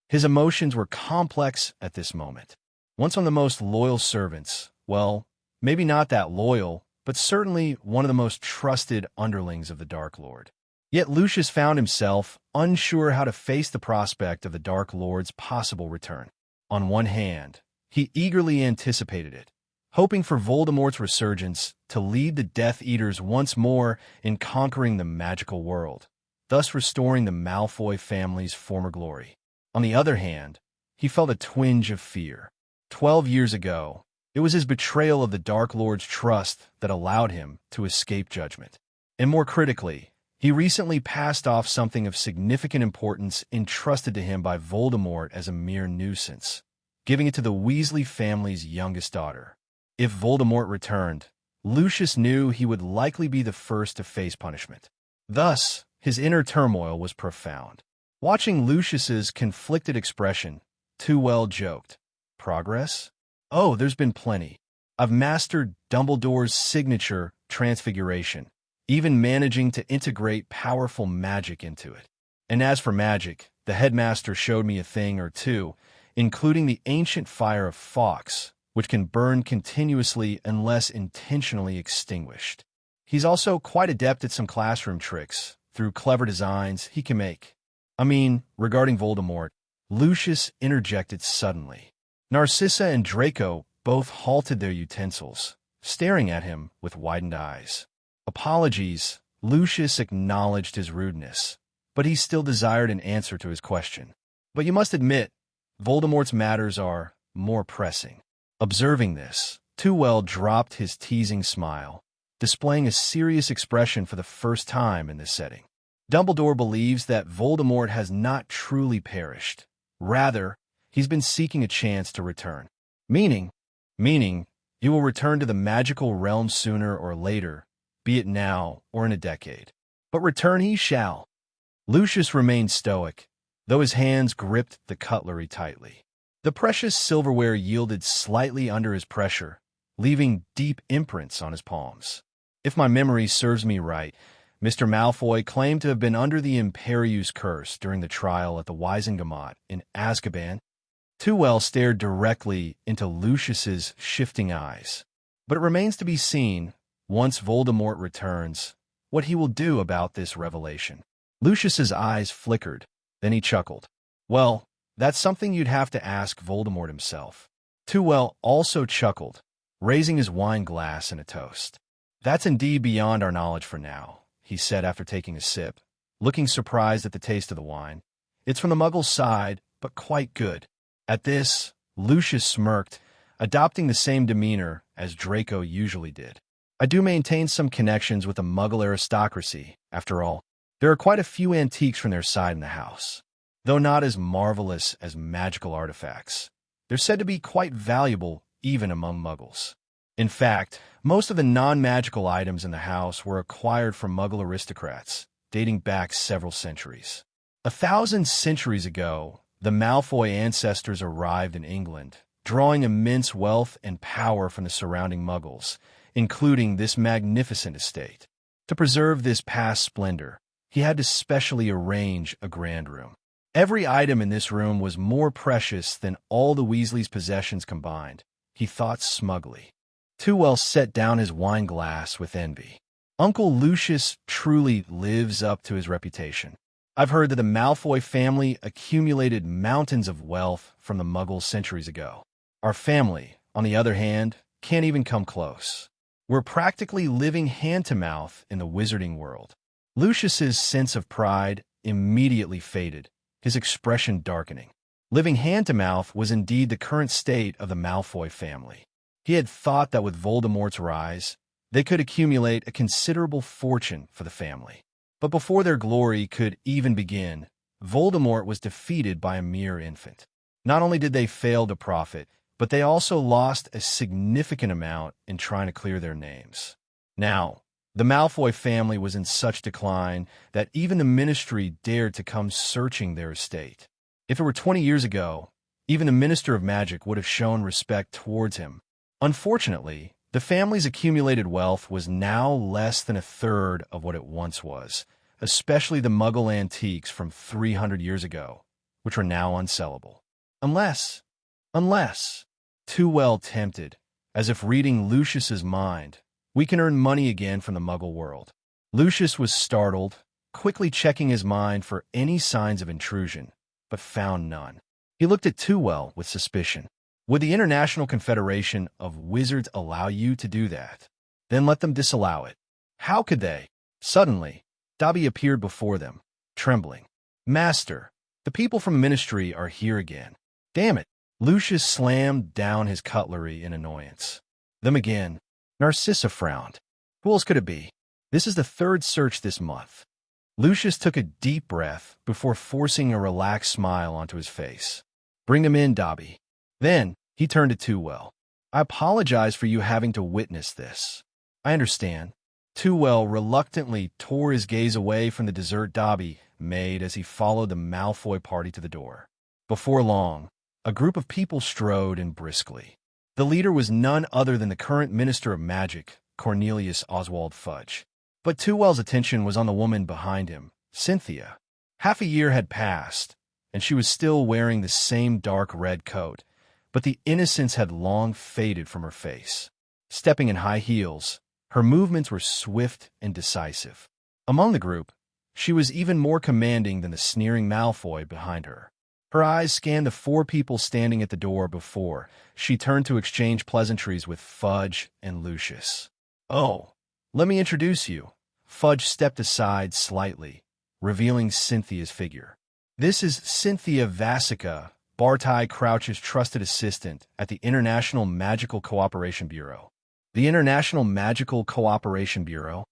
His emotions were complex at this moment. Once on the most loyal servants, well, maybe not that loyal, but certainly one of the most trusted underlings of the Dark Lord. Yet Lucius found himself unsure how to face the prospect of the Dark Lord's possible return. On one hand, he eagerly anticipated it, hoping for Voldemort's resurgence to lead the Death Eaters once more in conquering the magical world, thus restoring the Malfoy family's former glory. On the other hand, he felt a twinge of fear. 12 years ago, it was his betrayal of the Dark Lord's trust that allowed him to escape judgment. And more critically, he recently passed off something of significant importance entrusted to him by Voldemort as a mere nuisance, giving it to the Weasley family's youngest daughter. If Voldemort returned, Lucius knew he would likely be the first to face punishment. Thus, his inner turmoil was profound. Watching Lucius's conflicted expression, Tewell joked, "Progress? Oh, there's been plenty. I've mastered Dumbledore's signature transfiguration, even managing to integrate powerful magic into it. And as for magic, the headmaster showed me a thing or two, including the ancient fire of Fawkes, which can burn continuously unless intentionally extinguished. He's also quite adept at some classroom tricks, through clever designs he can make." Regarding Voldemort, Lucius interjected suddenly. Narcissa and Draco both halted their utensils, staring at him with widened eyes. Apologies, Lucius acknowledged his rudeness, but he still desired an answer to his question. "But you must admit, Voldemort's matters are more pressing." Observing this, Tewell dropped his teasing smile, displaying a serious expression for the first time in this setting. Dumbledore believes that Voldemort has not truly perished. Rather, he's been seeking a chance to return. Meaning, he will return to the magical realm sooner or later, be it now or in a decade. But return he shall. Lucius remained stoic, though his hands gripped the cutlery tightly. The precious silverware yielded slightly under his pressure, leaving deep imprints on his palms. If my memory serves me right, Mr. Malfoy claimed to have been under the Imperius curse during the trial at the Wizengamot in Azkaban. Tewell stared directly into Lucius's shifting eyes. But it remains to be seen, once Voldemort returns, what he will do about this revelation. Lucius's eyes flickered, then he chuckled. "Well, that's something you'd have to ask Voldemort himself." Tewell also chuckled, raising his wine glass in a toast. "That's indeed beyond our knowledge for now," he said after taking a sip, looking surprised at the taste of the wine. "It's from the Muggles' side, but quite good." At this, Lucius smirked, adopting the same demeanor as Draco usually did. "I do maintain some connections with the Muggle aristocracy, after all. There are quite a few antiques from their side in the house. Though not as marvelous as magical artifacts, they're said to be quite valuable even among Muggles. In fact, most of the non-magical items in the house were acquired from Muggle aristocrats, dating back several centuries. 1,000 centuries ago, the Malfoy ancestors arrived in England, drawing immense wealth and power from the surrounding Muggles, including this magnificent estate. To preserve this past splendor, he had to specially arrange a grand room. Every item in this room was more precious than all the Weasleys' possessions combined, he thought smugly. Tewell set down his wine glass with envy. Uncle Lucius truly lives up to his reputation. I've heard that the Malfoy family accumulated mountains of wealth from the Muggles centuries ago. Our family, on the other hand, can't even come close. We're practically living hand-to-mouth in the wizarding world. Lucius's sense of pride immediately faded, his expression darkening. Living hand-to-mouth was indeed the current state of the Malfoy family. He had thought that with Voldemort's rise, they could accumulate a considerable fortune for the family. But before their glory could even begin, Voldemort was defeated by a mere infant. Not only did they fail to profit, but they also lost a significant amount in trying to clear their names. Now, the Malfoy family was in such decline that even the Ministry dared to come searching their estate. If it were 20 years ago, even the Minister of Magic would have shown respect towards him. Unfortunately, the family's accumulated wealth was now less than a third of what it once was, especially the Muggle antiques from 300 years ago, which were now unsellable. Unless, Tewell tempted, as if reading Lucius's mind, we can earn money again from the Muggle world. Lucius was startled, quickly checking his mind for any signs of intrusion, but found none. He looked at Tewell with suspicion. Would the International Confederation of Wizards allow you to do that? Then let them disallow it. How could they? Suddenly, Dobby appeared before them, trembling. Master, the people from the Ministry are here again. Damn it! Lucius slammed down his cutlery in annoyance. Them again. Narcissa frowned. Who else could it be? This is the third search this month. Lucius took a deep breath before forcing a relaxed smile onto his face. Bring them in, Dobby. Then, he turned to Tewell. I apologize for you having to witness this. I understand. Tewell reluctantly tore his gaze away from the dessert Dobby made as he followed the Malfoy party to the door. Before long, a group of people strode in briskly. The leader was none other than the current Minister of Magic, Cornelius Oswald Fudge. But Tewell's attention was on the woman behind him, Cynthia. Half a year had passed, and she was still wearing the same dark red coat, but the innocence had long faded from her face. Stepping in high heels, her movements were swift and decisive. Among the group, she was even more commanding than the sneering Malfoy behind her. Her eyes scanned the four people standing at the door before she turned to exchange pleasantries with Fudge and Lucius. Oh, let me introduce you. Fudge stepped aside slightly, revealing Cynthia's figure. This is Cynthia Vasica, Barty Crouch's trusted assistant at the International Magical Cooperation Bureau. The International Magical Cooperation Bureau?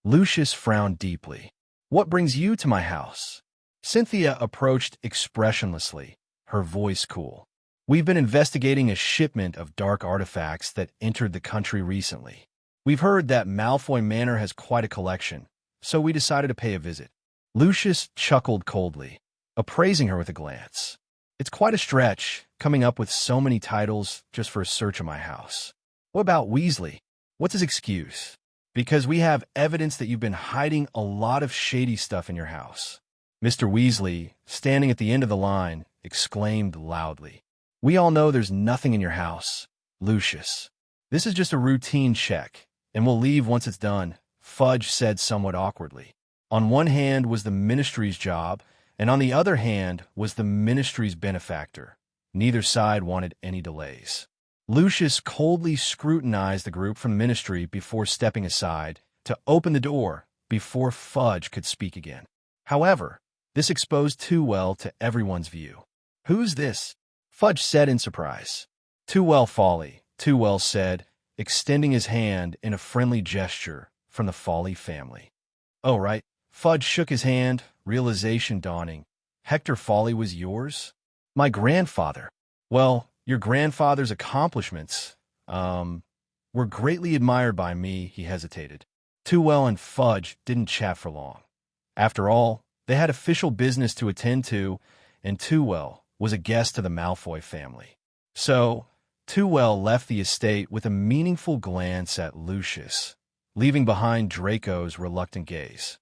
Lucius frowned deeply. What brings you to my house? Cynthia approached expressionlessly, her voice cool. We've been investigating a shipment of dark artifacts that entered the country recently. We've heard that Malfoy Manor has quite a collection, so we decided to pay a visit. Lucius chuckled coldly, appraising her with a glance. It's quite a stretch, coming up with so many titles just for a search of my house. What about Weasley? What's his excuse? Because we have evidence that you've been hiding a lot of shady stuff in your house. Mr. Weasley, standing at the end of the line, exclaimed loudly. We all know there's nothing in your house, Lucius. This is just a routine check, and we'll leave once it's done, Fudge said somewhat awkwardly. On one hand was the Ministry's job, and on the other hand was the Ministry's benefactor. Neither side wanted any delays. Lucius coldly scrutinized the group from the Ministry before stepping aside to open the door before Fudge could speak again. However, this exposed Tewell to everyone's view. Who's this? Fudge said in surprise. Tewell Fawley, Tewell said, extending his hand in a friendly gesture from the Fawley family. Oh, right. Fudge shook his hand, realization dawning. Hector Fawley was yours? My grandfather. Well, your grandfather's accomplishments, were greatly admired by me, he hesitated. Tewell and Fudge didn't chat for long. After all, they had official business to attend to, and Tewell was a guest to the Malfoy family. So, Tewell left the estate with a meaningful glance at Lucius, leaving behind Draco's reluctant gaze.